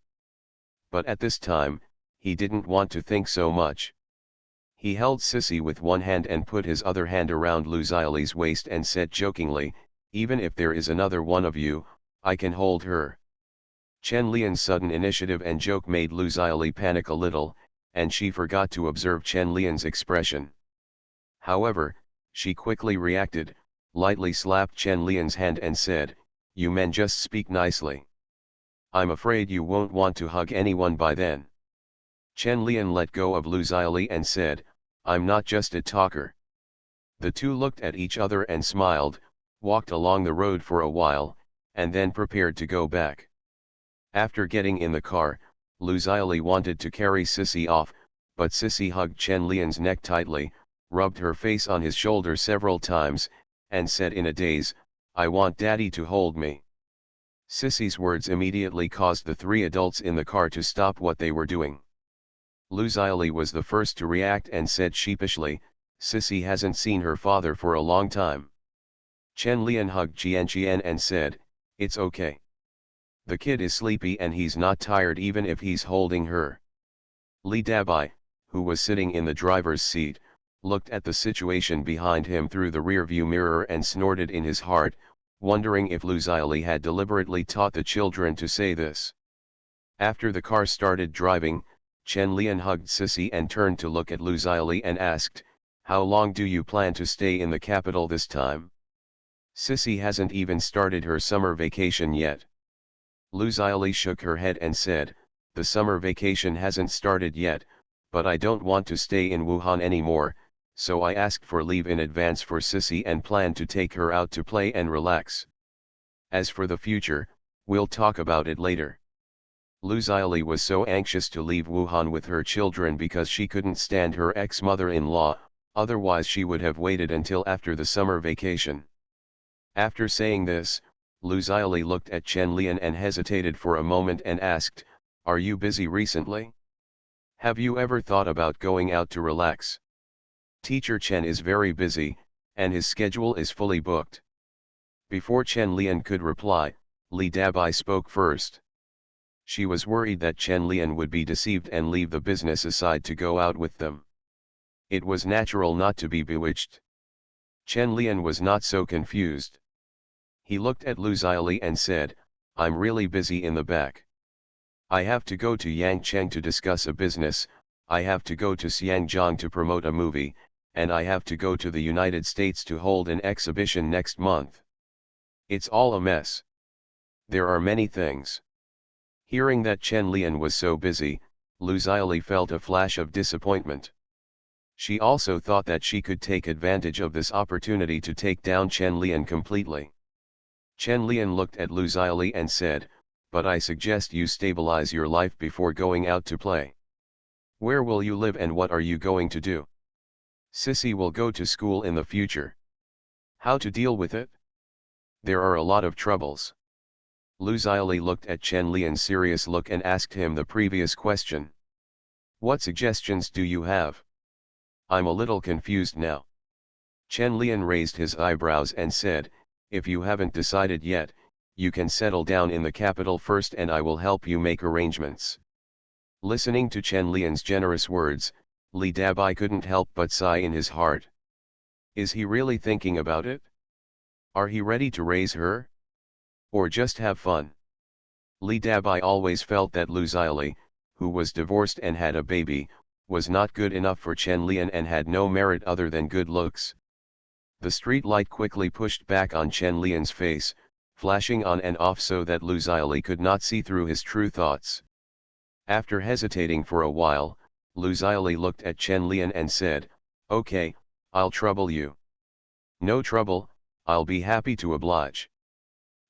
But at this time, he didn't want to think so much. He held Sissy with one hand and put his other hand around Lu Xiaoli's waist and said jokingly, even if there is another one of you, I can hold her. Chen Lian's sudden initiative and joke made Lu Xiaoli panic a little, and she forgot to observe Chen Lian's expression. However, she quickly reacted, lightly slapped Chen Lian's hand and said, you men just speak nicely. I'm afraid you won't want to hug anyone by then. Chen Lian let go of Lu Xiaoli and said, I'm not just a talker. The two looked at each other and smiled, walked along the road for a while, and then prepared to go back. After getting in the car, Lu Xiaoli wanted to carry Sissy off, but Sissy hugged Chen Lian's neck tightly, rubbed her face on his shoulder several times, and said in a daze, I want daddy to hold me. Sissy's words immediately caused the three adults in the car to stop what they were doing. Lu Xiaoli was the first to react and said sheepishly, Sissy hasn't seen her father for a long time. Chen Lian hugged Qian and said, it's okay. The kid is sleepy and he's not tired even if he's holding her. Li Dabai, who was sitting in the driver's seat, looked at the situation behind him through the rearview mirror and snorted in his heart, wondering if Lu Xiaoli had deliberately taught the children to say this. After the car started driving, Chen Lian hugged Sissy and turned to look at Lu Xiaoli and asked, how long do you plan to stay in the capital this time? Sissy hasn't even started her summer vacation yet. Lu Xiaoli shook her head and said, the summer vacation hasn't started yet, but I don't want to stay in Wuhan anymore, so I asked for leave in advance for Sissy and plan to take her out to play and relax. As for the future, we'll talk about it later. Lu Xiaoli was so anxious to leave Wuhan with her children because she couldn't stand her ex-mother-in-law, Otherwise she would have waited until after the summer vacation. After saying this, Lu Xiaoli looked at Chen Lian and hesitated for a moment and asked, "Are you busy recently? Have you ever thought about going out to relax? Teacher Chen is very busy, and his schedule is fully booked." Before Chen Lian could reply, Li Dabai spoke first. She was worried that Chen Lian would be deceived and leave the business aside to go out with them. It was natural not to be bewitched. Chen Lian was not so confused. He looked at Lu Xiaoli and said, "I'm really busy in the back. I have to go to Yangcheng to discuss a business, I have to go to Xiangjiang to promote a movie, and I have to go to the United States to hold an exhibition next month. It's all a mess. There are many things." Hearing that Chen Lian was so busy, Lu Xiaoli felt a flash of disappointment. She also thought that she could take advantage of this opportunity to take down Chen Lian completely. Chen Lian looked at Lu Xiaoli and said, "But I suggest you stabilize your life before going out to play. Where will you live and what are you going to do? Sissy will go to school in the future. How to deal with it? There are a lot of troubles." Lu Xiaoli looked at Chen Lian's serious look and asked him the previous question. "What suggestions do you have? I'm a little confused now." Chen Lian raised his eyebrows and said, "If you haven't decided yet, you can settle down in the capital first and I will help you make arrangements." Listening to Chen Lian's generous words, Li Dabai couldn't help but sigh in his heart. Is he really thinking about it? Are he ready to raise her? Or just have fun? Li Dabai always felt that Lu Xiaoli, who was divorced and had a baby, was not good enough for Chen Lian and had no merit other than good looks. The street light quickly pushed back on Chen Lian's face, flashing on and off so that Lu Xiaoli could not see through his true thoughts. After hesitating for a while, Lu Xiaoli looked at Chen Lian and said, "Okay, I'll trouble you." "No trouble, I'll be happy to oblige."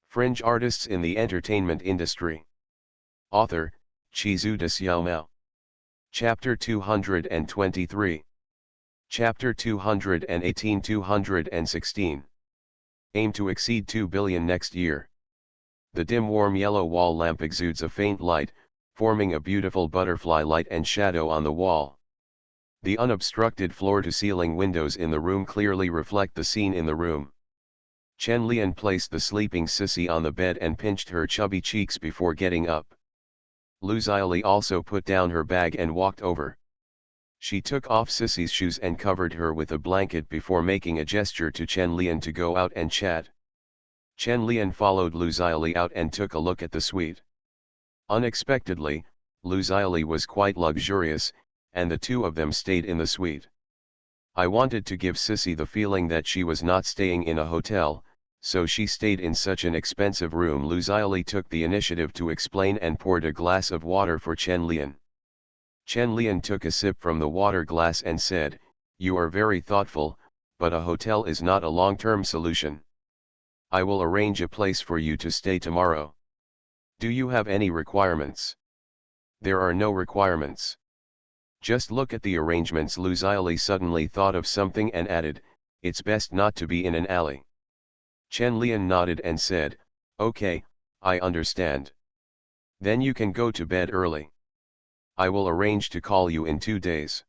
Fringe artists in the entertainment industry. Author, Chizu de Xiaomao. Chapter 223. Chapter 218-216. Aim to exceed 2 billion next year. The dim warm yellow wall lamp exudes a faint light, forming a beautiful butterfly light and shadow on the wall. The unobstructed floor-to-ceiling windows in the room clearly reflect the scene in the room. Chen Lian placed the sleeping Sissy on the bed and pinched her chubby cheeks before getting up. Lu Xiaoli also put down her bag and walked over. She took off Sissy's shoes and covered her with a blanket before making a gesture to Chen Lian to go out and chat. Chen Lian followed Lu Xiaoli out and took a look at the suite. Unexpectedly, Lu Xiaoli was quite luxurious, and the two of them stayed in the suite. "I wanted to give Sissy the feeling that she was not staying in a hotel, so she stayed in such an expensive room." Lu Xiaoli took the initiative to explain and poured a glass of water for Chen Lian. Chen Lian took a sip from the water glass and said, "You are very thoughtful, but a hotel is not a long-term solution. I will arrange a place for you to stay tomorrow. Do you have any requirements?" "There are no requirements. Just look at the arrangements." Lu Xiaoli suddenly thought of something and added, "It's best not to be in an alley." Chen Lian nodded and said, "Okay, I understand. Then you can go to bed early. I will arrange to call you in 2 days.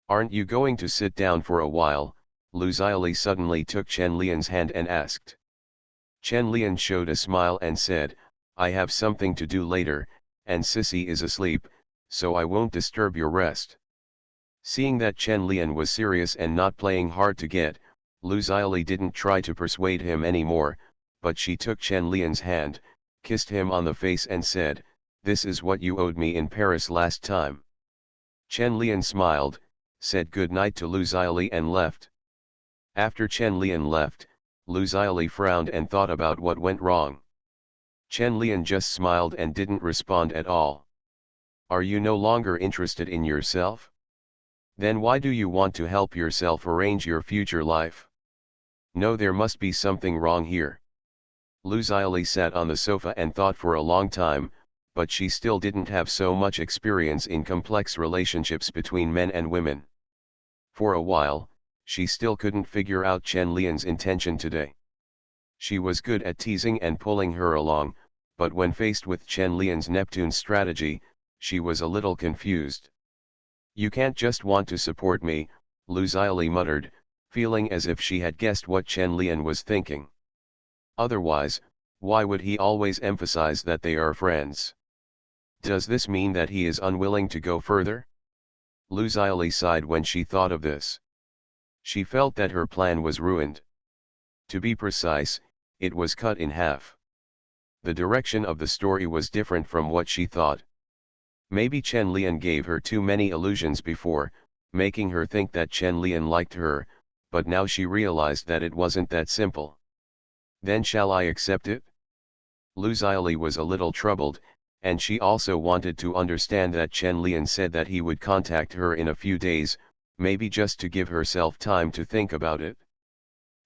Aren't you going to sit down for a while?" Lu Xiaoli suddenly took Chen Lian's hand and asked. Chen Lian showed a smile and said, "I have something to do later, and Sissy is asleep, so I won't disturb your rest." Seeing that Chen Lian was serious and not playing hard to get, Lu Xiaoli didn't try to persuade him anymore, but she took Chen Lian's hand, kissed him on the face and said, "This is what you owed me in Paris last time." Chen Lian smiled, said good night to Lu Xiaoli and left. After Chen Lian left, Lu Xiaoli frowned and thought about what went wrong. Chen Lian just smiled and didn't respond at all. "Are you no longer interested in yourself? Then why do you want to help yourself arrange your future life? No, there must be something wrong here." Lu Xiaoli sat on the sofa and thought for a long time, but she still didn't have so much experience in complex relationships between men and women. For a while, she still couldn't figure out Chen Lian's intention today. She was good at teasing and pulling her along, but when faced with Chen Lian's Neptune strategy, she was a little confused. "You can't just want to support me," Lu Xiaoli muttered, feeling as if she had guessed what Chen Lian was thinking. Otherwise, why would he always emphasize that they are friends? Does this mean that he is unwilling to go further? Lu Xiaoli sighed when she thought of this. She felt that her plan was ruined. To be precise, it was cut in half. The direction of the story was different from what she thought. Maybe Chen Lian gave her too many illusions before, making her think that Chen Lian liked her, but now she realized that it wasn't that simple. Then shall I accept it? Lu Xiaoli was a little troubled, and she also wanted to understand that Chen Lian said that he would contact her in a few days, maybe just to give herself time to think about it.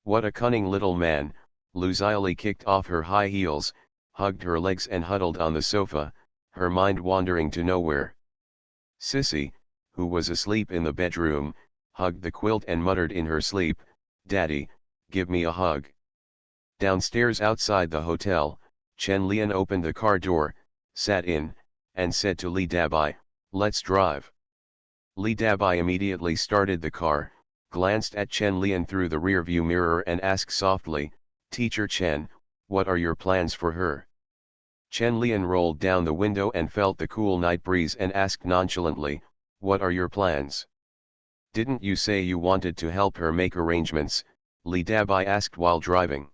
What a cunning little man. Lu Xiaoli kicked off her high heels, hugged her legs and huddled on the sofa, her mind wandering to nowhere. Sissy, who was asleep in the bedroom, hugged the quilt and muttered in her sleep, "Daddy, give me a hug." Downstairs outside the hotel, Chen Lian opened the car door, sat in, and said to Li Dabai, "Let's drive." Li Dabai immediately started the car, glanced at Chen Lian through the rearview mirror and asked softly, "Teacher Chen, what are your plans for her?" Chen Lian rolled down the window and felt the cool night breeze and asked nonchalantly, "What are your plans?" "Didn't you say you wanted to help her make arrangements?" Li Dabai asked while driving.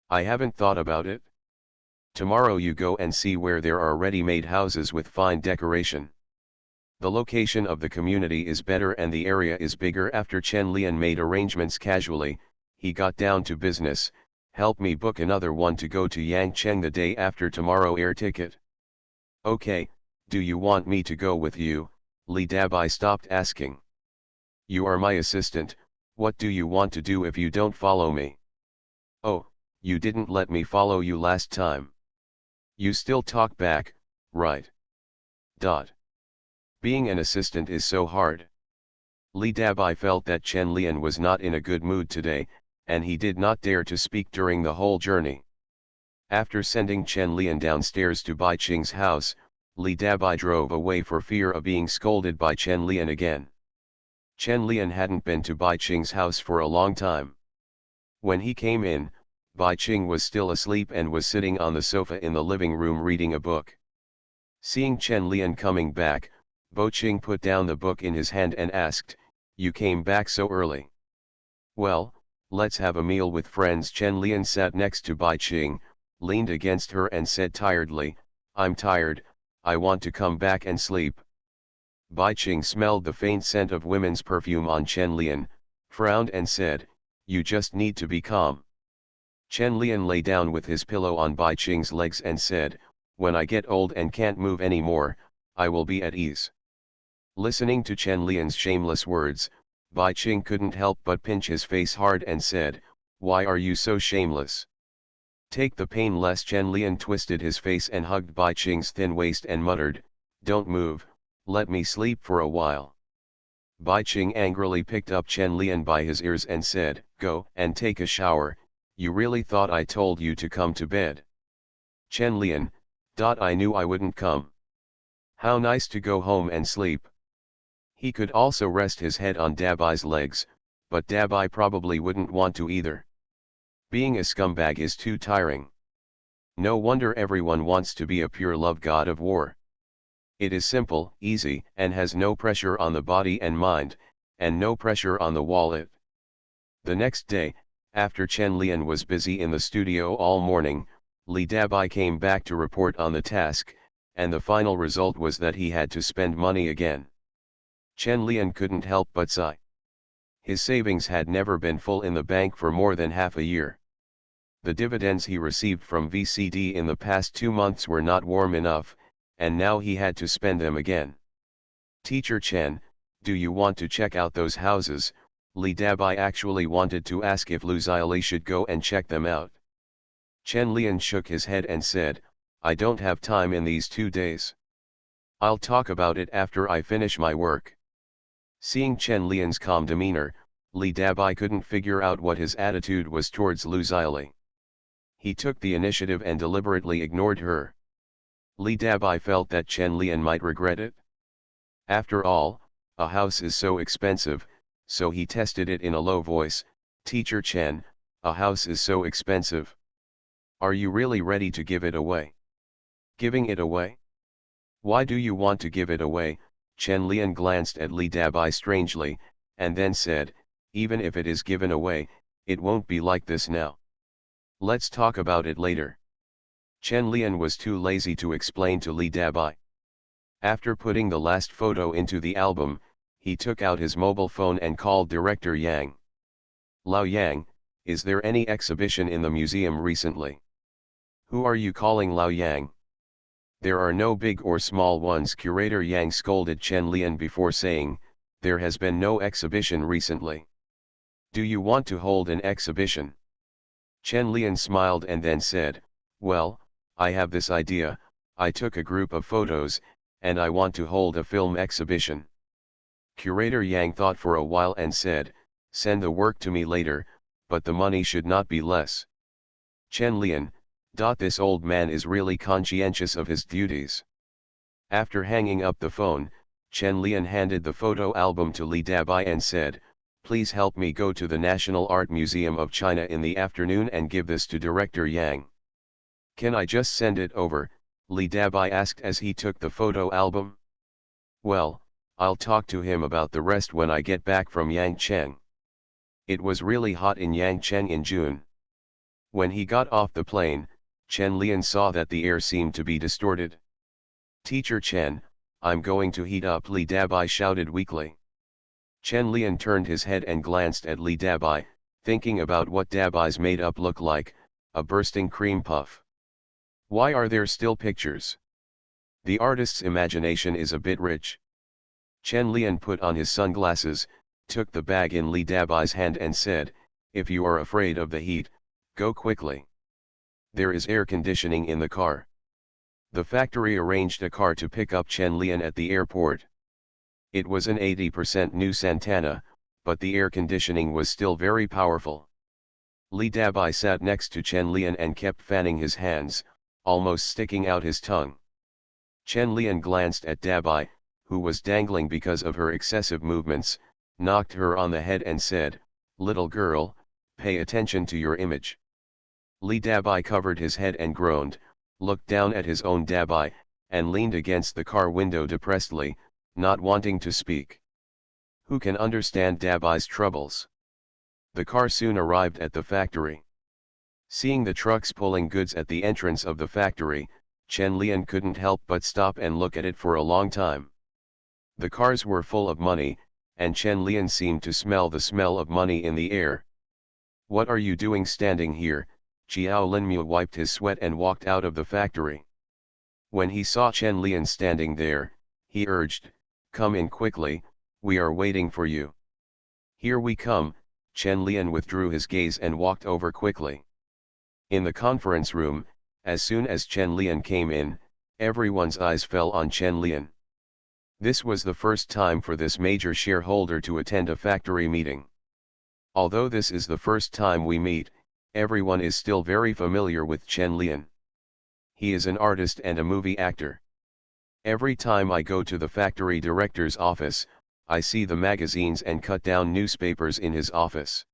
"I haven't thought about it." "Tomorrow you go and see where there are ready-made houses with fine decoration. The location of the community is better and the area is bigger." After Chen Lian made arrangements casually, he got down to business. "Help me book another one to go to Yangcheng the day after tomorrow air ticket." "Okay, do you want me to go with you?" Li Dabai stopped asking. "You are my assistant, what do you want to do if you don't follow me?" "Oh, you didn't let me follow you last time. You still talk back, right? Being an assistant is so hard." Li Dabai felt that Chen Lian was not in a good mood today, and he did not dare to speak during the whole journey. After sending Chen Lian downstairs to Bai Qing's house, Li Dabai drove away for fear of being scolded by Chen Lian again. Chen Lian hadn't been to Bai Qing's house for a long time. When he came in, Bai Qing was still asleep and was sitting on the sofa in the living room reading a book. Seeing Chen Lian coming back, Bai Qing put down the book in his hand and asked, "You came back so early?" "Well, let's have a meal with friends." Chen Lian sat next to Bai Qing, leaned against her and said tiredly, "I'm tired, I want to come back and sleep." Bai Qing smelled the faint scent of women's perfume on Chen Lian, frowned and said, "You just need to be calm." Chen Lian lay down with his pillow on Bai Qing's legs and said, "When I get old and can't move anymore, I will be at ease." Listening to Chen Lian's shameless words, Bai Qing couldn't help but pinch his face hard and said, "Why are you so shameless? Take the pain less." Chen Lian twisted his face and hugged Bai Qing's thin waist and muttered, "Don't move, let me sleep for a while." Bai Qing angrily picked up Chen Lian by his ears and said, "Go and take a shower, you really thought I told you to come to bed?" "Chen Lian, I knew I wouldn't come. How nice to go home and sleep." He could also rest his head on Dabai's legs, but Dabai probably wouldn't want to either. Being a scumbag is too tiring. No wonder everyone wants to be a pure love god of war. It is simple, easy, and has no pressure on the body and mind, and no pressure on the wallet. The next day, after Chen Lian was busy in the studio all morning, Li Dabai came back to report on the task, and the final result was that he had to spend money again. Chen Lian couldn't help but sigh. His savings had never been full in the bank for more than half a year. The dividends he received from VCD in the past 2 months were not warm enough, and now he had to spend them again. "Teacher Chen, do you want to check out those houses?" Li Dabai actually wanted to ask if Lu Xiaoli should go and check them out. Chen Lian shook his head and said, "I don't have time in these 2 days. I'll talk about it after I finish my work." Seeing Chen Lian's calm demeanor, Li Dabai couldn't figure out what his attitude was towards Lu Xili. He took the initiative and deliberately ignored her. Li Dabai felt that Chen Lian might regret it. After all, a house is so expensive, so he tested it in a low voice, "Teacher Chen, a house is so expensive. Are you really ready to give it away?" "Giving it away? Why do you want to give it away?" Chen Lian glanced at Li Dabai strangely, and then said, "Even if it is given away, it won't be like this now. Let's talk about it later." Chen Lian was too lazy to explain to Li Dabai. After putting the last photo into the album, he took out his mobile phone and called director Yang. "Lao Yang, is there any exhibition in the museum recently?" "Who are you calling Lao Yang? There are no big or small ones." Curator Yang scolded Chen Lian before saying, "There has been no exhibition recently. Do you want to hold an exhibition?" Chen Lian smiled and then said, "Well, I have this idea. I took a group of photos, and I want to hold a film exhibition." Curator Yang thought for a while and said, "Send the work to me later, but the money should not be less." Chen Lian, "This old man is really conscientious of his duties." After hanging up the phone, Chen Lian handed the photo album to Li Dabai and said, "Please help me go to the National Art Museum of China in the afternoon and give this to Director Yang." "Can I just send it over?" Li Dabai asked as he took the photo album. "Well, I'll talk to him about the rest when I get back from Yangcheng." It was really hot in Yangcheng in June. When he got off the plane, Chen Lian saw that the air seemed to be distorted. "Teacher Chen, I'm going to heat up," Li Dabai shouted weakly. Chen Lian turned his head and glanced at Li Dabai, thinking about what Dabai's made-up looked like, a bursting cream puff. Why are there still pictures? The artist's imagination is a bit rich. Chen Lian put on his sunglasses, took the bag in Li Dabai's hand and said, "If you are afraid of the heat, go quickly. There is air conditioning in the car." The factory arranged a car to pick up Chen Lian at the airport. It was an 80% new Santana, but the air conditioning was still very powerful. Li Dabai sat next to Chen Lian and kept fanning his hands, almost sticking out his tongue. Chen Lian glanced at Dabai, who was dangling because of her excessive movements, knocked her on the head and said, "Little girl, pay attention to your image." Li Dabai covered his head and groaned, looked down at his own Dabai, and leaned against the car window depressedly, not wanting to speak. Who can understand Dabai's troubles? The car soon arrived at the factory. Seeing the trucks pulling goods at the entrance of the factory, Chen Lian couldn't help but stop and look at it for a long time. The cars were full of money, and Chen Lian seemed to smell the smell of money in the air. "What are you doing standing here?" Xiao Linmu wiped his sweat and walked out of the factory. When he saw Chen Lian standing there, he urged, "Come in quickly, we are waiting for you." "Here we come." Chen Lian withdrew his gaze and walked over quickly. In the conference room, as soon as Chen Lian came in, everyone's eyes fell on Chen Lian. This was the first time for this major shareholder to attend a factory meeting. Although this is the first time we meet, everyone is still very familiar with Chen Lian. He is an artist and a movie actor. Every time I go to the factory director's office, I see the magazines and cut down newspapers in his office.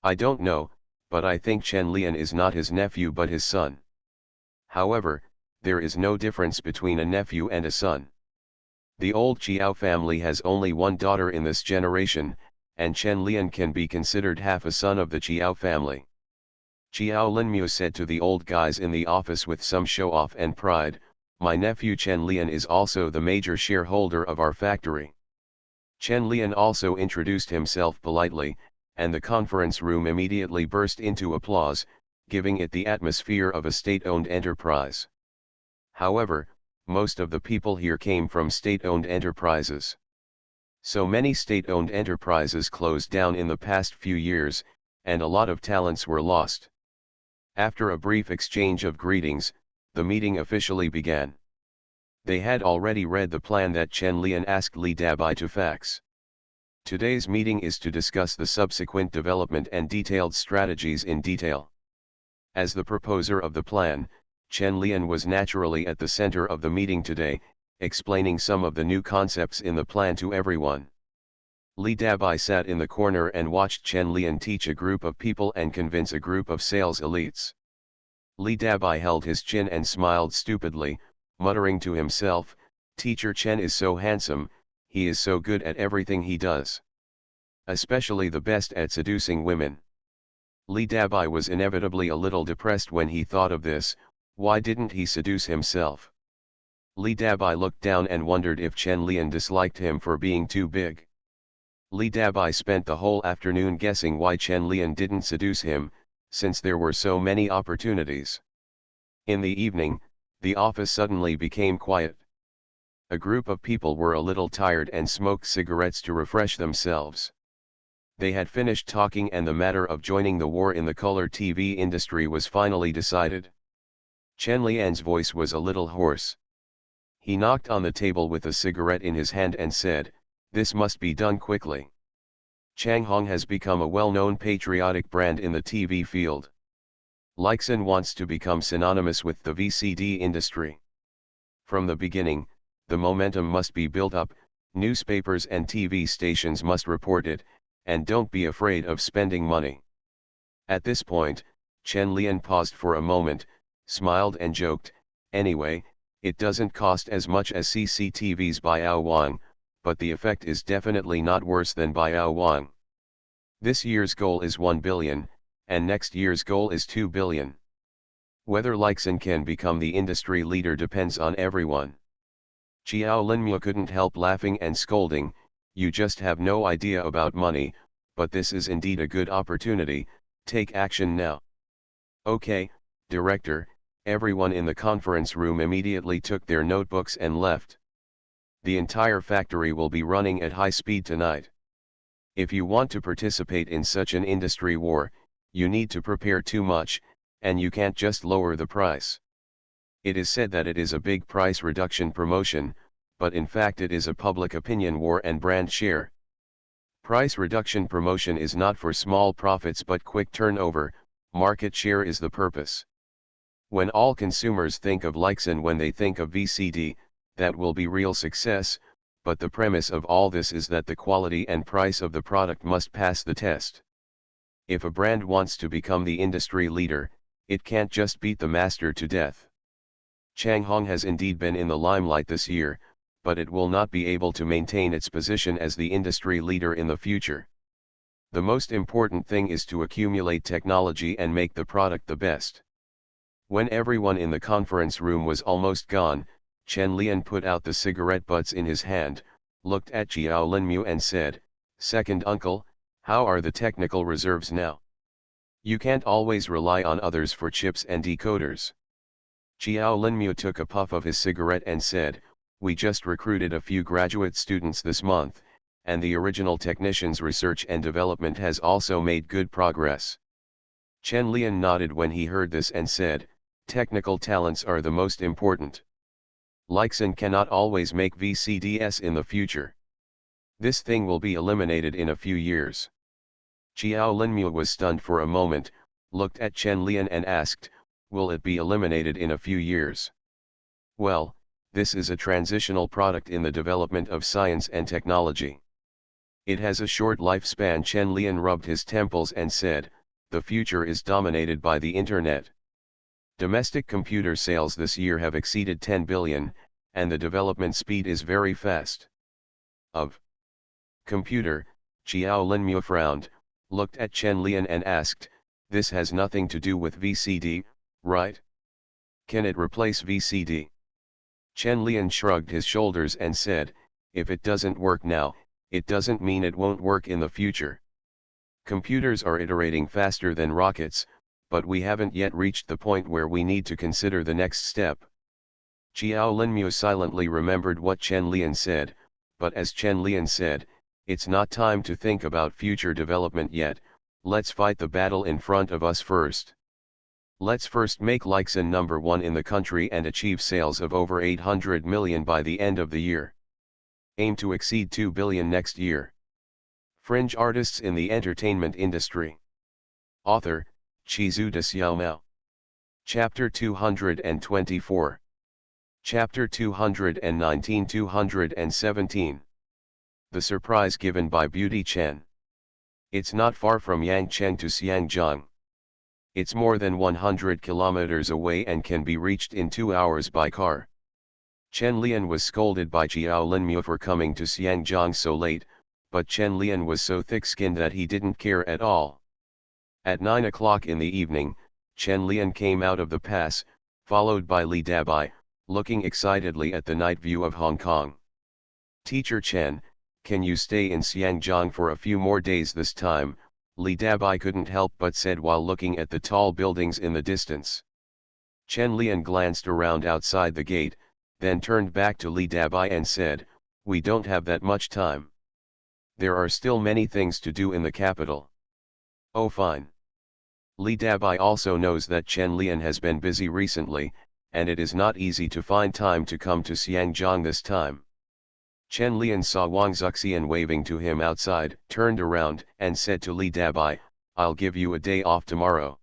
I don't know, but I think Chen Lian is not his nephew but his son. However, there is no difference between a nephew and a son. The old Chiao family has only one daughter in this generation, and Chen Lian can be considered half a son of the Chiao family. Xiao Linmu said to the old guys in the office with some show-off and pride, "My nephew Chen Lian is also the major shareholder of our factory." Chen Lian also introduced himself politely, and the conference room immediately burst into applause, giving it the atmosphere of a state-owned enterprise. However, most of the people here came from state-owned enterprises. So many state-owned enterprises closed down in the past few years, and a lot of talents were lost. After a brief exchange of greetings, the meeting officially began. They had already read the plan that Chen Lian asked Li Dabai to fax. Today's meeting is to discuss the subsequent development and detailed strategies in detail. As the proposer of the plan, Chen Lian was naturally at the center of the meeting today, explaining some of the new concepts in the plan to everyone. Li Dabai sat in the corner and watched Chen Lian teach a group of people and convince a group of sales elites. Li Dabai held his chin and smiled stupidly, muttering to himself, "Teacher Chen is so handsome, he is so good at everything he does. Especially the best at seducing women." Li Dabai was inevitably a little depressed when he thought of this. Why didn't he seduce himself? Li Dabai looked down and wondered if Chen Lian disliked him for being too big. Li Dabai spent the whole afternoon guessing why Chen Lian didn't seduce him, since there were so many opportunities. In the evening, the office suddenly became quiet. A group of people were a little tired and smoked cigarettes to refresh themselves. They had finished talking and the matter of joining the war in the color TV industry was finally decided. Chen Lian's voice was a little hoarse. He knocked on the table with a cigarette in his hand and said, "This must be done quickly. Changhong has become a well-known patriotic brand in the TV field. Leixin wants to become synonymous with the VCD industry. From the beginning, the momentum must be built up, newspapers and TV stations must report it, and don't be afraid of spending money." At this point, Chen Lian paused for a moment, smiled and joked, "Anyway, it doesn't cost as much as CCTV's Biao Wang, but the effect is definitely not worse than Biao Wang. This year's goal is 1 billion, and next year's goal is 2 billion. Whether Leixin can become the industry leader depends on everyone." Xiao Linmu couldn't help laughing and scolding, "You just have no idea about money, but this is indeed a good opportunity, take action now." "Okay, director." Everyone in the conference room immediately took their notebooks and left. "The entire factory will be running at high speed tonight. If you want to participate in such an industry war, you need to prepare too much, and you can't just lower the price. It is said that it is a big price reduction promotion, but in fact it is a public opinion war and brand share. Price reduction promotion is not for small profits but quick turnover, market share is the purpose. When all consumers think of Leixin when they think of VCD, that will be real success, but the premise of all this is that the quality and price of the product must pass the test. If a brand wants to become the industry leader, it can't just beat the master to death. Changhong has indeed been in the limelight this year, but it will not be able to maintain its position as the industry leader in the future. The most important thing is to accumulate technology and make the product the best." When everyone in the conference room was almost gone, Chen Lian put out the cigarette butts in his hand, looked at Xiao Linmu and said, "Second uncle, how are the technical reserves now? You can't always rely on others for chips and decoders." Xiao Linmu took a puff of his cigarette and said, "We just recruited a few graduate students this month, and the original technicians' research and development has also made good progress." Chen Lian nodded when he heard this and said, "Technical talents are the most important. Leixin cannot always make VCDs in the future. This thing will be eliminated in a few years." Xiao Linmu was stunned for a moment, looked at Chen Lian and asked, "Will it be eliminated in a few years?" "Well, this is a transitional product in the development of science and technology. It has a short lifespan." Chen Lian rubbed his temples and said, "The future is dominated by the internet. Domestic computer sales this year have exceeded 10 billion, and the development speed is very fast." "Of computer," Xiao Linmu frowned, looked at Chen Lian and asked, "This has nothing to do with VCD, right? Can it replace VCD?" Chen Lian shrugged his shoulders and said, "If it doesn't work now, it doesn't mean it won't work in the future. Computers are iterating faster than rockets, but we haven't yet reached the point where we need to consider the next step." Xiao Linmu silently remembered what Chen Lian said, but as Chen Lian said, "It's not time to think about future development yet, let's fight the battle in front of us first. Let's first make Leixin number one in the country and achieve sales of over 800 million by the end of the year. Aim to exceed 2 billion next year. Fringe artists in the entertainment industry. Author, Chizu de Xiaomao. Chapter 224. Chapter 219-217. The surprise given by Beauty Chen. It's not far from Yangcheng to Xiangjiang. It's more than 100 kilometers away and can be reached in 2 hours by car. Chen Lian was scolded by Jiao Linmu for coming to Xiangjiang so late, but Chen Lian was so thick-skinned that he didn't care at all. At 9 o'clock in the evening, Chen Lian came out of the pass, followed by Li Dabai, looking excitedly at the night view of Hong Kong. "Teacher Chen, can you stay in Xiangjiang for a few more days this time?" Li Dabai couldn't help but said while looking at the tall buildings in the distance. Chen Lian glanced around outside the gate, then turned back to Li Dabai and said, "We don't have that much time. There are still many things to do in the capital." "Oh fine." Li Dabai also knows that Chen Lian has been busy recently, and it is not easy to find time to come to Xiangjiang this time. Chen Lian saw Wang Zuxian waving to him outside, turned around, and said to Li Dabai, "I'll give you a day off tomorrow.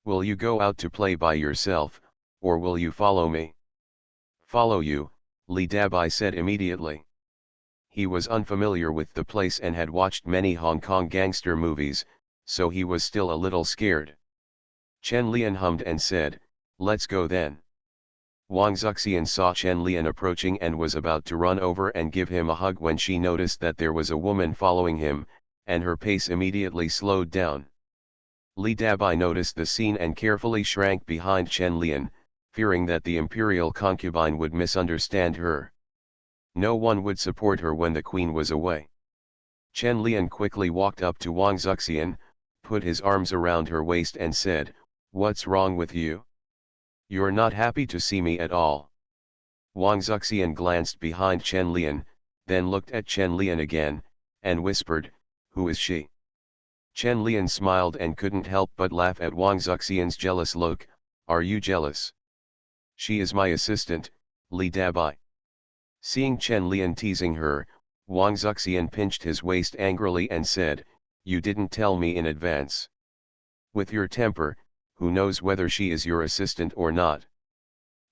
Will you go out to play by yourself, or will you follow me?" "Follow you," Li Dabai said immediately. He was unfamiliar with the place and had watched many Hong Kong gangster movies, so he was still a little scared. Chen Lian hummed and said, "Let's go then." Wang Zuxian saw Chen Lian approaching and was about to run over and give him a hug when she noticed that there was a woman following him, and her pace immediately slowed down. Li Dabai noticed the scene and carefully shrank behind Chen Lian, fearing that the imperial concubine would misunderstand her. No one would support her when the queen was away. Chen Lian quickly walked up to Wang Zuxian, put his arms around her waist and said, "What's wrong with you? You're not happy to see me at all." Wang Zuxian glanced behind Chen Lian, then looked at Chen Lian again, and whispered, "Who is she?" Chen Lian smiled and couldn't help but laugh at Wang Zuxian's jealous look. "Are you jealous?" "She is my assistant, Li Dabai." Seeing Chen Lian teasing her, Wang Zuxian pinched his waist angrily and said, "You didn't tell me in advance. With your temper, who knows whether she is your assistant or not?"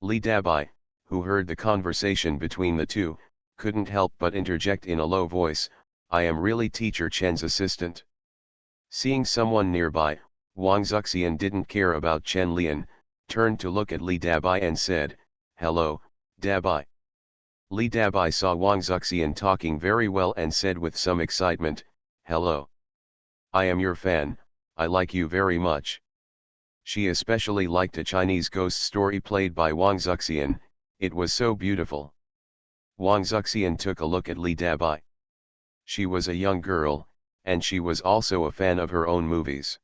Li Dabai, who heard the conversation between the two, couldn't help but interject in a low voice, "I am really Teacher Chen's assistant." Seeing someone nearby, Wang Zuxian didn't care about Chen Lian, turned to look at Li Dabai and said, "Hello, Dabai." Li Dabai saw Wang Zuxian talking very well and said with some excitement, "Hello. I am your fan, I like you very much." She especially liked a Chinese ghost story played by Wang Zuxian, it was so beautiful. Wang Zuxian took a look at Li Dabai. She was a young girl, and she was also a fan of her own movies.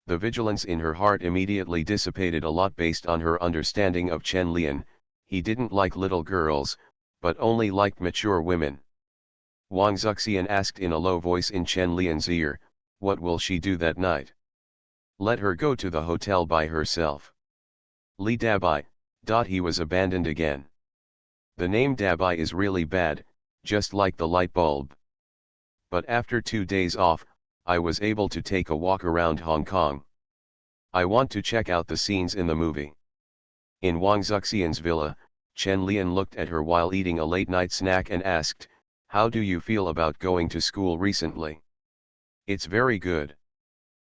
The vigilance in her heart immediately dissipated a lot based on her understanding of Chen Lian. He didn't like little girls, but only liked mature women. Wang Zuxian asked in a low voice in Chen Lian's ear, "What will she do that night? Let her go to the hotel by herself." Li Dabai, he was abandoned again. The name Dabai is really bad, just like the light bulb. But after 2 days off, I was able to take a walk around Hong Kong. I want to check out the scenes in the movie. In Wang Zuxian's villa, Chen Lian looked at her while eating a late-night snack and asked, "How do you feel about going to school recently?" "It's very good.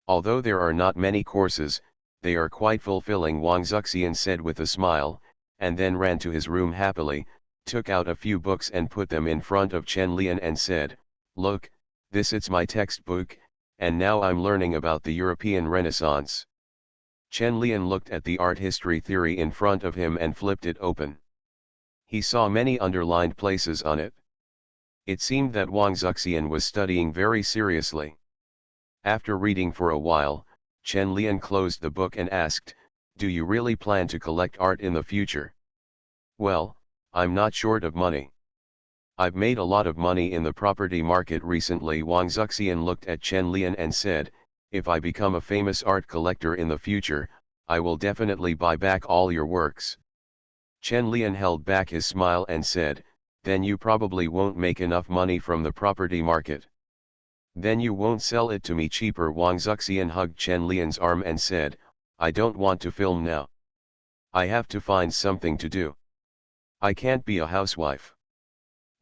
Although there are not many courses, they are quite fulfilling," Wang Zuxian said with a smile, and then ran to his room happily, took out a few books and put them in front of Chen Lian and said, "Look, it's my textbook, and now I'm learning about the European Renaissance." Chen Lian looked at the art history theory in front of him and flipped it open. He saw many underlined places on it. It seemed that Wang Zuxian was studying very seriously. After reading for a while, Chen Lian closed the book and asked, "Do you really plan to collect art in the future?" "Well, I'm not short of money. I've made a lot of money in the property market recently." Wang Zuxian looked at Chen Lian and said, "If I become a famous art collector in the future, I will definitely buy back all your works." Chen Lian held back his smile and said, "Then you probably won't make enough money from the property market." Then you won't sell it to me cheaper. Wang Zuxian hugged Chen Lian's arm and said, I don't want to film now. I have to find something to do. I can't be a housewife.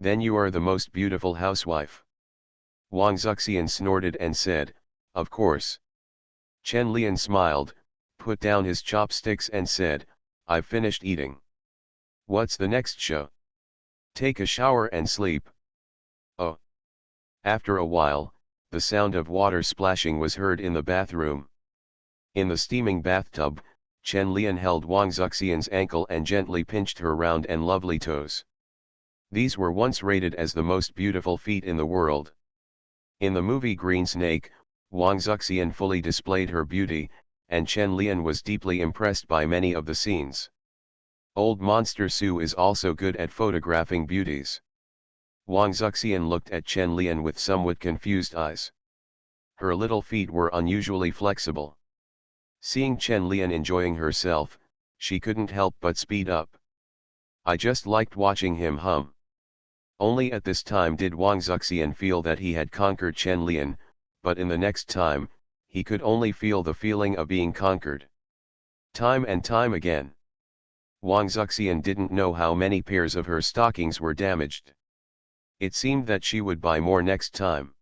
Then you are the most beautiful housewife. Wang Zuxian snorted and said, of course. Chen Lian smiled, put down his chopsticks and said, I've finished eating. What's the next show? Take a shower and sleep. Oh. After a while, the sound of water splashing was heard in the bathroom. In the steaming bathtub, Chen Lian held Wang Zuxian's ankle and gently pinched her round and lovely toes. These were once rated as the most beautiful feet in the world. In the movie Green Snake, Wang Zuxian fully displayed her beauty, and Chen Lian was deeply impressed by many of the scenes. Old Monster Sue is also good at photographing beauties. Wang Zuxian looked at Chen Lian with somewhat confused eyes. Her little feet were unusually flexible. Seeing Chen Lian enjoying herself, she couldn't help but speed up. I just liked watching him hum. Only at this time did Wang Zuxian feel that he had conquered Chen Lian, but in the next time, he could only feel the feeling of being conquered. Time and time again. Wang Zuxian didn't know how many pairs of her stockings were damaged. It seemed that she would buy more next time.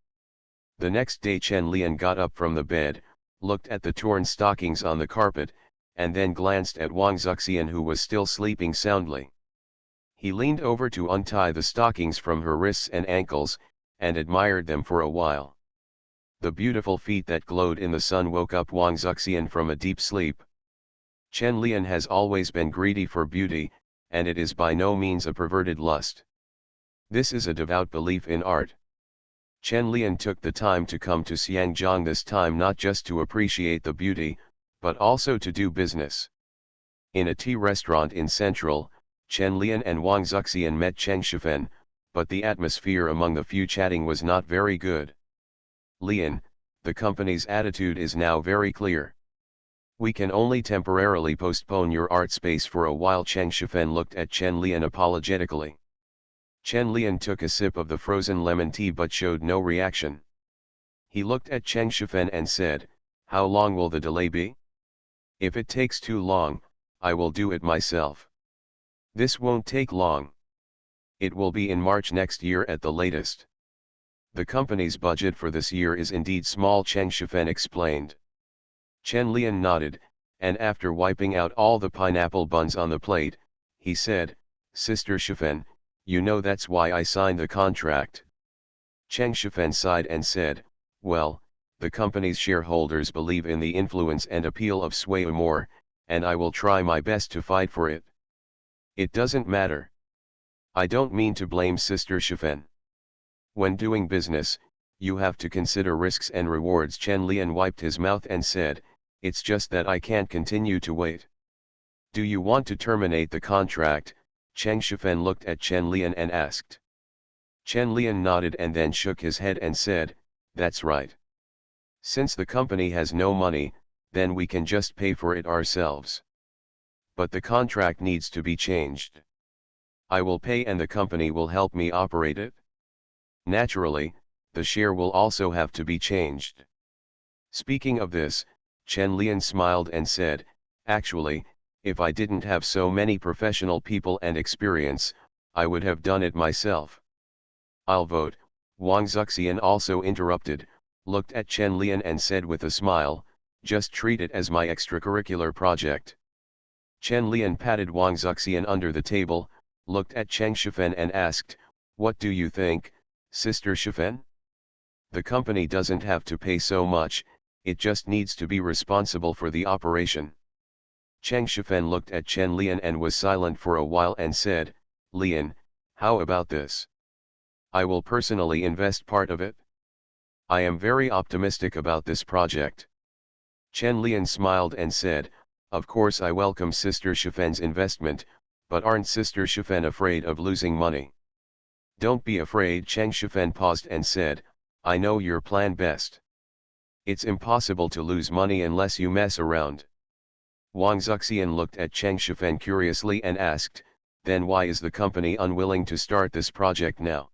The next day Chen Lian got up from the bed, looked at the torn stockings on the carpet, and then glanced at Wang Zuxian who was still sleeping soundly. He leaned over to untie the stockings from her wrists and ankles, and admired them for a while. The beautiful feet that glowed in the sun woke up Wang Zuxian from a deep sleep. Chen Lian has always been greedy for beauty, and it is by no means a perverted lust. This is a devout belief in art. Chen Lian took the time to come to Xiangjiang this time not just to appreciate the beauty, but also to do business. In a tea restaurant in Central, Chen Lian and Wang Zuxian met Cheng Shifen, but the atmosphere among the few chatting was not very good. Lian, the company's attitude is now very clear. We can only temporarily postpone your art space for a while. Cheng Shifen looked at Chen Lian apologetically. Chen Lian took a sip of the frozen lemon tea but showed no reaction. He looked at Cheng Shifen and said, how long will the delay be? If it takes too long, I will do it myself. This won't take long. It will be in March next year at the latest. The company's budget for this year is indeed small, Cheng Shifen explained. Chen Lian nodded, and after wiping out all the pineapple buns on the plate, he said, Sister Shifen, you know that's why I signed the contract. Cheng Shifen sighed and said, well, the company's shareholders believe in the influence and appeal of Sui Amor, and I will try my best to fight for it. It doesn't matter. I don't mean to blame Sister Shifen. When doing business, you have to consider risks and rewards. Chen Lian wiped his mouth and said, it's just that I can't continue to wait. Do you want to terminate the contract? Cheng Shifen looked at Chen Lian and asked. Chen Lian nodded and then shook his head and said, that's right. Since the company has no money, then we can just pay for it ourselves. But the contract needs to be changed. I will pay and the company will help me operate it. Naturally, the share will also have to be changed. Speaking of this, Chen Lian smiled and said, actually, if I didn't have so many professional people and experience, I would have done it myself. I'll vote. Wang Zuxian also interrupted, looked at Chen Lian and said with a smile, just treat it as my extracurricular project. Chen Lian patted Wang Zuxian under the table, looked at Cheng Shifen and asked, what do you think, Sister Shifen? The company doesn't have to pay so much, it just needs to be responsible for the operation. Cheng Shifen looked at Chen Lian and was silent for a while and said, Lian, how about this? I will personally invest part of it. I am very optimistic about this project. Chen Lian smiled and said, of course I welcome Sister Shifen's investment, but aren't Sister Shifen afraid of losing money? Don't be afraid. Cheng Shifen paused and said, I know your plan best. It's impossible to lose money unless you mess around. Wang Zuxian looked at Cheng Shifen curiously and asked, then why is the company unwilling to start this project now?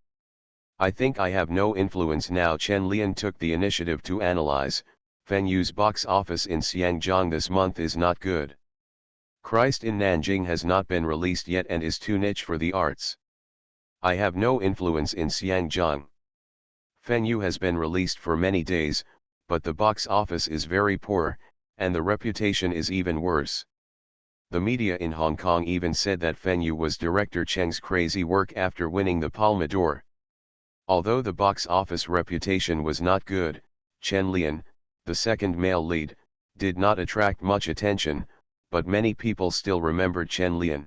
I think I have no influence now. Chen Lian took the initiative to analyze. Feng Yu's box office in Xiangjiang this month is not good. Christ in Nanjing has not been released yet and is too niche for the arts. I have no influence in Xiangjiang. Feng Yu has been released for many days, but the box office is very poor, and the reputation is even worse. The media in Hong Kong even said that Feng Yu was director Cheng's crazy work after winning the Palme d'Or. Although the box office reputation was not good, Chen Lian, the second male lead, did not attract much attention, but many people still remembered Chen Lian.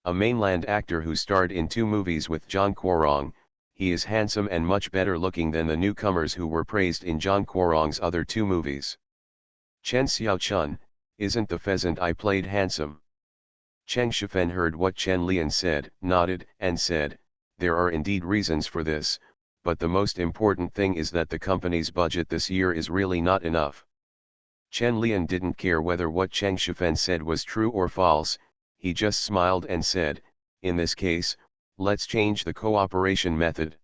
A mainland actor who starred in 2 movies with Zhang Guorong, he is handsome and much better looking than the newcomers who were praised in Zhang Guorong's other 2 movies. Chen Xiaochun, isn't the pheasant I played handsome? Cheng Shifen heard what Chen Lian said, nodded, and said, there are indeed reasons for this, but the most important thing is that the company's budget this year is really not enough. Chen Lian didn't care whether what Cheng Shifen said was true or false, he just smiled and said, in this case, let's change the cooperation method.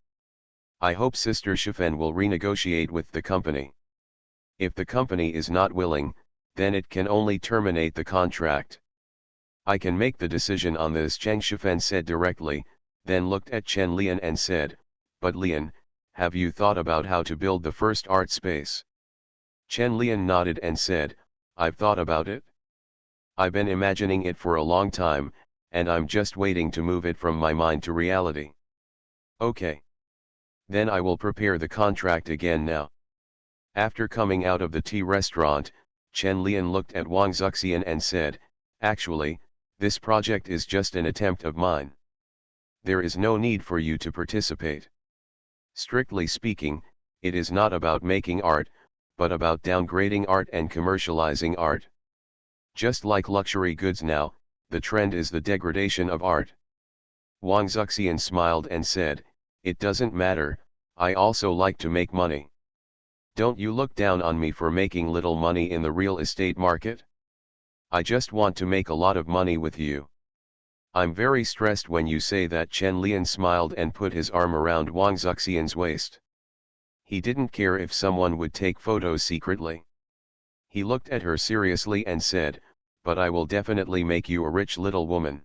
I hope Sister Shifen will renegotiate with the company. If the company is not willing, then it can only terminate the contract. I can make the decision on this, Cheng Shifen said directly, then looked at Chen Lian and said, but Lian, have you thought about how to build the first art space? Chen Lian nodded and said, I've thought about it. I've been imagining it for a long time, and I'm just waiting to move it from my mind to reality. Okay. Then I will prepare the contract again now. After coming out of the tea restaurant, Chen Lian looked at Wang Zuxian and said, actually, this project is just an attempt of mine. There is no need for you to participate. Strictly speaking, it is not about making art, but about downgrading art and commercializing art. Just like luxury goods now, the trend is the degradation of art. Wang Zuxian smiled and said, it doesn't matter, I also like to make money. Don't you look down on me for making little money in the real estate market? I just want to make a lot of money with you. I'm very stressed when you say that. Chen Lian smiled and put his arm around Wang Zuxian's waist. He didn't care if someone would take photos secretly. He looked at her seriously and said, but I will definitely make you a rich little woman.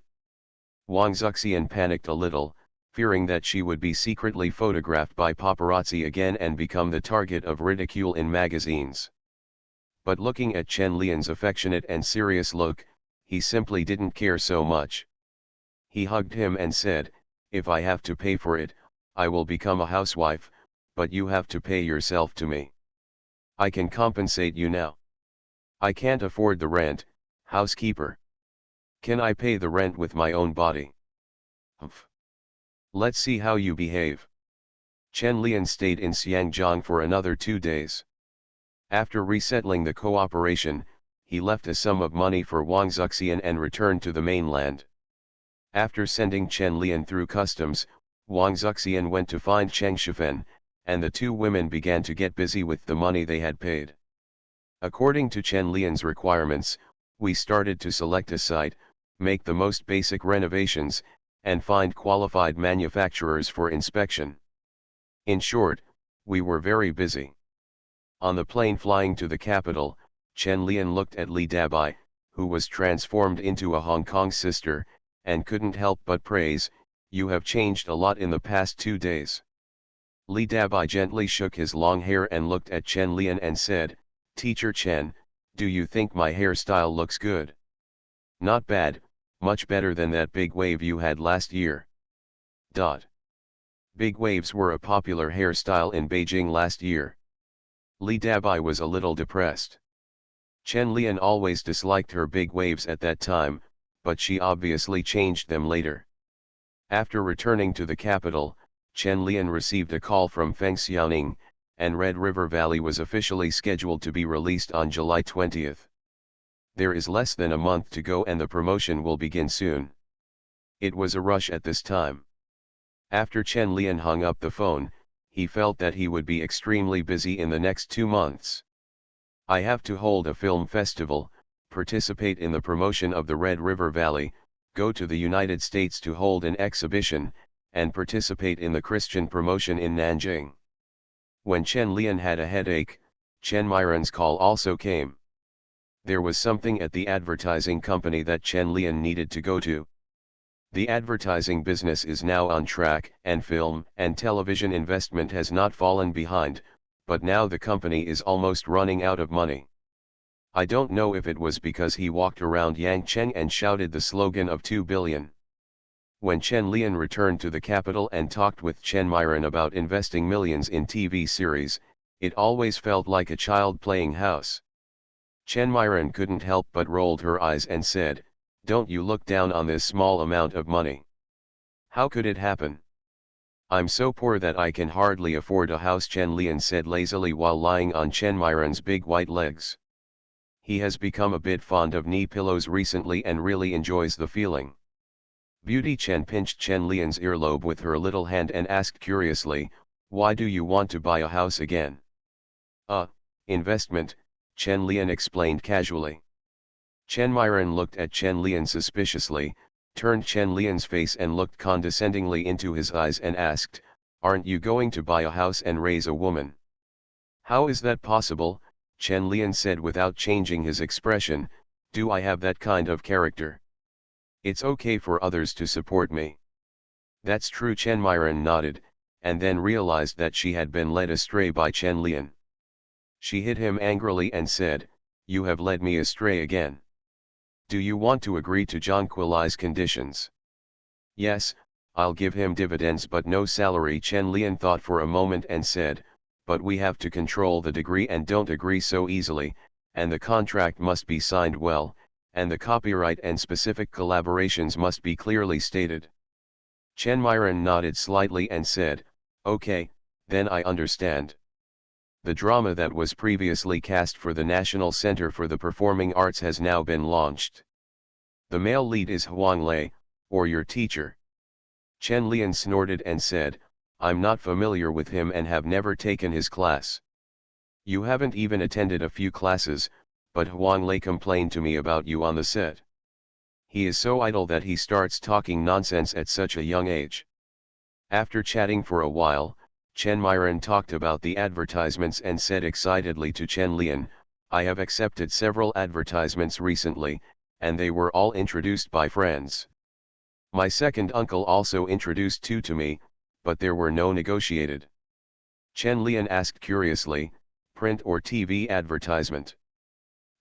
Wang Zuxian panicked a little, fearing that she would be secretly photographed by paparazzi again and become the target of ridicule in magazines. But looking at Chen Lian's affectionate and serious look, he simply didn't care so much. He hugged him and said, if I have to pay for it, I will become a housewife, but you have to pay yourself to me. I can compensate you now. I can't afford the rent, housekeeper. Can I pay the rent with my own body? Humph. Let's see how you behave. Chen Lian stayed in Xiangjiang for another 2 days. After resettling the cooperation, he left a sum of money for Wang Zuxian and returned to the mainland. After sending Chen Lian through customs, Wang Zuxian went to find Cheng Shifen, and the 2 women began to get busy with the money they had paid. According to Chen Lian's requirements, we started to select a site, make the most basic renovations, and find qualified manufacturers for inspection. In short, we were very busy. On the plane flying to the capital, Chen Lian looked at Li Dabai, who was transformed into a Hong Kong sister, and couldn't help but praise, you have changed a lot in the past 2 days. Li Dabai gently shook his long hair and looked at Chen Lian and said, Teacher Chen, do you think my hairstyle looks good? Not bad, much better than that big wave you had last year. Big waves were a popular hairstyle in Beijing last year. Li Dabai was a little depressed. Chen Lian always disliked her big waves at that time, but she obviously changed them later. After returning to the capital, Chen Lian received a call from Feng Xiaoning, and Red River Valley was officially scheduled to be released on July 20th. There is less than a month to go and the promotion will begin soon. It was a rush at this time. After Chen Lian hung up the phone, he felt that he would be extremely busy in the next 2 months. I have to hold a film festival, participate in the promotion of the Red River Valley, go to the United States to hold an exhibition, and participate in the Christian promotion in Nanjing. When Chen Lian had a headache, Chen Miren's call also came. There was something at the advertising company that Chen Lian needed to go to. The advertising business is now on track, and film and television investment has not fallen behind, but now the company is almost running out of money. I don't know if it was because he walked around Yangcheng and shouted the slogan of 2 billion. When Chen Lian returned to the capital and talked with Chen Miren about investing millions in TV series, it always felt like a child playing house. Chen Miren couldn't help but rolled her eyes and said, "Don't you look down on this small amount of money? How could it happen? I'm so poor that I can hardly afford a house," Chen Lian said lazily while lying on Chen Miren's big white legs. He has become a bit fond of knee pillows recently and really enjoys the feeling. Beauty Chen pinched Chen Lian's earlobe with her little hand and asked curiously, "Why do you want to buy a house again?" Investment," Chen Lian explained casually. Chen Miren looked at Chen Lian suspiciously, turned Chen Lian's face and looked condescendingly into his eyes and asked, "Aren't you going to buy a house and raise a woman?" "How is that possible?" Chen Lian said without changing his expression. "Do I have that kind of character? It's okay for others to support me." "That's true," Chen Miren nodded, and then realized that she had been led astray by Chen Lian. She hit him angrily and said, "You have led me astray again. Do you want to agree to Zhang Kuilai's conditions?" "Yes, I'll give him dividends but no salary." Chen Lian thought for a moment and said, "But we have to control the degree and don't agree so easily, and the contract must be signed well, and the copyright and specific collaborations must be clearly stated." Chen Miren nodded slightly and said, "Okay, then I understand." The drama that was previously cast for the National Center for the Performing Arts has now been launched. The male lead is Huang Lei, or your teacher. Chen Lian snorted and said, "I'm not familiar with him and have never taken his class." "You haven't even attended a few classes, but Huang Lei complained to me about you on the set. He is so idle that he starts talking nonsense at such a young age." After chatting for a while, Chen Miren talked about the advertisements and said excitedly to Chen Lian, "I have accepted several advertisements recently, and they were all introduced by friends. My second uncle also introduced 2 to me, but there were no negotiated." Chen Lian asked curiously, "Print or TV advertisement?"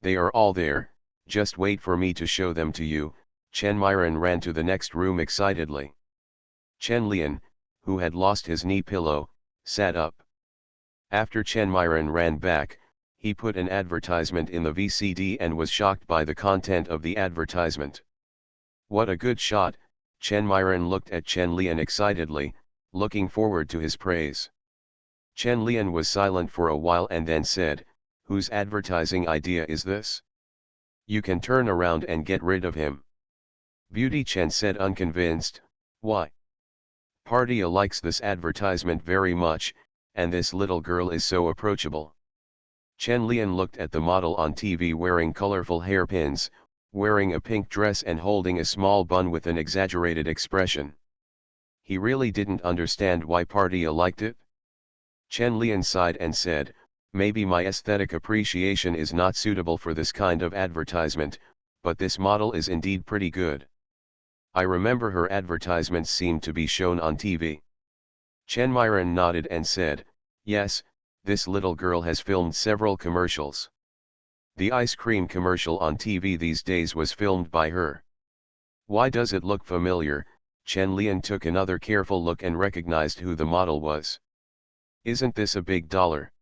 "They are all there, just wait for me to show them to you." Chen Miren ran to the next room excitedly. Chen Lian, who had lost his knee pillow, sat up. After Chen Miren ran back, he put an advertisement in the VCD and was shocked by the content of the advertisement. "What a good shot!" Chen Miren looked at Chen Lian excitedly, looking forward to his praise. Chen Lian was silent for a while and then said, "Whose advertising idea is this? You can turn around and get rid of him." Beauty Chen said unconvinced, "Why? Partia likes this advertisement very much, and this little girl is so approachable." Chen Lian looked at the model on TV wearing colorful hairpins, wearing a pink dress and holding a small bun with an exaggerated expression. He really didn't understand why Partia liked it. Chen Lian sighed and said, "Maybe my aesthetic appreciation is not suitable for this kind of advertisement, but this model is indeed pretty good. I remember her advertisements seemed to be shown on TV." Chen Miren nodded and said, "Yes, this little girl has filmed several commercials. The ice cream commercial on TV these days was filmed by her." "Why does it look familiar?" Chen Lian took another careful look and recognized who the model was. "Isn't this a big dollar?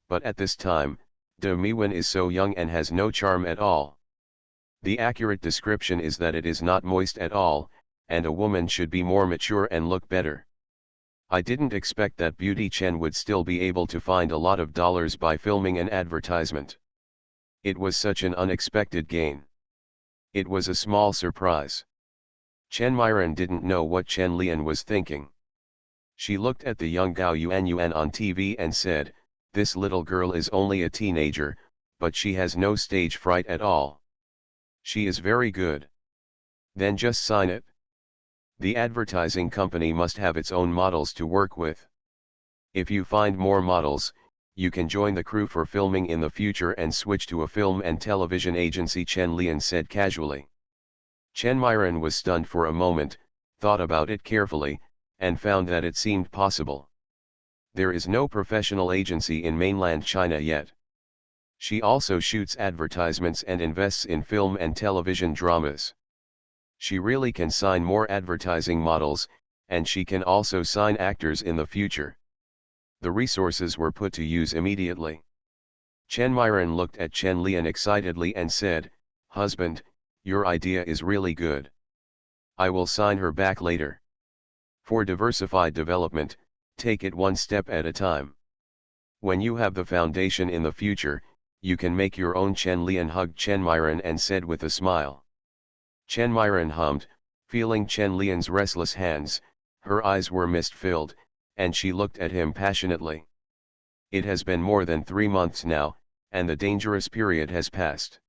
But at this time, De Miwen is so young and has no charm at all. The accurate description is that it is not moist at all, and a woman should be more mature and look better." I didn't expect that Beauty Chen would still be able to find a lot of dollars by filming an advertisement. It was such an unexpected gain. It was a small surprise. Chen Miren didn't know what Chen Lian was thinking. She looked at the young Gao Yuan on TV and said, "This little girl is only a teenager, but she has no stage fright at all. She is very good." "Then just sign it." The advertising company must have its own models to work with. If you find more models, you can join the crew for filming in the future and switch to a film and television agency, Chen Lian said casually. Chen Myren was stunned for a moment, thought about it carefully, and found that it seemed possible. There is no professional agency in mainland China yet. She also shoots advertisements and invests in film and television dramas. She really can sign more advertising models, and she can also sign actors in the future. The resources were put to use immediately. Chen Myren looked at Chen Lian excitedly and said, "Husband, your idea is really good. I will sign her back later. For diversified development, take it one step at a time. When you have the foundation in the future, you can make your own." Chen Lian hugged Chen Myren and said with a smile. Chen Myren hummed, feeling Chen Lian's restless hands. Her eyes were mist-filled, and she looked at him passionately. It has been more than 3 months now, and the dangerous period has passed.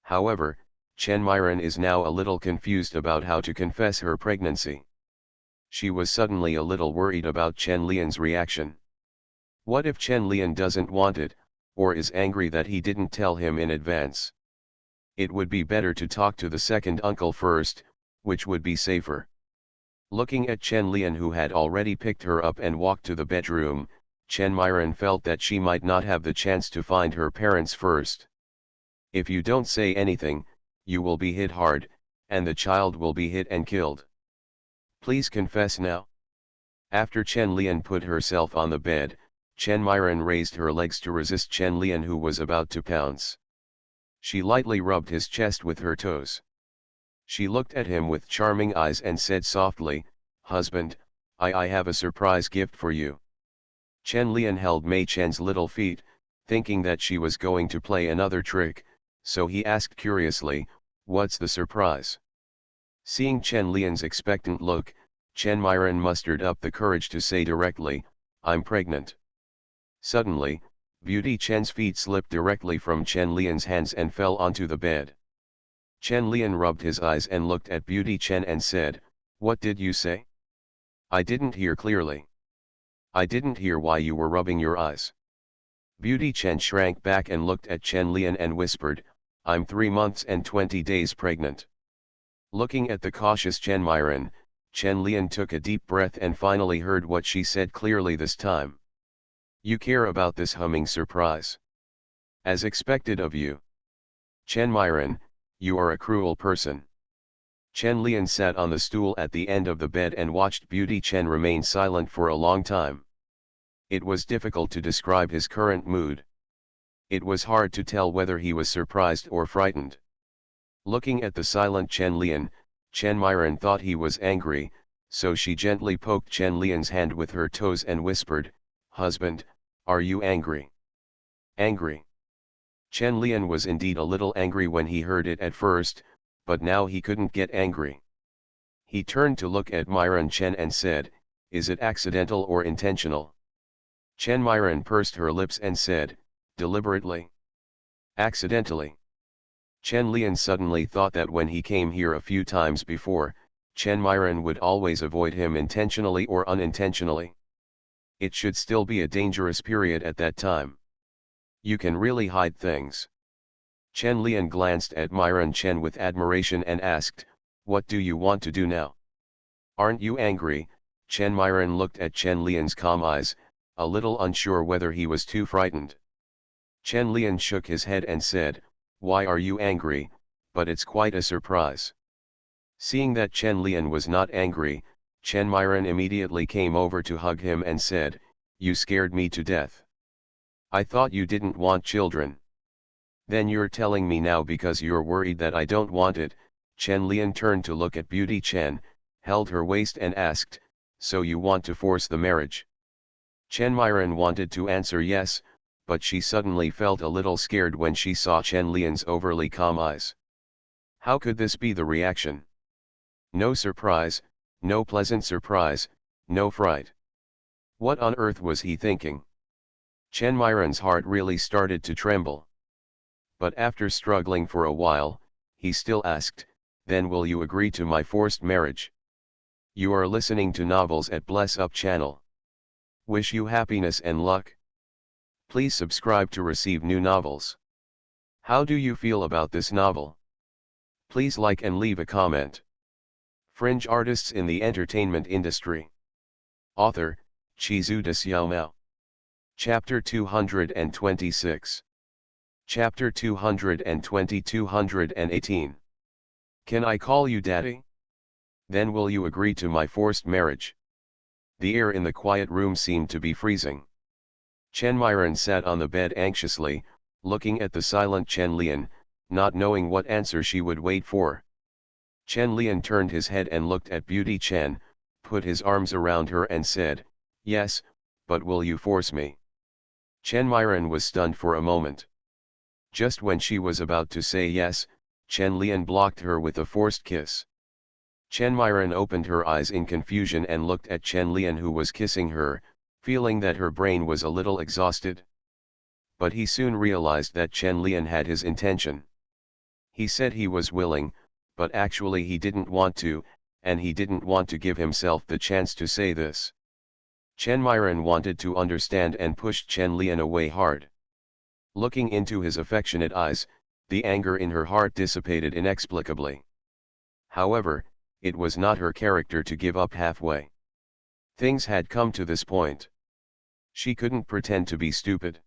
However, Chen Myren is now a little confused about how to confess her pregnancy. She was suddenly a little worried about Chen Lian's reaction. What if Chen Lian doesn't want it, or is angry that he didn't tell him in advance? It would be better to talk to the second uncle first, which would be safer. Looking at Chen Lian, who had already picked her up and walked to the bedroom, Chen Myren felt that she might not have the chance to find her parents first. If you don't say anything, you will be hit hard, and the child will be hit and killed. Please confess now. After Chen Lian put herself on the bed, Chen Myren raised her legs to resist Chen Lian, who was about to pounce. She lightly rubbed his chest with her toes. She looked at him with charming eyes and said softly, "Husband, I have a surprise gift for you." Chen Lian held Mei Chen's little feet, thinking that she was going to play another trick, so he asked curiously, "What's the surprise?" Seeing Chen Lian's expectant look, Chen Myren mustered up the courage to say directly, "I'm pregnant." Suddenly, Beauty Chen's feet slipped directly from Chen Lian's hands and fell onto the bed. Chen Lian rubbed his eyes and looked at Beauty Chen and said, "What did you say? I didn't hear clearly. I didn't hear why you were rubbing your eyes." Beauty Chen shrank back and looked at Chen Lian and whispered, "I'm 3 months and 20 days pregnant." Looking at the cautious Chen Myren, Chen Lian took a deep breath and finally heard what she said clearly this time. "You care about this humming surprise. As expected of you. Chen Myren, you are a cruel person." Chen Lian sat on the stool at the end of the bed and watched Beauty Chen remain silent for a long time. It was difficult to describe his current mood. It was hard to tell whether he was surprised or frightened. Looking at the silent Chen Lian, Chen Myren thought he was angry, so she gently poked Chen Lian's hand with her toes and whispered, "Husband, are you angry?" Angry? Chen Lian was indeed a little angry when he heard it at first, but now he couldn't get angry. He turned to look at Myren Chen and said, "Is it accidental or intentional?" Chen Myren pursed her lips and said, deliberately, "Accidentally." Chen Lian suddenly thought that when he came here a few times before, Chen Myren would always avoid him intentionally or unintentionally. It should still be a dangerous period at that time. You can really hide things. Chen Lian glanced at Myren Chen with admiration and asked, "What do you want to do now? Aren't you angry?" Chen Myren looked at Chen Lian's calm eyes, a little unsure whether he was too frightened. Chen Lian shook his head and said, "Why are you angry? But it's quite a surprise." Seeing that Chen Lian was not angry, Chen Myren immediately came over to hug him and said, "You scared me to death. I thought you didn't want children. Then you're telling me now because you're worried that I don't want it." Chen Lian turned to look at Beauty Chen, held her waist and asked, "So you want to force the marriage?" Chen Myren wanted to answer yes, but she suddenly felt a little scared when she saw Chen Lian's overly calm eyes. How could this be the reaction? No surprise, no pleasant surprise, no fright. What on earth was he thinking? Chen Myren's heart really started to tremble. But after struggling for a while, he still asked, "Then will you agree to my forced marriage?" You are listening to Novels at Bless Up channel. Wish you happiness and luck. Please subscribe to receive new novels. How do you feel about this novel? Please like and leave a comment. Fringe artists in the entertainment industry. Author, Chizuda Xiaomao. Chapter 226. Chapter 220-218. Can I call you daddy? Then will you agree to my forced marriage? The air in the quiet room seemed to be freezing. Chen Myron sat on the bed anxiously, looking at the silent Chen Lian, not knowing what answer she would wait for. Chen Lian turned his head and looked at Beauty Chen, put his arms around her and said, "Yes, but will you force me?" Chen Myron was stunned for a moment. Just when she was about to say yes, Chen Lian blocked her with a forced kiss. Chen Myron opened her eyes in confusion and looked at Chen Lian, who was kissing her, feeling that her brain was a little exhausted. But he soon realized that Chen Lian had his intention. He said he was willing, but actually he didn't want to, and he didn't want to give himself the chance to say this. Chen Myron wanted to understand and pushed Chen Lian away hard. Looking into his affectionate eyes, the anger in her heart dissipated inexplicably. However, it was not her character to give up halfway. Things had come to this point. She couldn't pretend to be stupid.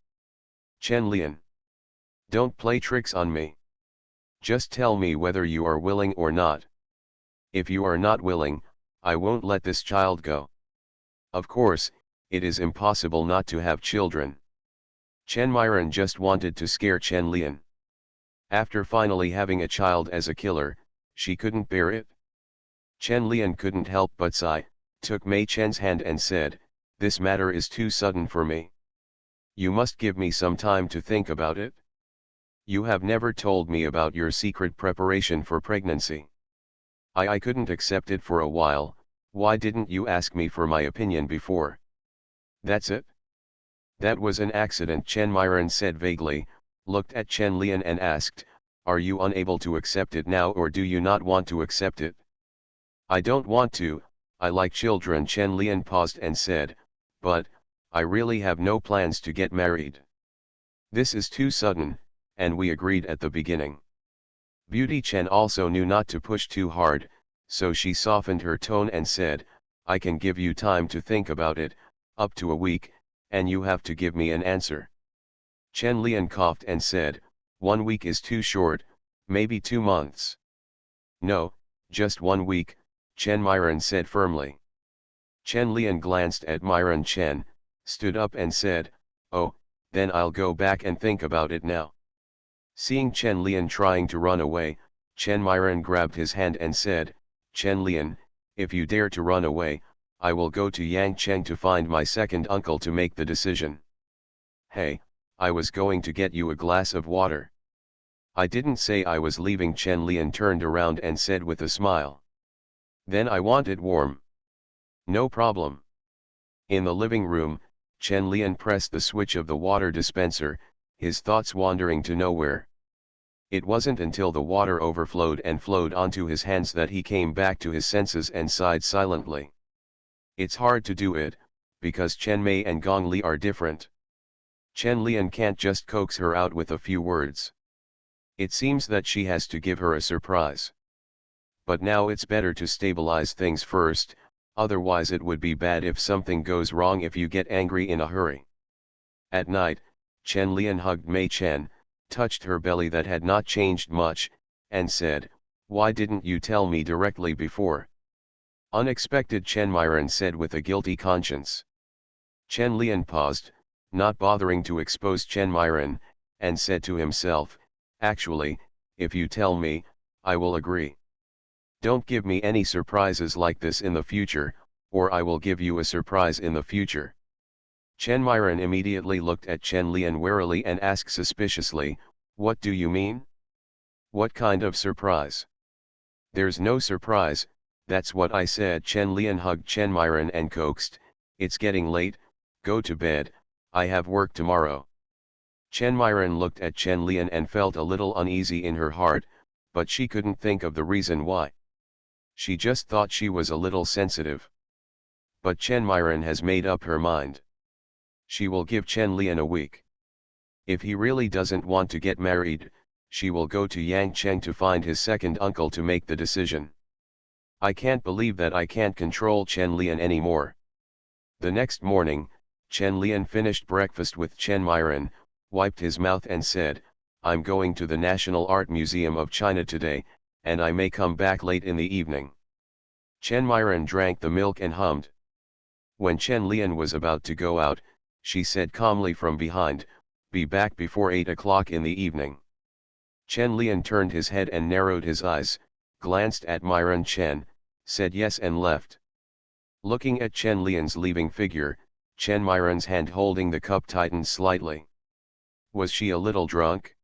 Chen Lian, don't play tricks on me. Just tell me whether you are willing or not. If you are not willing, I won't let this child go. Of course, it is impossible not to have children. Chen Myron just wanted to scare Chen Lian. After finally having a child as a killer, she couldn't bear it. Chen Lian couldn't help but sigh, took Mei Chen's hand and said, "This matter is too sudden for me. You must give me some time to think about it. You have never told me about your secret preparation for pregnancy. I couldn't accept it for a while. Why didn't you ask me for my opinion before?" "That's it?" "That was an accident," Chen Myron said vaguely, looked at Chen Lian and asked, "Are you unable to accept it now, or do you not want to accept it?" "I don't want to, I like children." Chen Lian paused and said, "But, I really have no plans to get married. This is too sudden, and we agreed at the beginning." Beauty Chen also knew not to push too hard, so she softened her tone and said, "I can give you time to think about it, up to a week, and you have to give me an answer." Chen Lian coughed and said, "1 week is too short, maybe 2 months." "No, just 1 week," Chen Myron said firmly. Chen Lian glanced at Myron Chen, stood up and said, "Oh, then I'll go back and think about it now." Seeing Chen Lian trying to run away, Chen Myron grabbed his hand and said, "Chen Lian, if you dare to run away, I will go to Yangcheng to find my second uncle to make the decision." "Hey, I was going to get you a glass of water." "I didn't say I was leaving." Chen Lian turned around and said with a smile. "Then I want it warm." "No problem." In the living room, Chen Lian pressed the switch of the water dispenser, his thoughts wandering to nowhere. It wasn't until the water overflowed and flowed onto his hands that he came back to his senses and sighed silently. It's hard to do it, because Chen Mei and Gong Li are different. Chen Lian can't just coax her out with a few words. It seems that she has to give her a surprise. But now it's better to stabilize things first, otherwise it would be bad if something goes wrong if you get angry in a hurry. At night, Chen Lian hugged Mei Chen, touched her belly that had not changed much, and said, "Why didn't you tell me directly before?" "Unexpected," Chen Myron said with a guilty conscience. Chen Lian paused, not bothering to expose Chen Myron, and said to himself, "Actually, if you tell me, I will agree. Don't give me any surprises like this in the future, or I will give you a surprise in the future." Chen Myron immediately looked at Chen Lian warily and asked suspiciously, "What do you mean? What kind of surprise?" "There's no surprise, that's what I said." Chen Lian hugged Chen Myron and coaxed, "It's getting late, go to bed, I have work tomorrow." Chen Myron looked at Chen Lian and felt a little uneasy in her heart, but she couldn't think of the reason why. She just thought she was a little sensitive. But Chen Myron has made up her mind. She will give Chen Lian a week. If he really doesn't want to get married, she will go to Yangcheng to find his second uncle to make the decision. I can't believe that I can't control Chen Lian anymore. The next morning, Chen Lian finished breakfast with Chen Myron, wiped his mouth and said, "I'm going to the National Art Museum of China today, and I may come back late in the evening." Chen Myron drank the milk and hummed. When Chen Lian was about to go out, she said calmly from behind, "Be back before 8 o'clock in the evening." Chen Lian turned his head and narrowed his eyes, glanced at Myron Chen, said yes and left. Looking at Chen Lian's leaving figure, Chen Myron's hand holding the cup tightened slightly. Was she a little drunk?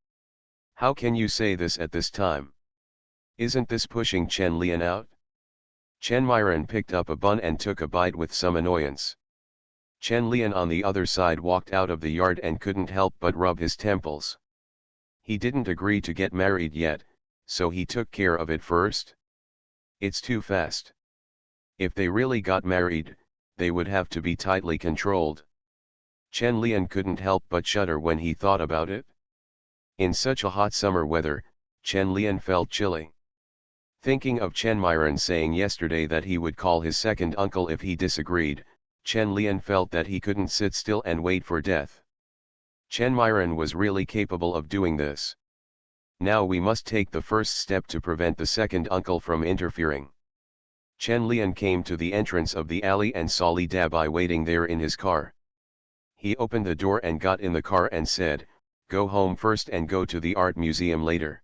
How can you say this at this time? Isn't this pushing Chen Lian out? Chen Myron picked up a bun and took a bite with some annoyance. Chen Lian on the other side walked out of the yard and couldn't help but rub his temples. He didn't agree to get married yet, so he took care of it first. It's too fast. If they really got married, they would have to be tightly controlled. Chen Lian couldn't help but shudder when he thought about it. In such a hot summer weather, Chen Lian felt chilly. Thinking of Chen Myron saying yesterday that he would call his second uncle if he disagreed, Chen Lian felt that he couldn't sit still and wait for death. Chen Myron was really capable of doing this. Now we must take the first step to prevent the second uncle from interfering. Chen Lian came to the entrance of the alley and saw Li Dabai waiting there in his car. He opened the door and got in the car and said, "Go home first and go to the art museum later."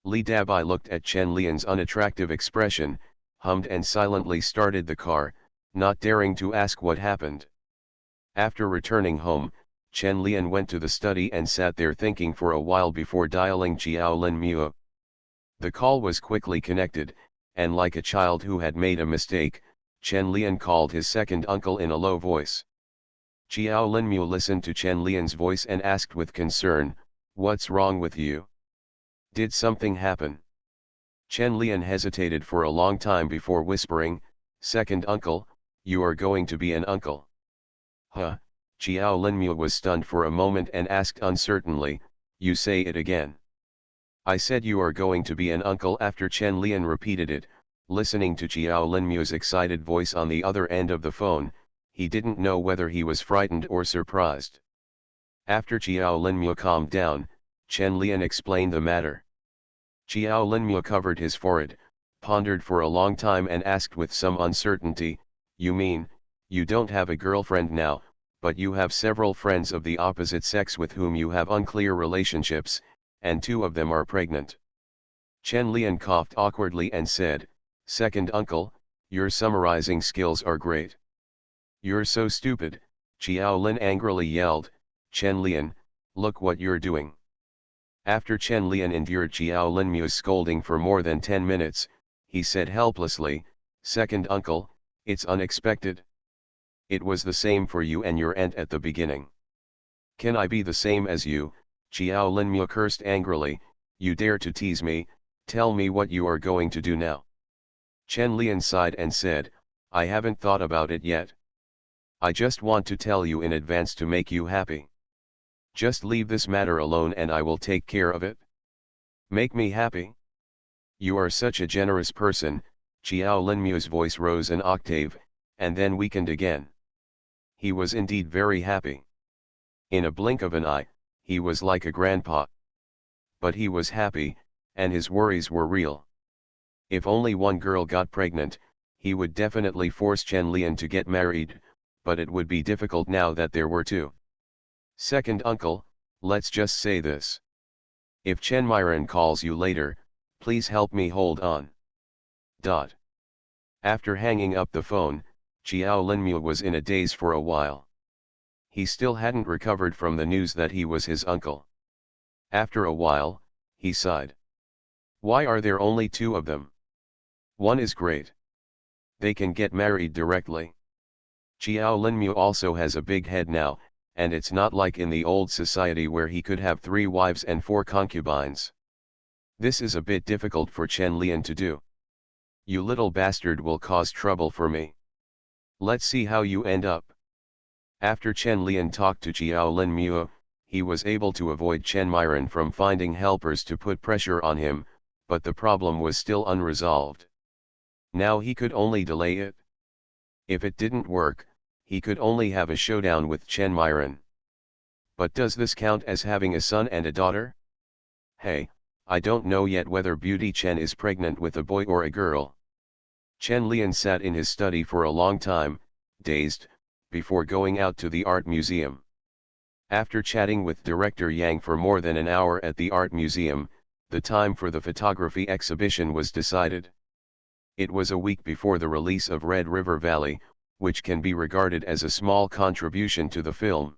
Li Dabai looked at Chen Lian's unattractive expression, hummed and silently started the car, not daring to ask what happened. After returning home, Chen Lian went to the study and sat there thinking for a while before dialing Jiao Lin Muo. The call was quickly connected, and like a child who had made a mistake, Chen Lian called his second uncle in a low voice. Jiao Lin Muo listened to Chen Lian's voice and asked with concern, "What's wrong with you? Did something happen?" Chen Lian hesitated for a long time before whispering, "Second uncle, you are going to be an uncle." Huh? Jiao Linmu was stunned for a moment and asked uncertainly, "You say it again." "I said you are going to be an uncle." After Chen Lian repeated it, listening to Jiao Linmu's excited voice on the other end of the phone, he didn't know whether he was frightened or surprised. After Jiao Linmu calmed down, Chen Lian explained the matter. Jiao Linmu covered his forehead, pondered for a long time and asked with some uncertainty, "You mean, you don't have a girlfriend now, but you have several friends of the opposite sex with whom you have unclear relationships, and two of them are pregnant?" Chen Lian coughed awkwardly and said, "Second uncle, your summarizing skills are great." "You're so stupid," Jiao Lin angrily yelled, "Chen Lian, look what you're doing." After Chen Lian endured Jiao Linmu's scolding for more than 10 minutes, he said helplessly, "Second uncle, it's unexpected. It was the same for you and your aunt at the beginning." "Can I be the same as you?" Jiao Linmu cursed angrily, "You dare to tease me, tell me what you are going to do now." Chen Lian sighed and said, "I haven't thought about it yet. I just want to tell you in advance to make you happy. Just leave this matter alone and I will take care of it." "Make me happy? You are such a generous person." Jiao Linmu's voice rose an octave, and then weakened again. He was indeed very happy. In a blink of an eye, he was like a grandpa. But he was happy, and his worries were real. If only one girl got pregnant, he would definitely force Chen Lian to get married, but it would be difficult now that there were two. "Second uncle, let's just say this. If Chen Myron calls you later, please help me hold on." After hanging up the phone, Jiao Linmu was in a daze for a while. He still hadn't recovered from the news that he was his uncle. After a while, he sighed. "Why are there only two of them? One is great. They can get married directly." Jiao Linmu also has a big head now, and it's not like in the old society where he could have 3 wives and 4 concubines. This is a bit difficult for Chen Lian to do. You little bastard will cause trouble for me. Let's see how you end up. After Chen Lian talked to Xiao Lin Muo, he was able to avoid Chen Myron from finding helpers to put pressure on him, but the problem was still unresolved. Now he could only delay it. If it didn't work, he could only have a showdown with Chen Myron. But does this count as having a son and a daughter? Hey, I don't know yet whether Beauty Chen is pregnant with a boy or a girl. Chen Lian sat in his study for a long time, dazed, before going out to the art museum. After chatting with director Yang for more than an hour at the art museum, the time for the photography exhibition was decided. It was a week before the release of Red River Valley, which can be regarded as a small contribution to the film.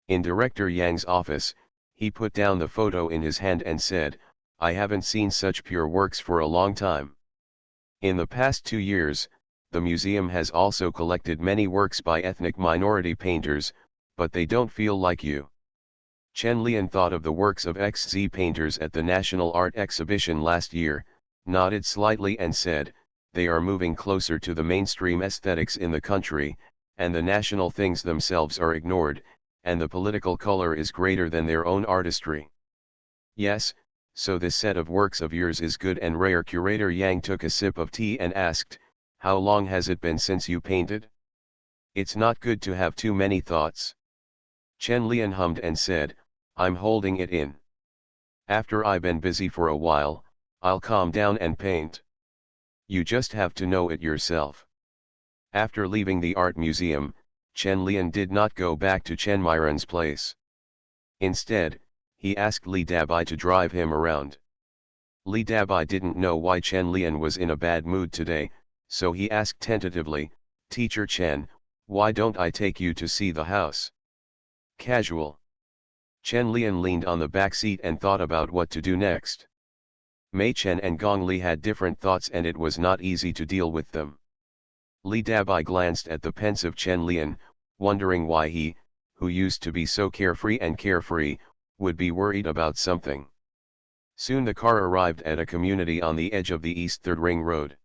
In director Yang's office, he put down the photo in his hand and said, "I haven't seen such pure works for a long time." In the past 2 years, the museum has also collected many works by ethnic minority painters, but they don't feel like you. Chen Lian thought of the works of XZ painters at the National Art Exhibition last year, nodded slightly and said, "They are moving closer to the mainstream aesthetics in the country, and the national things themselves are ignored, and the political color is greater than their own artistry." "Yes, so this set of works of yours is good and rare." Curator Yang took a sip of tea and asked, "How long has it been since you painted?" "It's not good to have too many thoughts." Chen Lian hummed and said, "I'm holding it in. After I've been busy for a while, I'll calm down and paint. You just have to know it yourself." After leaving the art museum, Chen Lian did not go back to Chen Myron's place. Instead, he asked Li Dabai to drive him around. Li Dabai didn't know why Chen Lian was in a bad mood today, so he asked tentatively, "Teacher Chen, why don't I take you to see the house?" "Casual." Chen Lian leaned on the back seat and thought about what to do next. Mei Chen and Gong Li had different thoughts and it was not easy to deal with them. Li Dabai glanced at the pensive Chen Lian, wondering why he, who used to be so carefree, would be worried about something. Soon the car arrived at a community on the edge of the East Third Ring Road.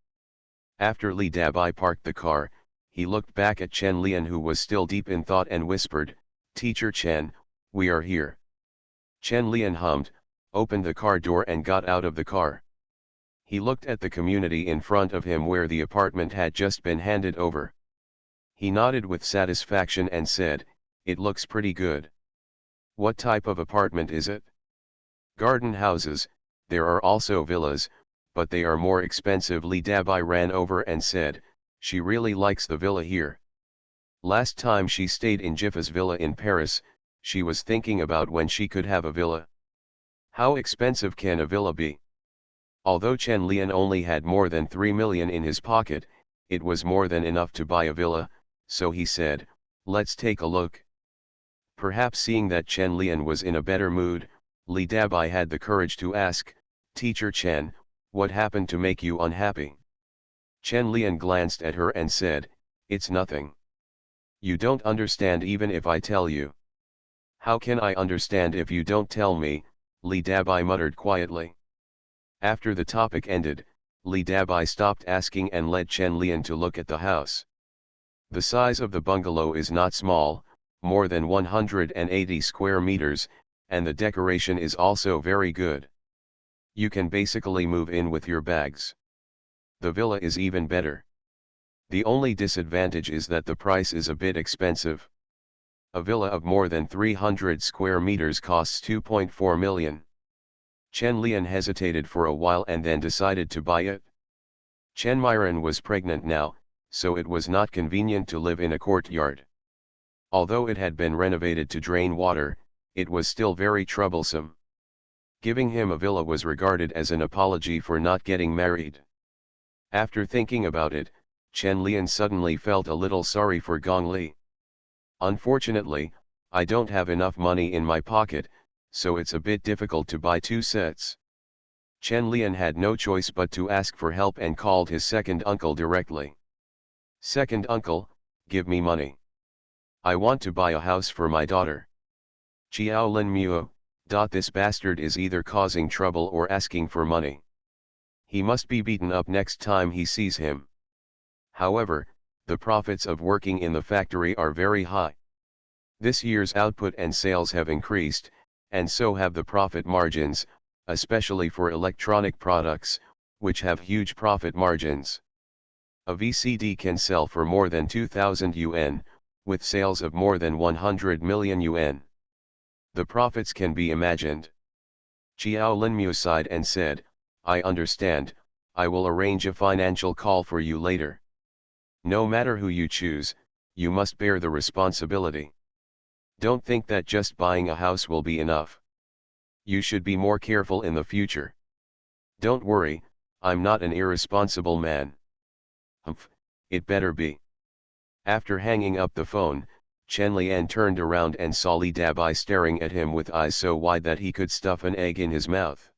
After Li Dabai parked the car, he looked back at Chen Lian who was still deep in thought and whispered, "Teacher Chen, we are here." Chen Lian hummed, opened the car door and got out of the car. He looked at the community in front of him where the apartment had just been handed over. He nodded with satisfaction and said, "It looks pretty good." "What type of apartment is it?" "Garden houses, there are also villas, but they are more expensive." Li Dabai ran over and said, "She really likes the villa here. Last time she stayed in Jiffa's villa in Paris, she was thinking about when she could have a villa." "How expensive can a villa be?" Although Chen Lian only had more than 3 million in his pocket, it was more than enough to buy a villa, so he said, "Let's take a look." Perhaps seeing that Chen Lian was in a better mood, Li Dabai had the courage to ask, "Teacher Chen, what happened to make you unhappy?" Chen Lian glanced at her and said, "It's nothing. You don't understand even if I tell you." "How can I understand if you don't tell me?" Li Dabai muttered quietly. After the topic ended, Li Dabai stopped asking and led Chen Lian to look at the house. The size of the bungalow is not small, more than 180 square meters, and the decoration is also very good. You can basically move in with your bags. The villa is even better. The only disadvantage is that the price is a bit expensive. A villa of more than 300 square meters costs 2.4 million. Chen Lian hesitated for a while and then decided to buy it. Chen Myron was pregnant now, so it was not convenient to live in a courtyard. Although it had been renovated to drain water, it was still very troublesome. Giving him a villa was regarded as an apology for not getting married. After thinking about it, Chen Lian suddenly felt a little sorry for Gong Li. "Unfortunately, I don't have enough money in my pocket, so it's a bit difficult to buy 2 sets." Chen Lian had no choice but to ask for help and called his second uncle directly. "Second uncle, give me money. I want to buy a house for my daughter." "Xiao Lin Muo, this bastard is either causing trouble or asking for money. He must be beaten up next time he sees him. However, the profits of working in the factory are very high. This year's output and sales have increased, and so have the profit margins, especially for electronic products, which have huge profit margins. A VCD can sell for more than 2,000 yuan, with sales of more than 100 million yuan. The profits can be imagined. Xiao Linmu sighed and said, I understand, I will arrange a financial call for you later. No matter who you choose, you must bear the responsibility. Don't think that just buying a house will be enough. You should be more careful in the future. Don't worry, I'm not an irresponsible man. Humph, it better be. After hanging up the phone, Chen Lian turned around and saw Li Dabai staring at him with eyes so wide that he could stuff an egg in his mouth.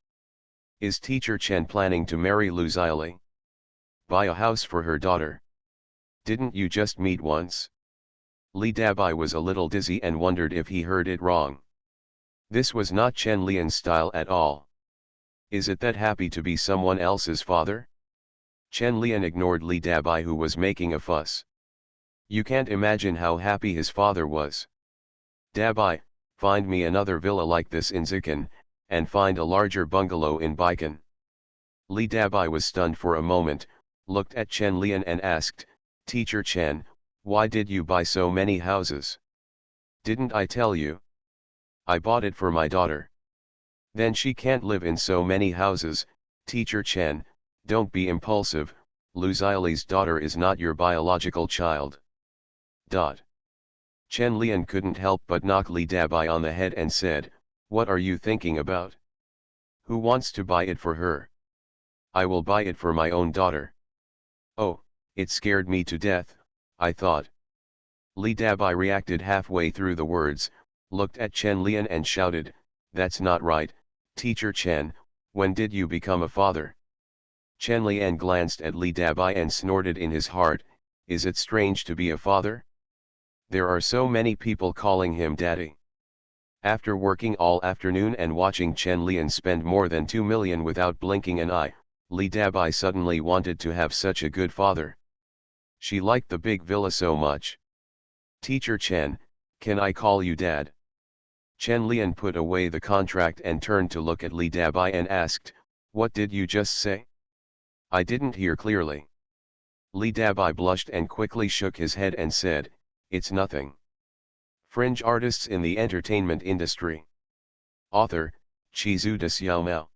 Is teacher Chen planning to marry Lu Xiaoli? Buy a house for her daughter? Didn't you just meet once? Li Dabai was a little dizzy and wondered if he heard it wrong. This was not Chen Lian's style at all. Is it that happy to be someone else's father? Chen Lian ignored Li Dabai, who was making a fuss. You can't imagine how happy his father was. Dabai, find me another villa like this in Zikan, and find a larger bungalow in Baikan. Li Dabai was stunned for a moment, looked at Chen Lian and asked, Teacher Chen, why did you buy so many houses? Didn't I tell you? I bought it for my daughter. Then she can't live in so many houses. Teacher Chen, don't be impulsive, Lu Xiaoli's daughter is not your biological child. Chen Lian couldn't help but knock Li Dabai on the head and said, what are you thinking about? Who wants to buy it for her? I will buy it for my own daughter. Oh, it scared me to death, I thought. Li Dabai reacted halfway through the words, looked at Chen Lian and shouted, that's not right, Teacher Chen, when did you become a father? Chen Lian glanced at Li Dabai and snorted in his heart, is it strange to be a father? There are so many people calling him daddy. After working all afternoon and watching Chen Lian spend more than 2 million without blinking an eye, Li Dabai suddenly wanted to have such a good father. She liked the big villa so much. Teacher Chen, can I call you dad? Chen Lian put away the contract and turned to look at Li Dabai and asked, what did you just say? I didn't hear clearly. Li Dabai blushed and quickly shook his head and said, it's nothing. Fringe artists in the entertainment industry. Author, Chizu de Xiaomao.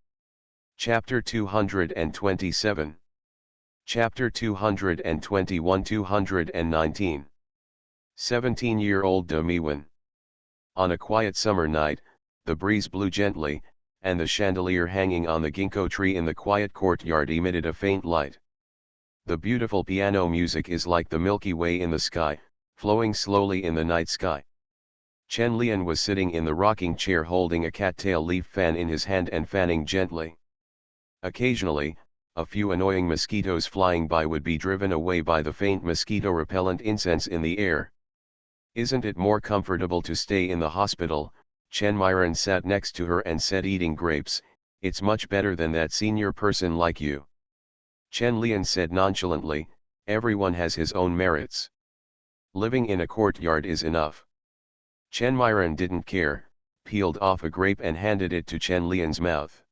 Chapter 227. Chapter 221-219. 17-year-old De Miwen. On a quiet summer night, the breeze blew gently, and the chandelier hanging on the ginkgo tree in the quiet courtyard emitted a faint light. The beautiful piano music is like the Milky Way in the sky, flowing slowly in the night sky. Chen Lian was sitting in the rocking chair holding a cattail leaf fan in his hand and fanning gently. Occasionally, a few annoying mosquitoes flying by would be driven away by the faint mosquito-repellent incense in the air. Isn't it more comfortable to stay in the hospital? Chen Myron sat next to her and said, eating grapes, it's much better than that senior person like you. Chen Lian said nonchalantly, everyone has his own merits. Living in a courtyard is enough. Chen Myron didn't care, peeled off a grape and handed it to Chen Lian's mouth.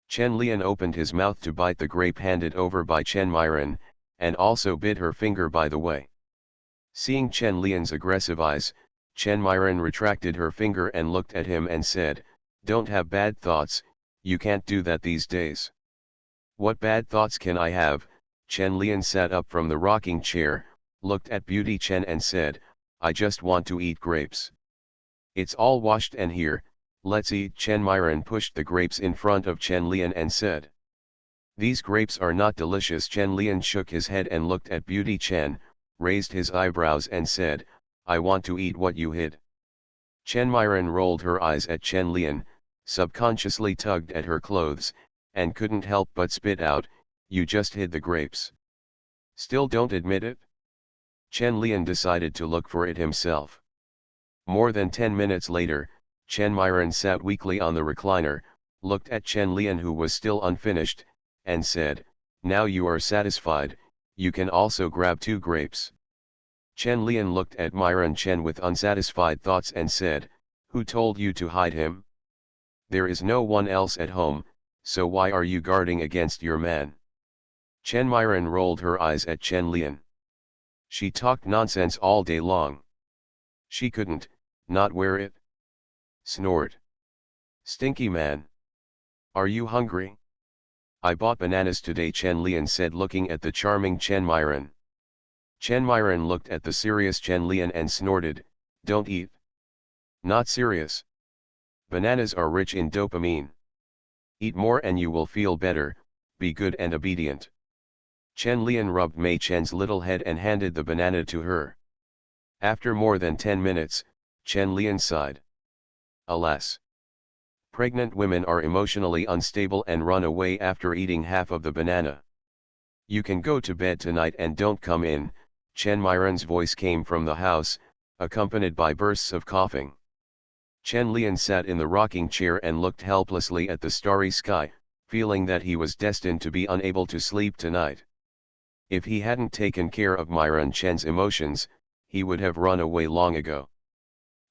Chen Lian opened his mouth to bite the grape handed over by Chen Myron, and also bit her finger by the way. Seeing Chen Lian's aggressive eyes, Chen Myron retracted her finger and looked at him and said, don't have bad thoughts, you can't do that these days. What bad thoughts can I have? Chen Lian sat up from the rocking chair, looked at Beauty Chen and said, I just want to eat grapes. It's all washed and here, let's eat. Chen Myron pushed the grapes in front of Chen Lian and said, these grapes are not delicious. Chen Lian shook his head and looked at Beauty Chen, raised his eyebrows and said, I want to eat what you hid. Chen Myron rolled her eyes at Chen Lian, subconsciously tugged at her clothes, and couldn't help but spit out, you just hid the grapes. Still don't admit it? Chen Lian decided to look for it himself. More than 10 minutes later, Chen Myron sat weakly on the recliner, looked at Chen Lian who was still unfinished, and said, "Now you are satisfied, you can also grab 2 grapes." Chen Lian looked at Myron Chen with unsatisfied thoughts and said, "Who told you to hide him? There is no one else at home, so why are you guarding against your man?" Chen Myron rolled her eyes at Chen Lian. She talked nonsense all day long. She couldn't, not wear it. Snort. Stinky man. Are you hungry? I bought bananas today, Chen Lian said, looking at the charming Chen Myron. Chen Myron looked at the serious Chen Lian and snorted, "Don't eat." "Not serious. Bananas are rich in dopamine. Eat more and you will feel better, be good and obedient." Chen Lian rubbed Mei Chen's little head and handed the banana to her. After more than 10 minutes, Chen Lian sighed. Alas! Pregnant women are emotionally unstable and run away after eating half of the banana. "You can go to bed tonight and don't come in," Chen Myron's voice came from the house, accompanied by bursts of coughing. Chen Lian sat in the rocking chair and looked helplessly at the starry sky, feeling that he was destined to be unable to sleep tonight. If he hadn't taken care of Myron Chen's emotions, he would have run away long ago.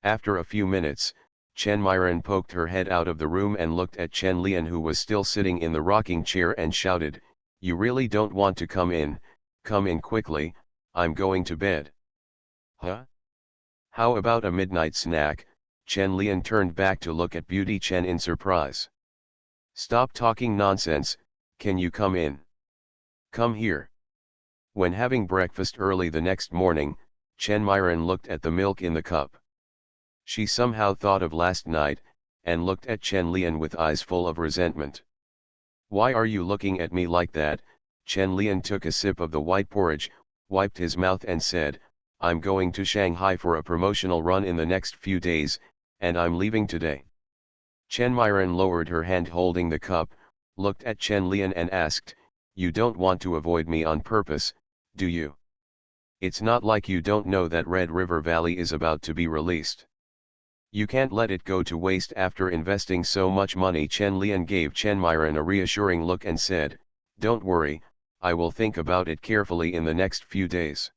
After a few minutes, Chen Myron poked her head out of the room and looked at Chen Lian, who was still sitting in the rocking chair, and shouted, "You really don't want to come in? Come in quickly, I'm going to bed." "Huh? How about a midnight snack?" Chen Lian turned back to look at Beauty Chen in surprise. "Stop talking nonsense, can you come in? Come here." When having breakfast early the next morning, Chen Myron looked at the milk in the cup. She somehow thought of last night, and looked at Chen Lian with eyes full of resentment. "Why are you looking at me like that?" Chen Lian took a sip of the white porridge, wiped his mouth and said, "I'm going to Shanghai for a promotional run in the next few days, and I'm leaving today." Chen Myron lowered her hand holding the cup, looked at Chen Lian and asked, "You don't want to avoid me on purpose, do you? It's not like you don't know that Red River Valley is about to be released. You can't let it go to waste after investing so much money." Chen Lian gave Chen Myron a reassuring look and said, "Don't worry, I will think about it carefully in the next few days."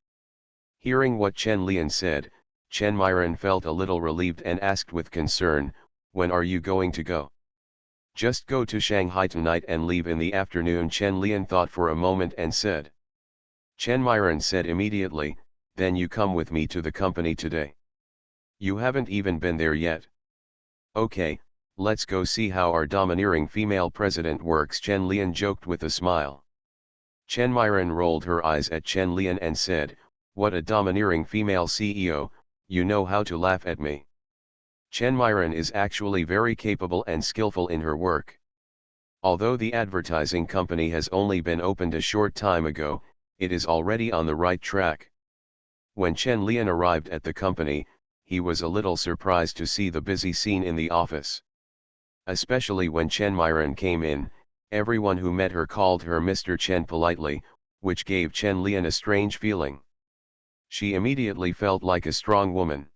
Hearing what Chen Lian said, Chen Myron felt a little relieved and asked with concern, "When are you going to go?" "Just go to Shanghai tonight and leave in the afternoon." Chen Lian thought for a moment and said. Chen Myron said immediately, "Then you come with me to the company today. You haven't even been there yet." "Okay, let's go see how our domineering female president works," Chen Lian joked with a smile. Chen Myron rolled her eyes at Chen Lian and said, "What a domineering female CEO, you know how to laugh at me." Chen Myron is actually very capable and skillful in her work. Although the advertising company has only been opened a short time ago, it is already on the right track. When Chen Lian arrived at the company, he was a little surprised to see the busy scene in the office. Especially when Chen Myron came in, everyone who met her called her Mr. Chen politely, which gave Chen Lian a strange feeling. She immediately felt like a strong woman.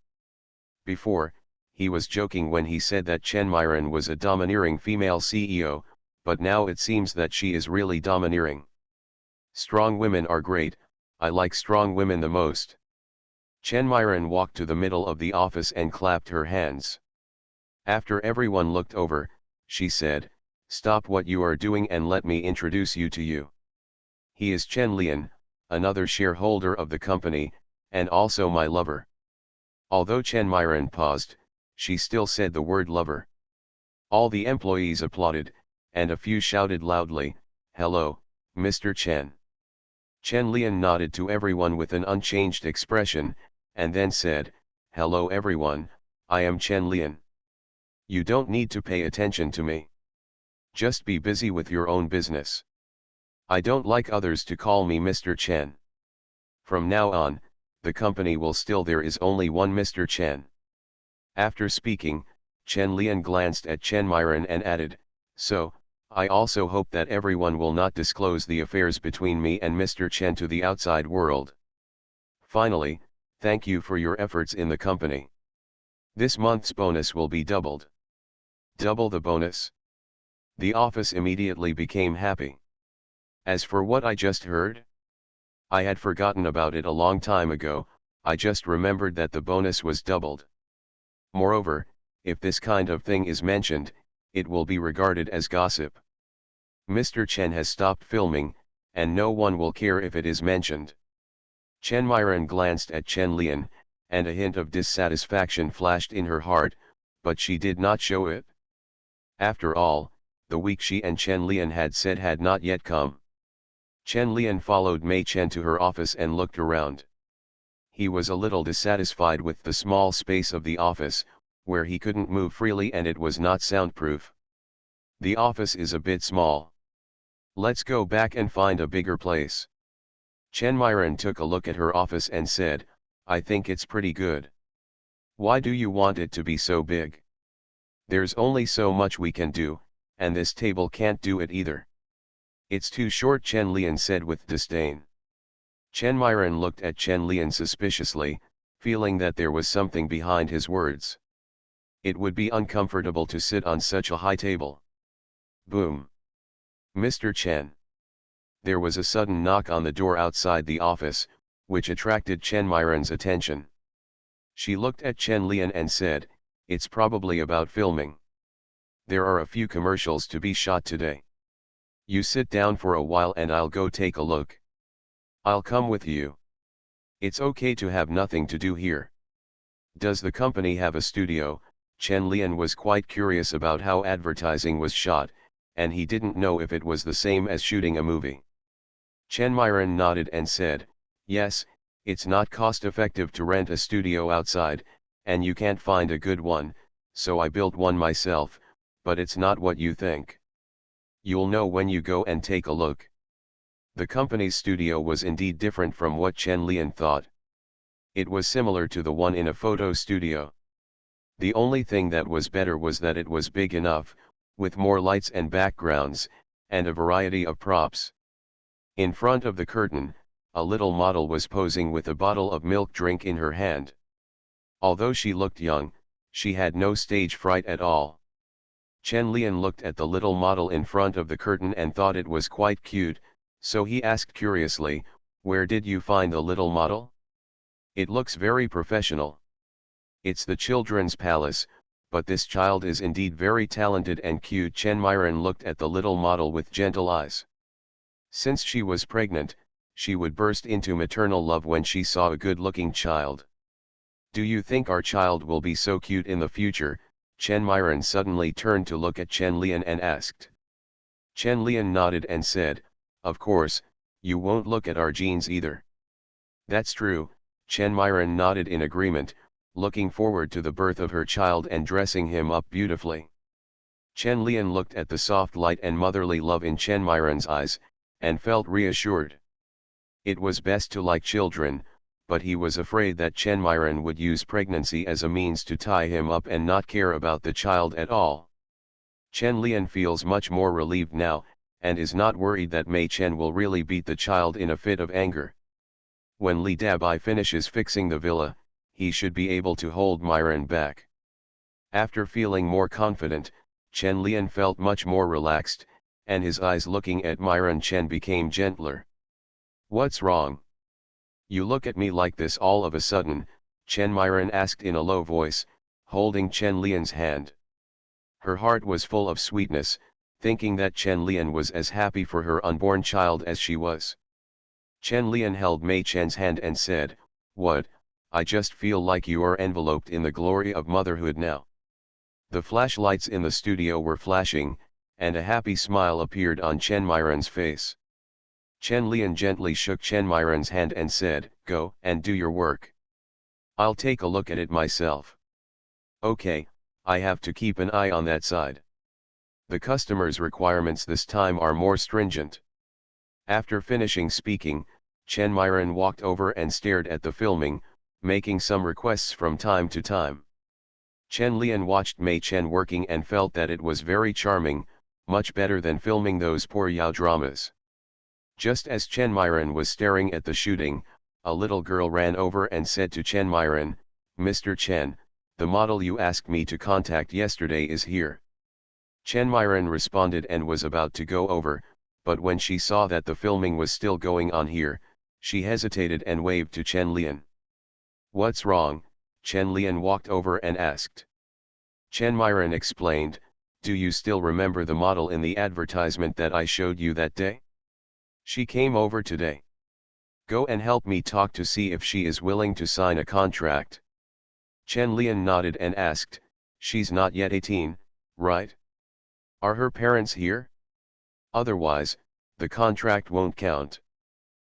Before, he was joking when he said that Chen Myron was a domineering female CEO, but now it seems that she is really domineering. Strong women are great, I like strong women the most. Chen Myron walked to the middle of the office and clapped her hands. After everyone looked over, she said, "Stop what you are doing and let me introduce you to you. He is Chen Lian, another shareholder of the company, and also my lover." Although Chen Myron paused, she still said the word lover. All the employees applauded, and a few shouted loudly, "Hello, Mr. Chen." Chen Lian nodded to everyone with an unchanged expression, and then said, "Hello everyone, I am Chen Lian. You don't need to pay attention to me. Just be busy with your own business. I don't like others to call me Mr. Chen. From now on, the company will still there is only one Mr. Chen." After speaking, Chen Lian glanced at Chen Myron and added, "So, I also hope that everyone will not disclose the affairs between me and Mr. Chen to the outside world. Finally, thank you for your efforts in the company. This month's bonus will be doubled." "Double the bonus?" The office immediately became happy. As for what I just heard? I had forgotten about it a long time ago, I just remembered that the bonus was doubled. Moreover, if this kind of thing is mentioned, it will be regarded as gossip. Mr. Chen has stopped filming, and no one will care if it is mentioned. Chen Myron glanced at Chen Lian, and a hint of dissatisfaction flashed in her heart, but she did not show it. After all, the week she and Chen Lian had said had not yet come. Chen Lian followed Mei Chen to her office and looked around. He was a little dissatisfied with the small space of the office, where he couldn't move freely and it was not soundproof. The office is a bit small. Let's go back and find a bigger place. Chen Myron took a look at her office and said, I think it's pretty good. Why do you want it to be so big? There's only so much we can do, and this table can't do it either. It's too short, Chen Lian said with disdain. Chen Myron looked at Chen Lian suspiciously, feeling that there was something behind his words. It would be uncomfortable to sit on such a high table. Boom. Mr. Chen. There was a sudden knock on the door outside the office, which attracted Chen Myron's attention. She looked at Chen Lian and said, it's probably about filming. There are a few commercials to be shot today. You sit down for a while and I'll go take a look. I'll come with you. It's okay to have nothing to do here. Does the company have a studio? Chen Lian was quite curious about how advertising was shot, and he didn't know if it was the same as shooting a movie. Chen Myron nodded and said, yes, it's not cost-effective to rent a studio outside, and you can't find a good one, so I built one myself, but it's not what you think. You'll know when you go and take a look. The company's studio was indeed different from what Chen Lian thought. It was similar to the one in a photo studio. The only thing that was better was that it was big enough, with more lights and backgrounds, and a variety of props. In front of the curtain, a little model was posing with a bottle of milk drink in her hand. Although she looked young, she had no stage fright at all. Chen Lian looked at the little model in front of the curtain and thought it was quite cute, so he asked curiously, where did you find the little model? It looks very professional. It's the children's palace, but this child is indeed very talented and cute. Chen Myron looked at the little model with gentle eyes. Since she was pregnant, she would burst into maternal love when she saw a good-looking child. Do you think our child will be so cute in the future? Chen Myron suddenly turned to look at Chen Lian and asked. Chen Lian nodded and said, of course, you won't look at our genes either. That's true, Chen Myron nodded in agreement, looking forward to the birth of her child and dressing him up beautifully. Chen Lian looked at the soft light and motherly love in Chen Myron's eyes, and felt reassured. It was best to like children, but he was afraid that Chen Myron would use pregnancy as a means to tie him up and not care about the child at all. Chen Lian feels much more relieved now, and is not worried that Mei Chen will really beat the child in a fit of anger. When Li Dabai finishes fixing the villa, he should be able to hold Myron back. After feeling more confident, Chen Lian felt much more relaxed, and his eyes looking at Myron Chen became gentler. What's wrong? You look at me like this all of a sudden, Chen Myron asked in a low voice, holding Chen Lian's hand. Her heart was full of sweetness, thinking that Chen Lian was as happy for her unborn child as she was. Chen Lian held Mei Chen's hand and said, what, I just feel like you are enveloped in the glory of motherhood now. The flashlights in the studio were flashing, and a happy smile appeared on Chen Myron's face. Chen Lian gently shook Chen Myron's hand and said, go and do your work. I'll take a look at it myself. Okay, I have to keep an eye on that side. The customer's requirements this time are more stringent. After finishing speaking, Chen Myron walked over and stared at the filming, making some requests from time to time. Chen Lian watched Mei Chen working and felt that it was very charming, much better than filming those poor Yao dramas. Just as Chen Myron was staring at the shooting, a little girl ran over and said to Chen Myron, Mr. Chen, the model you asked me to contact yesterday is here. Chen Myron responded and was about to go over, but when she saw that the filming was still going on here, she hesitated and waved to Chen Lian. "What's wrong?" Chen Lian walked over and asked. Chen Myron explained, "Do you still remember the model in the advertisement that I showed you that day? She came over today. Go and help me talk to see if she is willing to sign a contract." Chen Lian nodded and asked, "She's not yet 18, right? Are her parents here? Otherwise, the contract won't count."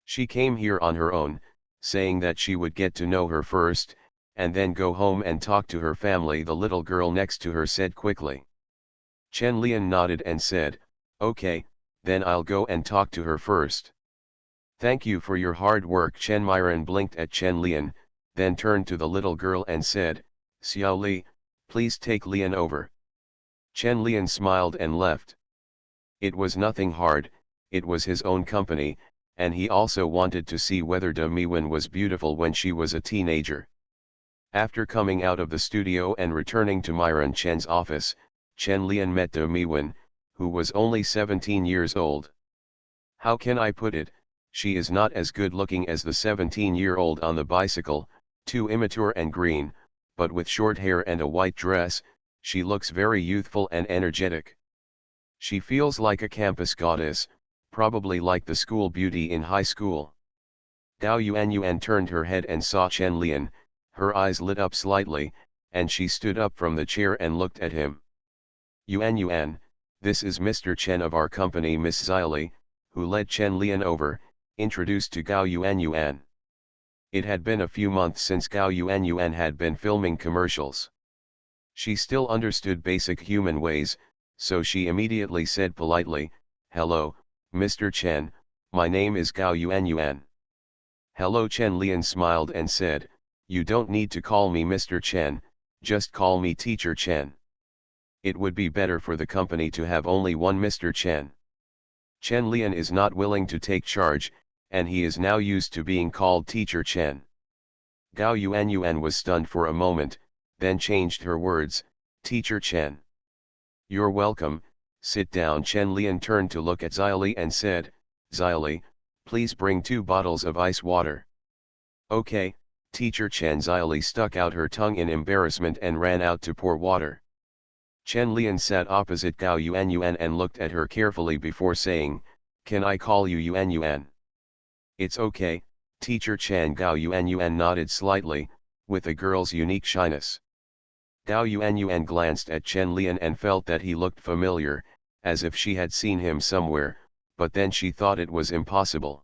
She came here on her own, saying that she would get to know her first, and then go home and talk to her family, the little girl next to her said quickly. Chen Lian nodded and said, "Okay, then I'll go and talk to her first." "Thank you for your hard work." Chen Myron blinked at Chen Lian, then turned to the little girl and said, "Xiao Li, please take Lian over." Chen Lian smiled and left. It was nothing hard, it was his own company, and he also wanted to see whether De Miwen was beautiful when she was a teenager. After coming out of the studio and returning to Myron Chen's office, Chen Lian met De Miwen, who was only 17 years old. How can I put it, she is not as good looking as the 17-year-old on the bicycle, too immature and green, but with short hair and a white dress, she looks very youthful and energetic. She feels like a campus goddess, probably like the school beauty in high school. Gao Yuanyuan turned her head and saw Chen Lian, her eyes lit up slightly, and she stood up from the chair and looked at him. "Yuanyuan, this is Mr. Chen of our company." Miss Xiaoli, who led Chen Lian over, introduced to Gao Yuanyuan. It had been a few months since Gao Yuanyuan had been filming commercials. She still understood basic human ways, so she immediately said politely, "Hello, Mr. Chen, my name is Gao Yuanyuan." "Hello." Chen Lian smiled and said, "You don't need to call me Mr. Chen, just call me Teacher Chen. It would be better for the company to have only one Mr. Chen." Chen Lian is not willing to take charge, and he is now used to being called Teacher Chen. Gao Yuanyuan was stunned for a moment, then changed her words, "Teacher Chen." "You're welcome, sit down." Chen Lian turned to look at Xiaoli and said, "Xiaoli, please bring 2 bottles of ice water." "Okay, Teacher Chen." Xiaoli stuck out her tongue in embarrassment and ran out to pour water. Chen Lian sat opposite Gao Yuanyuan and looked at her carefully before saying, "Can I call you Yuanyuan?" "It's okay, Teacher Chen." Gao Yuanyuan nodded slightly, with a girl's unique shyness. Gao Yuanyuan glanced at Chen Lian and felt that he looked familiar, as if she had seen him somewhere, but then she thought it was impossible.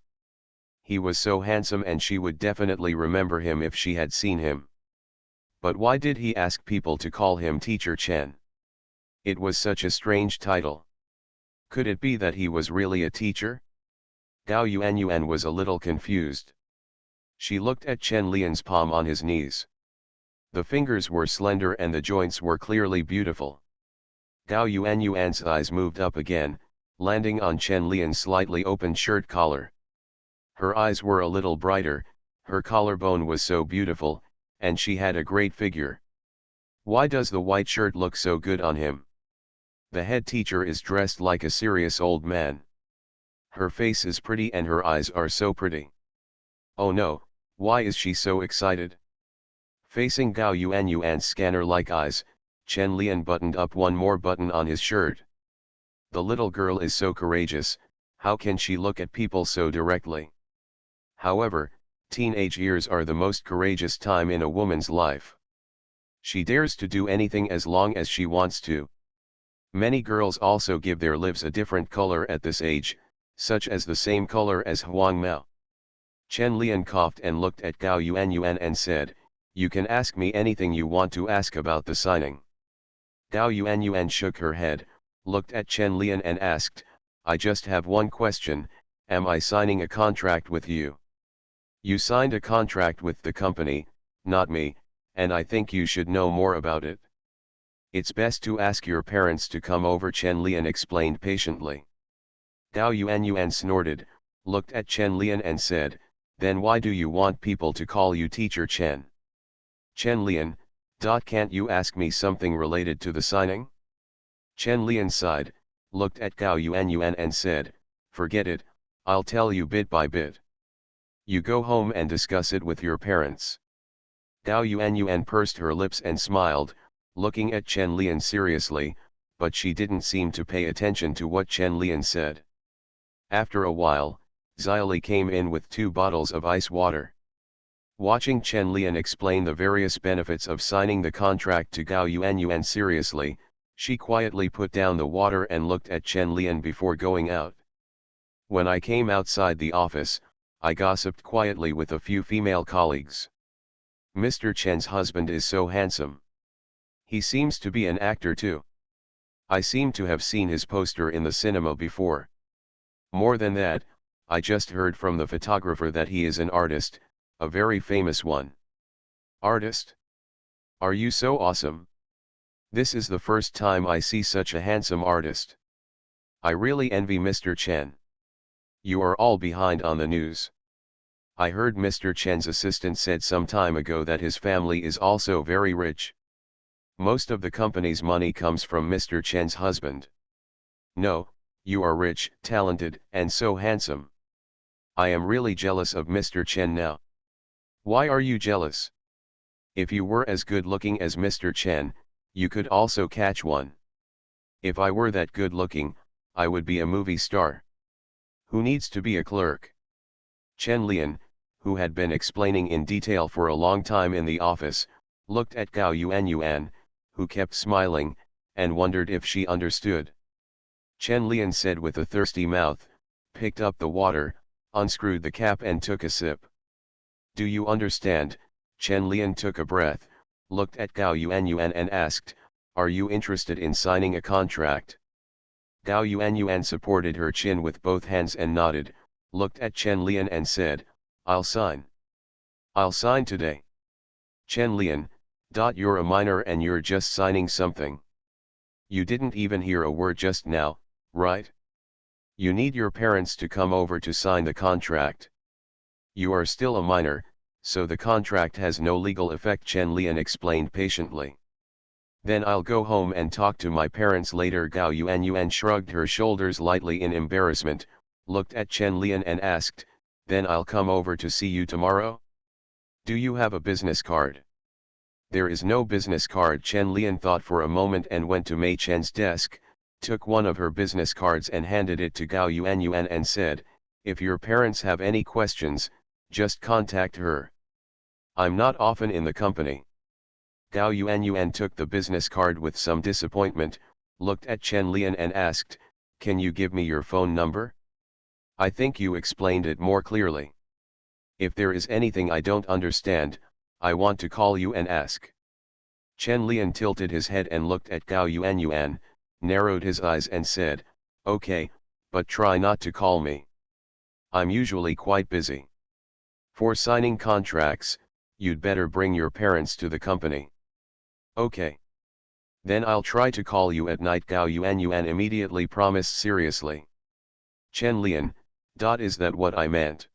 He was so handsome and she would definitely remember him if she had seen him. But why did he ask people to call him Teacher Chen? It was such a strange title. Could it be that he was really a teacher? Gao Yuanyuan was a little confused. She looked at Chen Lian's palm on his knees. The fingers were slender and the joints were clearly beautiful. Gao Yuanyuan's eyes moved up again, landing on Chen Lian's slightly open shirt collar. Her eyes were a little brighter, her collarbone was so beautiful, and she had a great figure. Why does the white shirt look so good on him? The head teacher is dressed like a serious old man. Her face is pretty and her eyes are so pretty. Oh no, why is she so excited? Facing Gao Yuanyuan's scanner-like eyes, Chen Lian buttoned up one more button on his shirt. The little girl is so courageous, how can she look at people so directly? However, teenage years are the most courageous time in a woman's life. She dares to do anything as long as she wants to. Many girls also give their lips a different color at this age, such as the same color as Huang Mao. Chen Lian coughed and looked at Gao Yuanyuan and said, "You can ask me anything you want to ask about the signing." Gao Yuanyuan shook her head, looked at Chen Lian and asked, "I just have one question, am I signing a contract with you?" "You signed a contract with the company, not me, and I think you should know more about it." "It's best to ask your parents to come over," Chen Lian explained patiently. Gao Yuanyuan snorted, looked at Chen Lian and said, "Then why do you want people to call you Teacher Chen?" "Chen Lian, can't you ask me something related to the signing?" Chen Lian sighed, looked at Gao Yuanyuan and said, Forget it, I'll tell you bit by bit. You go home and discuss it with your parents. Gao Yuanyuan pursed her lips and smiled, looking at Chen Lian seriously, but she didn't seem to pay attention to what Chen Lian said. After a while, Xiaoli came in with 2 bottles of ice water. Watching Chen Lian explain the various benefits of signing the contract to Gao Yuanyuan seriously, she quietly put down the water and looked at Chen Lian before going out. When I came outside the office, I gossiped quietly with a few female colleagues. Mr. Chen's husband is so handsome. He seems to be an actor too. I seem to have seen his poster in the cinema before. More than that, I just heard from the photographer that he is an artist, a very famous one. Artist? Are you so awesome? This is the first time I see such a handsome artist. I really envy Mr. Chen. You are all behind on the news. I heard Mr. Chen's assistant said some time ago that his family is also very rich. Most of the company's money comes from Mr. Chen's husband. No, you are rich, talented, and so handsome. I am really jealous of Mr. Chen now. Why are you jealous? If you were as good looking as Mr. Chen, you could also catch one. If I were that good looking, I would be a movie star. Who needs to be a clerk? Chen Lian, who had been explaining in detail for a long time in the office, looked at Gao Yuanyuan, who kept smiling, and wondered if she understood. Chen Lian said with a thirsty mouth, picked up the water, unscrewed the cap and took a sip. Do you understand? Chen Lian took a breath, looked at Gao Yuanyuan and asked, are you interested in signing a contract? Gao Yuanyuan supported her chin with both hands and nodded, looked at Chen Lian and said, I'll sign. I'll sign today. Chen Lian, you're a minor and you're just signing something. You didn't even hear a word just now, right? You need your parents to come over to sign the contract. You are still a minor, so the contract has no legal effect, Chen Lian explained patiently. Then I'll go home and talk to my parents later. Gao Yuanyuan shrugged her shoulders lightly in embarrassment, looked at Chen Lian and asked, then I'll come over to see you tomorrow? Do you have a business card? There is no business card. Chen Lian thought for a moment and went to Mei Chen's desk, took one of her business cards and handed it to Gao Yuanyuan and said, if your parents have any questions, just contact her. I'm not often in the company. Gao Yuanyuan took the business card with some disappointment, looked at Chen Lian and asked, can you give me your phone number? I think you explained it more clearly. If there is anything I don't understand, I want to call you and ask. Chen Lian tilted his head and looked at Gao Yuanyuan, narrowed his eyes and said, okay, but try not to call me. I'm usually quite busy. For signing contracts, you'd better bring your parents to the company. Okay. Then I'll try to call you at night. Gao Yuanyuan immediately promised seriously. Chen Lian, is that what I meant?